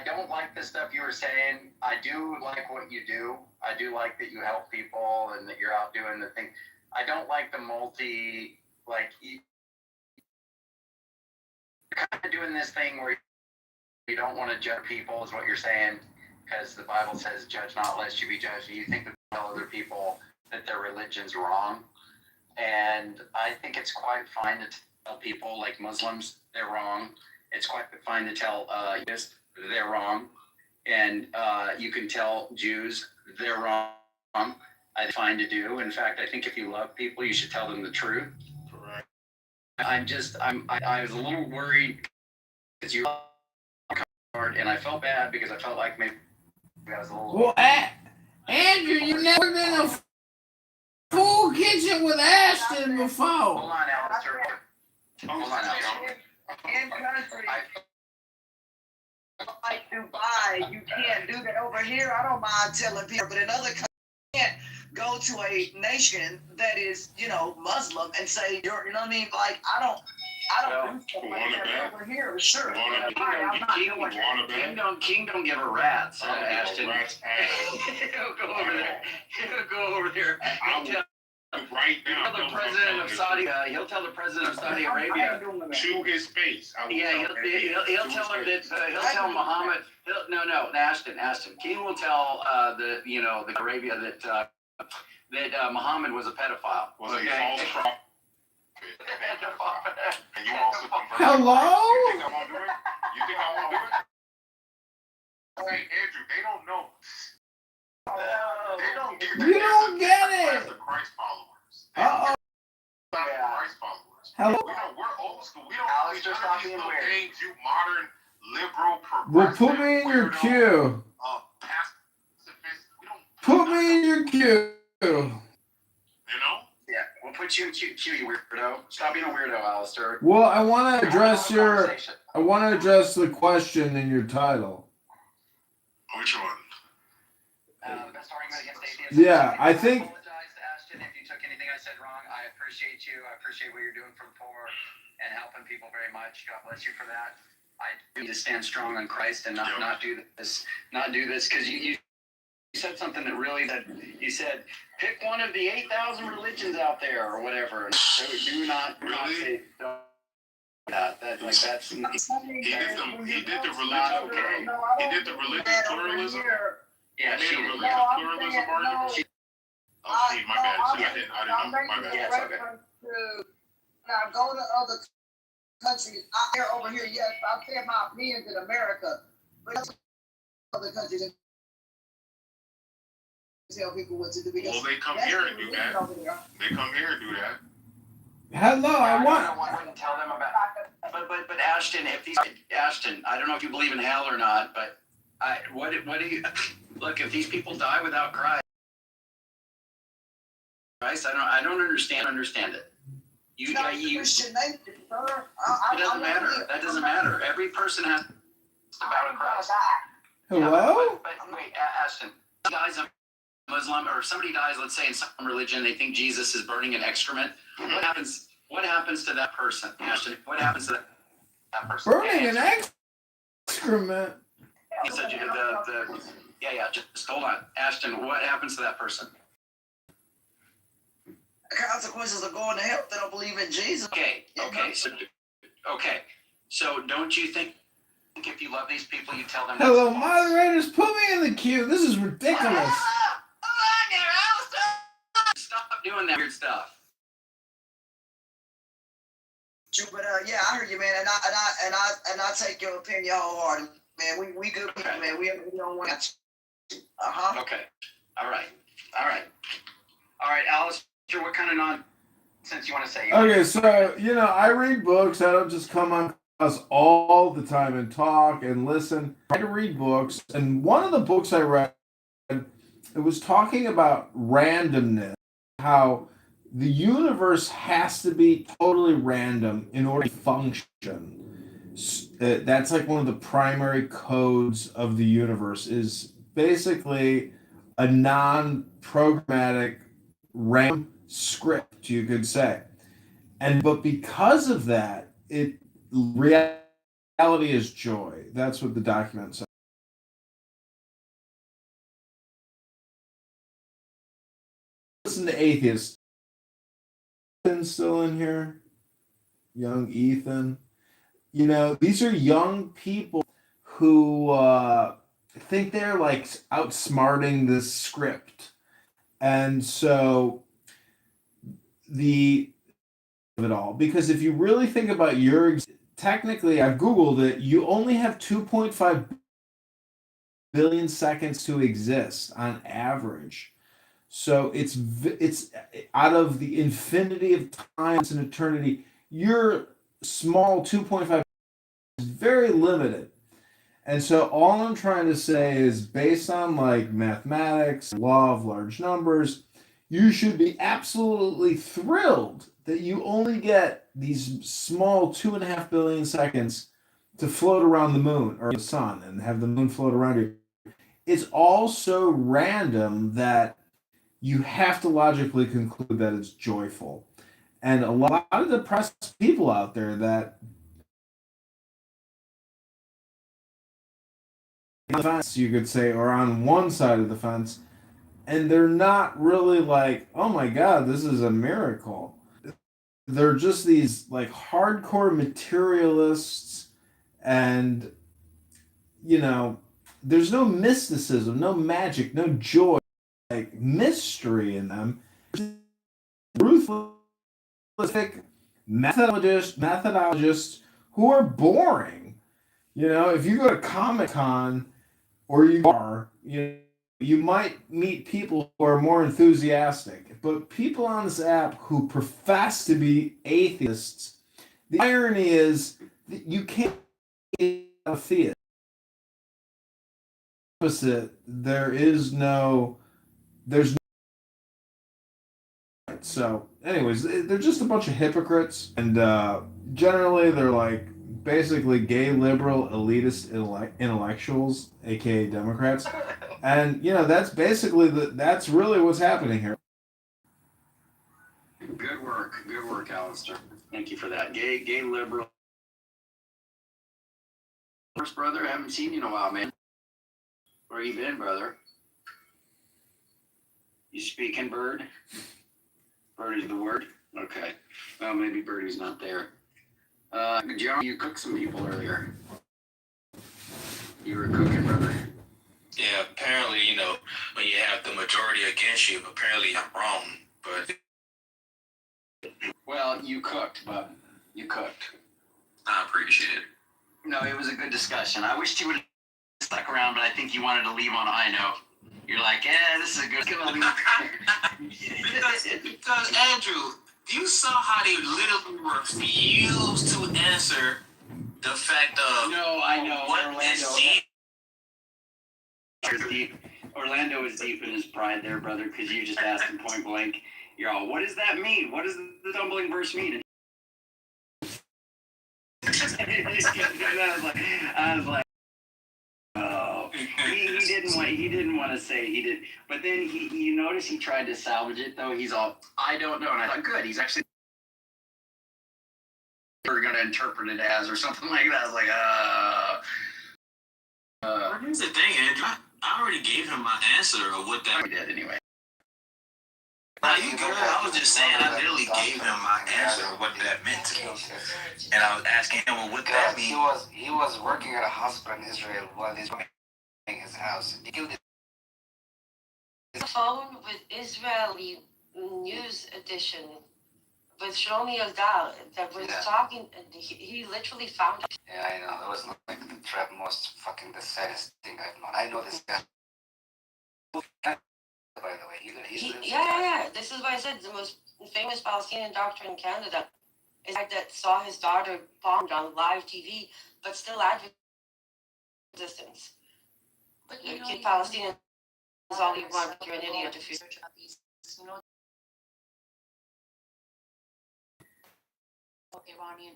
don't like the stuff you were saying. I do like what you do. I do like that you help people and that you're out doing the thing. I don't like the you're kind of doing this thing where you don't want to judge people, is what you're saying, because the Bible says, "Judge not, lest you be judged." And you think that tell other people that their religion's wrong, and I think it's quite fine to tell people like Muslims they're wrong. It's quite fine to tell Jews they're wrong, and you can tell Jews they're wrong. It's fine to do. In fact, I think if you love people, you should tell them the truth. Correct. I was a little worried because you were hard, and I felt bad because I felt like maybe I was a little. Well, Andrew, you've never been in a full kitchen with Ashton before. Hold on, Alistair. Hold on, Alistair. In country, like Dubai, you can't do that over here. I don't mind telling people, but in other countries, you can't go to a nation that is, Muslim and say, you know what I mean? Like, I don't do stuff like that over here. Sure. King don't give a rat's, Ashton. He'll go over there. He'll go over there. Right now, He'll tell the president of Saudi Arabia to his face. He'll tell him that he'll tell Muhammad. Ashton. King will tell the Arabia that Muhammad was a pedophile. Was a false prophet. And you also Hello? You think I won't do it? Hey, Andrew, they don't know. They don't get You don't get it. The Christ followers. Uh-oh. Christ followers. Hello? We're old school. We don't play none of these little games you modern liberal, Well, progressive, put me in your queue. pacifist. We don't. Put me in your queue. You know? Yeah, we'll put you in Q, you weirdo. Stop being a weirdo, Alistair. Well, I want to address the question in your title. Which one? The best argument against atheism. Yeah, I think. I apologize to Ashton if you took anything I said wrong. I appreciate you. I appreciate what you're doing for the poor and helping people very much. God bless you for that. I need to stand strong on Christ and not do this because you said something that really you said pick one of the 8,000 religions out there or whatever. So do not say that. That's he did the religion. Okay. He did the religious pluralism. Yeah, he made a religious pluralism argument. Oh, see, my bad. I didn't know. My bad. Yeah, okay. Now go to other countries. I hear over here, yes, I say my opinions in America, but other countries tell people what to do. Well, they come here and do that. They come here and do that. Hello, I wouldn't tell them about. But Ashton, I don't know if you believe in hell or not, but what do you look? If these people die without Christ, I don't understand it. Christian nation, sir. It doesn't matter. That doesn't matter. Every person has to bow to Christ. Hello? But wait, Ashton, dies a Muslim or if somebody dies, let's say in some religion, they think Jesus is burning an excrement. What happens? What happens to that person, Ashton? What happens to that person? Burning an excrement. You said just hold on, Ashton. What happens to that person? The consequences of going to hell if they don't believe in Jesus. Okay. So don't you think if you love these people, you tell them? Hello, moderators. Put me in the queue. This is ridiculous. Stop doing that weird stuff. But yeah, I heard you, man, and I take your opinion wholeheartedly, man. We good people, man. We don't want to. Okay. All right, Alice. What kind of nonsense you want to say? Okay, so, I read books. I don't just come on us all the time and talk and listen. I try to read books, and one of the books I read, it was talking about randomness, how the universe has to be totally random in order to function. That's like one of the primary codes of the universe is basically a non-programmatic random script, you could say. But because of that, reality is joy. That's what the document says. Listen to atheists. Ethan's still in here. Young Ethan. These are young people who think they're like outsmarting this script. And so of it all, because if you really think about technically, I've Googled it, you only have 2.5 billion seconds to exist on average. So it's out of the infinity of times and eternity, your small 2.5 is very limited. And so all I'm trying to say is based on like mathematics, law of large numbers, you should be absolutely thrilled that you only get these small 2.5 billion seconds to float around the moon or the sun and have the moon float around you. It's all so random that you have to logically conclude that it's joyful. And a lot of depressed people out there that fence, you could say, or on one side of the fence, and they're not really like, oh my God, this is a miracle. They're just these like hardcore materialists, and there's no mysticism, no magic, no joy, like mystery in them. Ruthless methodologists who are boring. If you go to Comic-Con or you might meet people who are more enthusiastic, but people on this app who profess to be atheists, the irony is that you can't a theist. Opposite, there's no. So, anyways, they're just a bunch of hypocrites, and generally they're like basically gay liberal elitist intellectuals, aka Democrats, and that's basically that's really what's happening here. Good work, Alistair. Thank you for that. Gay liberal. First brother, I haven't seen you in a while, man. Where you been, brother? You speaking, Bird? Bird is the word? Okay. Well, maybe Birdie's not there. Joe, you cooked some people earlier. You were cooking, brother. Yeah, apparently, when you have the majority against you, apparently I'm wrong. But well, you cooked, bud. You cooked. I appreciate it. No, it was a good discussion. I wish you would have stuck around, but I think you wanted to leave on a high note. You're like, this is a good. because Andrew, you saw how they literally refused to answer the fact of no, I know what Orlando is deep in his pride there, brother, because you just asked him point blank. You're all, what does that mean? What does the tumbling verse mean? I was like, oh, he didn't want to say he did, but then you notice he tried to salvage it though. He's all, I don't know, and I thought, good, he's actually we're gonna interpret it as or something like that. I was like, here's the thing, Andrew. I already gave him my answer of what that did anyway. No, you good. I was just saying I literally gave him my answer of what that meant to me. And I was asking him, well, what that means. He was working at a hospital in Israel while he's running his house. He killed his phone with Israeli news edition with Shlomi Eldar that was talking, and he literally found it. Yeah, I know. That was like the most fucking the saddest thing I've known. I know this guy. By the way, yeah. This is why I said the most famous Palestinian doctor in Canada is the guy that saw his daughter bombed on live TV, but still advocated resistance. But Palestinians, all you want, you're an idiot if you search up these. Iranian.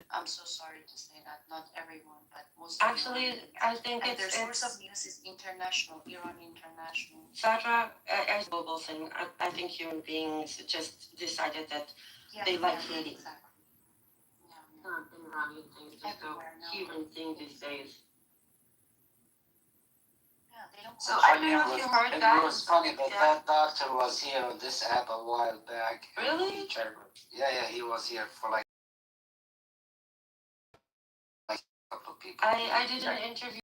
I'm so sorry to say that, not everyone, but most. Actually, I think their source of news is international, Iran International. Satra, as a global thing, I think human beings just decided that they like hating. Exactly. Not Iranian things, just a human thing these days. So I don't know if you heard that. It was funny that doctor was here on this app a while back. Really? Yeah, he was here for like a couple of people. I did an interview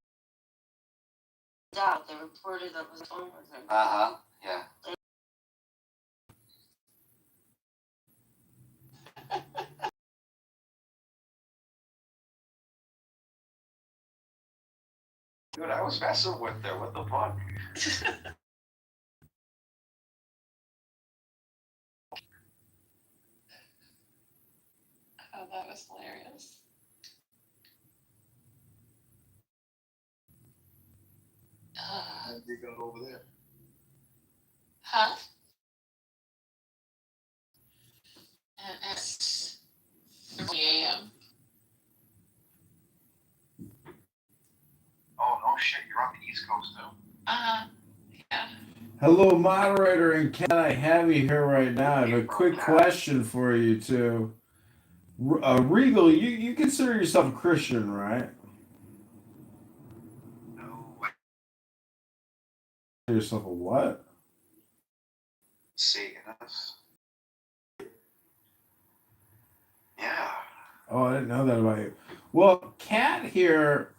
with the reporter that was on with him. Yeah. Dude, I was messing with there. What the fuck? Oh, that was hilarious. How did you go over there? Huh? It's 3 a.m. Oh, no shit. You're on the East Coast now? Yeah. Hello, moderator, and can I have you here right now? I have a quick question for you, too. Regal, you consider yourself a Christian, right? No. Yourself a what? Satanist. Yeah. Oh, I didn't know that about you. Well, Kat here,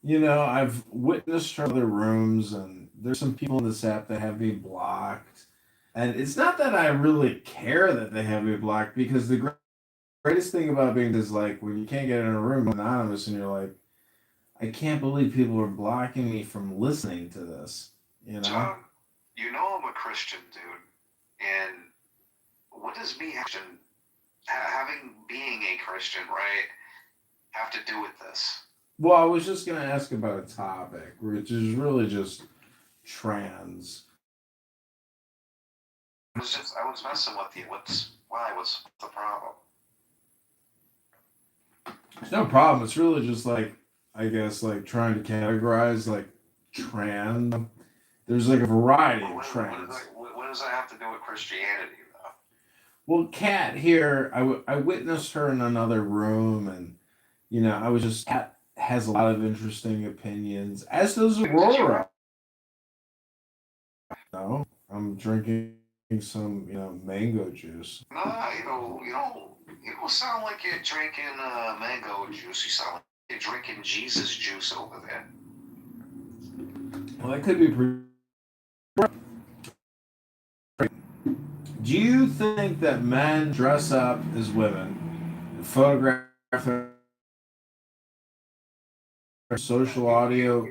I've witnessed her in other rooms, and there's some people in this app that have me blocked. And it's not that I really care that they have me blocked, because the greatest thing about being is like when you can't get in a room anonymous and you're like, I can't believe people are blocking me from listening to this. John, I'm a Christian, dude. And what does being a Christian, right, have to do with this? Well, I was just gonna ask about a topic, which is really just trans. I was messing with you. What's the problem? It's no problem. It's really just like, I guess, like trying to categorize like trans. There's like a variety of trans. What does that have to do with Christianity, though? Well, Kat here, I witnessed her in another room, and I was just Kat has a lot of interesting opinions, as does Aurora. No, I'm drinking some mango juice. No, you don't sound like you're drinking mango juice. You sound like you're drinking Jesus juice over there. Well, that could be pretty. Do you think that men dress up as women and photograph their social audio? If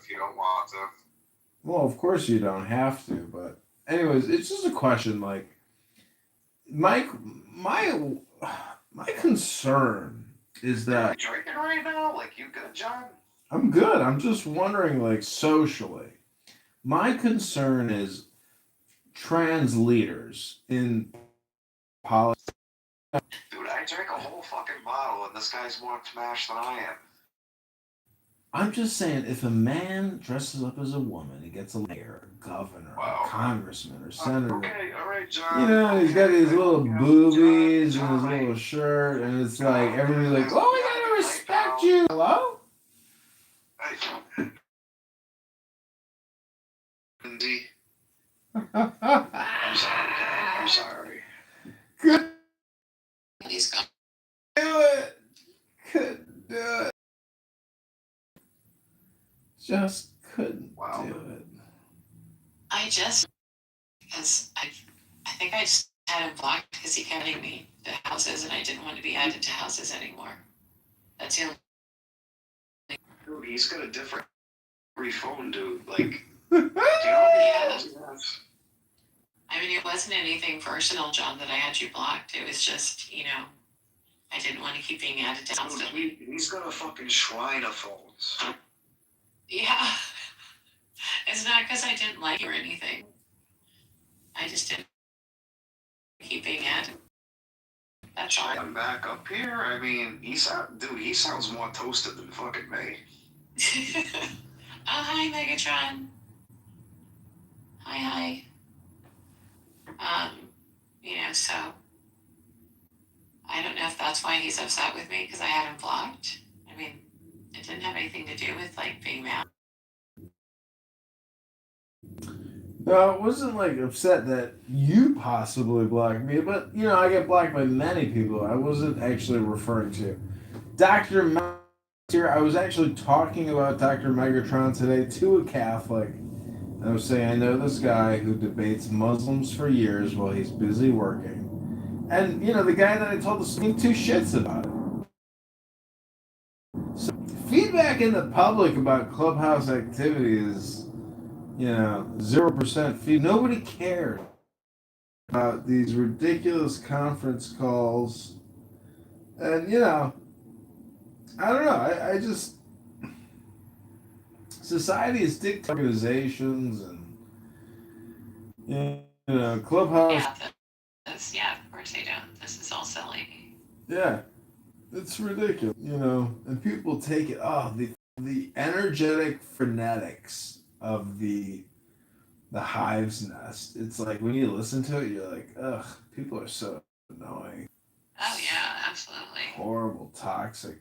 you don't want to. Well, of course you don't have to, but anyways, it's just a question. Like, my my concern is Are you that drinking right now? Like, you good, John? I'm good. I'm just wondering, like, socially, my concern is trans leaders in politics. Dude, I drank a whole fucking bottle, and this guy's more smashed than I am. I'm just saying, if a man dresses up as a woman, he gets a mayor, a governor, a congressman, or senator. Okay, all right, John. He's got these little boobies and his little shirt, and it's like everybody's like, "Oh, we gotta respect you." Hello? Lindsay. I'm sorry. I'm sorry. Good. He's gone. Do it. Couldn't do it. Just couldn't do it. I just, because I think I just had him blocked because he kept adding me to houses and I didn't want to be added to houses anymore. That's the only. Dude, he's got a different phone, dude. Like, do you know what he has? I mean, it wasn't anything personal, John, that I had you blocked. It was just, I didn't want to keep being added to houses. He's got a fucking shrine of phones. Yeah. It's not because I didn't like you or anything. I just didn't keep being added. That's all. I'm back up here. I mean, he sounds more toasted than fucking me. Oh, hi, Megatron. Hi. So I don't know if that's why he's upset with me because I had him blocked. I mean, it didn't have anything to do with like being mad. No, I wasn't like upset that you possibly blocked me, but I get blocked by many people. I wasn't actually referring to Dr. Here, I was actually talking about Dr. Megatron today to a Catholic. I was saying, I know this guy who debates Muslims for years while he's busy working. And, the guy that I told to speak two shits about it. So, feedback in the public about Clubhouse activity is, 0% feed. Nobody cared about these ridiculous conference calls. And, I don't know. I just society is dictated organizations and Clubhouse. Yeah, of course they don't. This is all silly. Yeah, it's ridiculous, and people take it. Oh, the energetic phonetics of the hive's nest. It's like when you listen to it, you're like, ugh, people are so annoying. Oh yeah, absolutely. Horrible, toxic.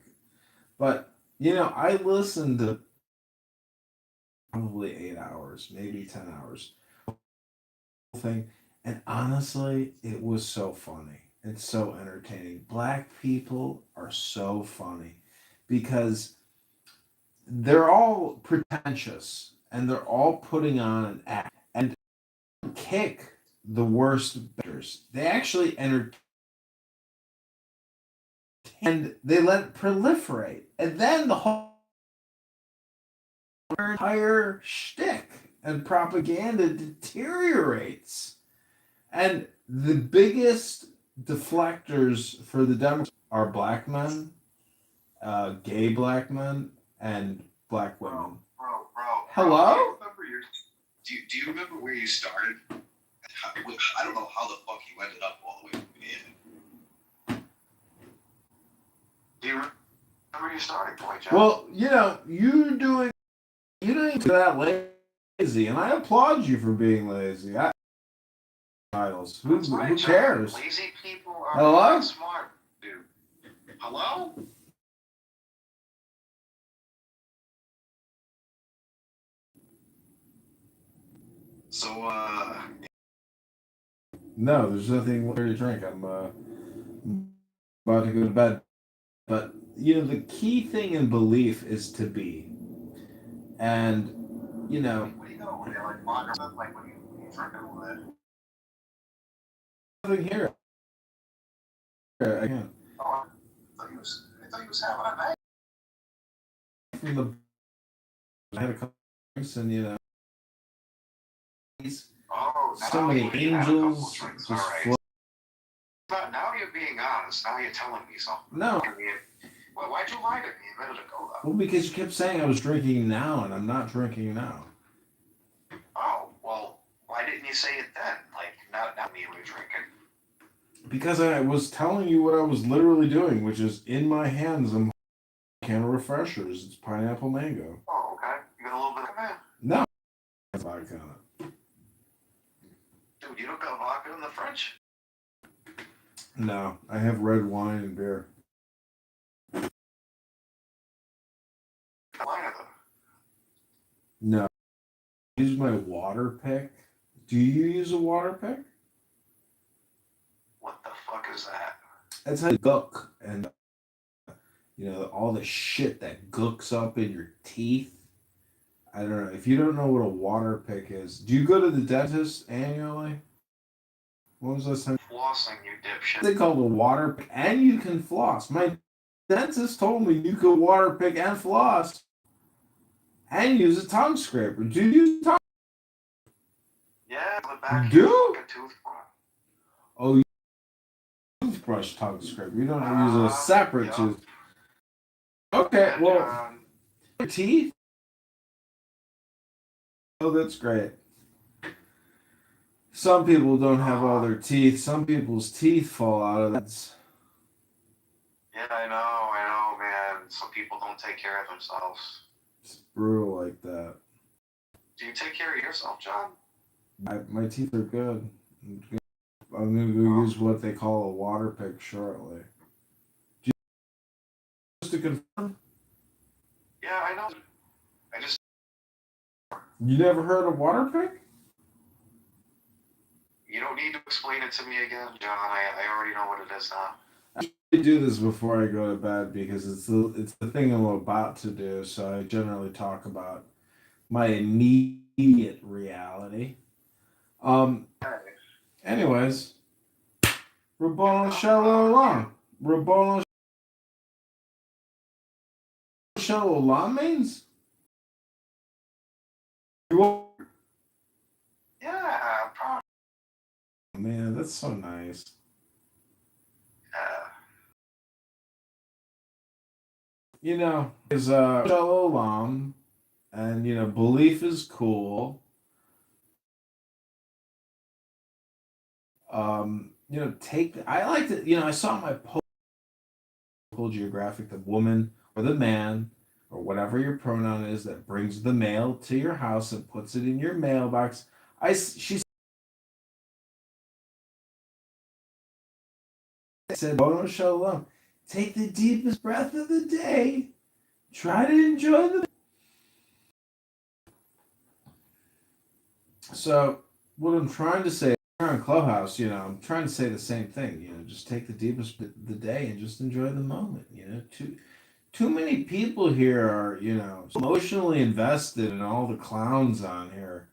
But I listened to probably 8 hours, maybe 10 hours thing, and honestly, it was so funny. It's so entertaining. Black people are so funny because they're all pretentious and they're all putting on an act and kick the worst betters. They actually entertain and they let it proliferate, and then the whole entire shtick and propaganda deteriorates. And the biggest deflectors for the Democrats are black men gay black men and black women. Bro. Hello? Do you remember where you started? I don't know how the fuck you ended up all the way in. Do you remember where you started, boy, John? Well, you doing that lazy, and I applaud you for being lazy. Titles. Who cares? Lazy people are Hello? smart, dude. Hello? So, No, there's nothing more to drink. I'm about to go to bed. But, the key thing in belief is to be. And, What do you know? When you like wander stuff, like when you drink all that? Nothing here. I can't. Oh, I thought he was having a night. From the I had a couple drinks and so many angels just float. But now you're being honest. Now you're telling me something. No. Well, why'd you lie to me a minute ago, though? Well, because you kept saying I was drinking now, and I'm not drinking now. Oh, well, why didn't you say it then? Like, not me when you're drinking. Because I was telling you what I was literally doing, which is in my hands, I'm a can of refreshers. It's pineapple mango. Oh, okay. You got a little bit of that? No. Vodka on it. Dude, you don't got vodka in the fridge? No, I have red wine and beer. No. I use my water pick. Do you use a water pick? What the fuck is that? That's how you gook and all the shit that gooks up in your teeth. I don't know. If you don't know what a water pick is, do you go to the dentist annually? When was last time? Flossing, you dipshit. They call it a water pick, and you can floss. My dentist told me you could water pick and floss, and use a tongue scraper. Do you use a tongue? Yeah, the back Do? of your fucking toothbrush. Oh, you toothbrush tongue scraper. You don't use a separate tooth. Okay, well, your teeth. Oh, that's great. Some people don't have all their teeth. Some people's teeth fall out of that. Yeah, I know, man. Some people don't take care of themselves. It's brutal like that. Do you take care of yourself, John? My teeth are good. I'm going to go use what they call a water pick shortly. Just to confirm? Yeah, I know. You never heard of water pick? You don't need to explain it to me again, John. I already know what it is now. I do this before I go to bed because it's the thing I'm about to do. So I generally talk about my immediate reality. Anyways, Rabboni Shalom. Rabboni Shalom means? Yeah, probably. Man, that's so nice. Is Shalom, and belief is cool. I like to, I saw my geographic, the woman or the man or whatever your pronoun is that brings the mail to your house and puts it in your mailbox. She said, "Bono Shalom, take the deepest breath of the day. Try to enjoy the." So what I'm trying to say on Clubhouse, I'm trying to say the same thing. Just take the deepest of the day and just enjoy the moment. Too many people here are, emotionally invested in all the clowns on here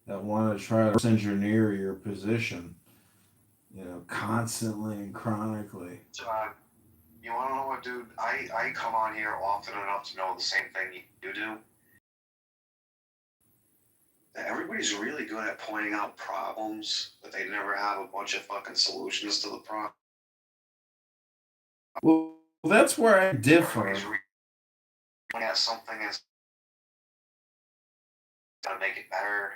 that want to try to engineer your position, constantly and chronically. John, you want to know what, dude? I come on here often enough to know the same thing you do. Everybody's really good at pointing out problems, but they never have a bunch of fucking solutions to the problem. Well, Well, that's where I differ. At something is to make it better,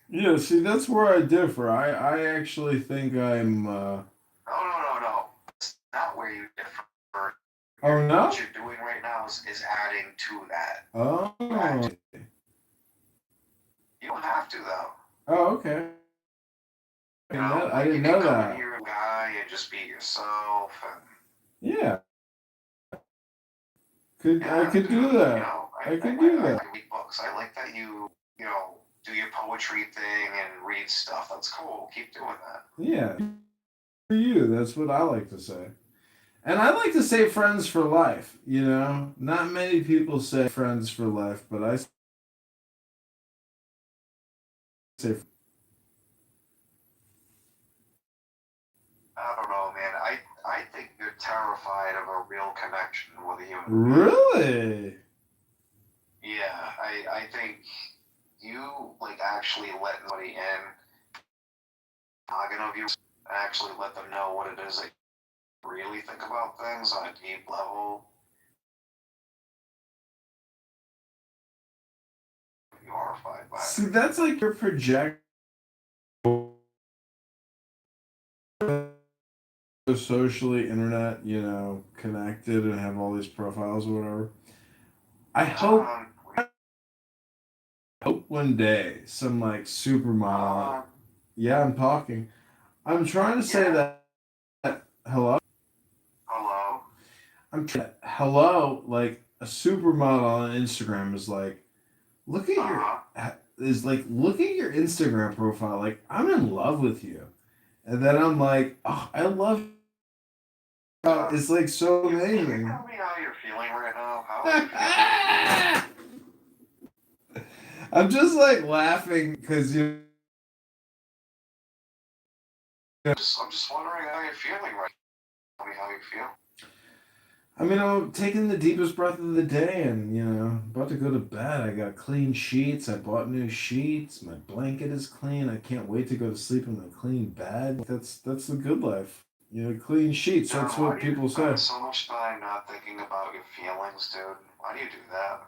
Yeah, see, that's where I differ. I actually think I'm. No. It's not where you differ. Oh no! What you're doing right now is adding to that. Oh. You don't have to though. Oh, okay. I didn't know that. You're a guy and just be yourself. And, yeah. I could do that. I could do that. I read books. I like that you do your poetry thing and read stuff. That's cool. Keep doing that. Yeah. For you, that's what I like to say. And I like to say friends for life, Not many people say friends for life, but I say. I don't know, man. I think you're terrified of a real connection with a human being. Really? Yeah, I think you actually let somebody in, talking of you, actually let them know what it is that you really think about things on a deep level. You're horrified by it. See, that's like your project. Socially internet, connected and have all these profiles or whatever. I hope one day some supermodel. Yeah, I'm talking. I'm trying to say that. Hello. Hello. Like a supermodel on Instagram is like, look at your Instagram profile. Like, I'm in love with you, and then I'm like, oh, I love. It's like so amazing. Can you tell me how you're feeling right now? How I'm just laughing because you. I'm just wondering how you're feeling right now. Tell me how you feel. I mean, I'm taking the deepest breath of the day and, about to go to bed. I got clean sheets. I bought new sheets. My blanket is clean. I can't wait to go to sleep in a clean bed. That's the good life. Clean sheets. That's what people say. Why do you spend so much time not thinking about your feelings, dude? Why do you do that?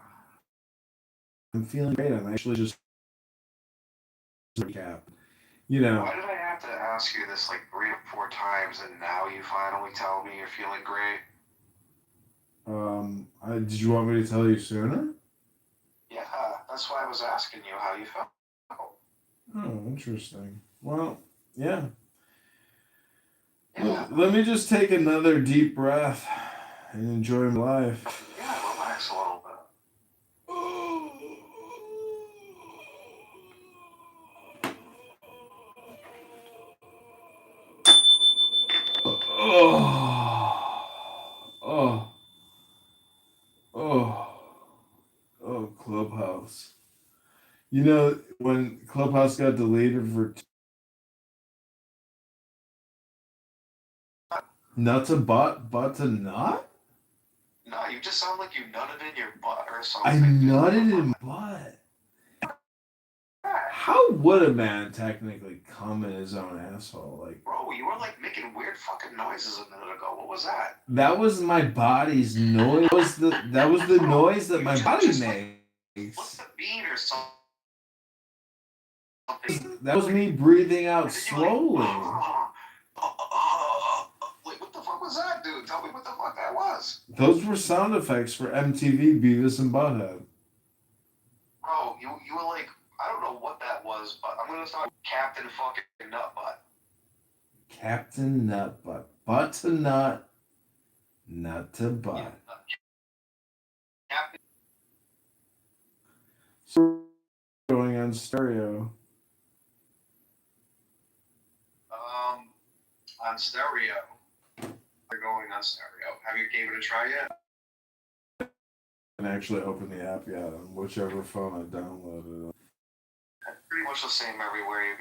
I'm feeling great. I'm actually just recap. Why did I have to ask you this 3 or 4 times and now you finally tell me you're feeling great? Did you want me to tell you sooner? Yeah, that's why I was asking you how you felt. Oh, interesting. Well, yeah. Let me just take another deep breath and enjoy my life. Yeah, relax a little bit. Clubhouse. When Clubhouse got deleted for nut to butt to nut? No, you just sound like you nutted in your butt or something. I nutted in my butt. How would a man technically come in his own asshole? Bro, you were making weird fucking noises a minute ago. What was that? That was my body's noise. That was the noise that my body makes. What's a bean or something? That was me breathing out slowly. Wait, what the fuck was that, dude? Tell me what the fuck that was. Those were sound effects for MTV Beavis and Butthead. Bro, you were I don't know what that was, but I'm gonna start Captain fucking Nutbutt. Captain Nutbutt. Butt to nut. Nut to butt. Captain. So going on stereo. On stereo. They're going on stereo. Have you gave it a try yet? And actually open the app yet on whichever phone I downloaded. Pretty much the same everywhere you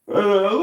go.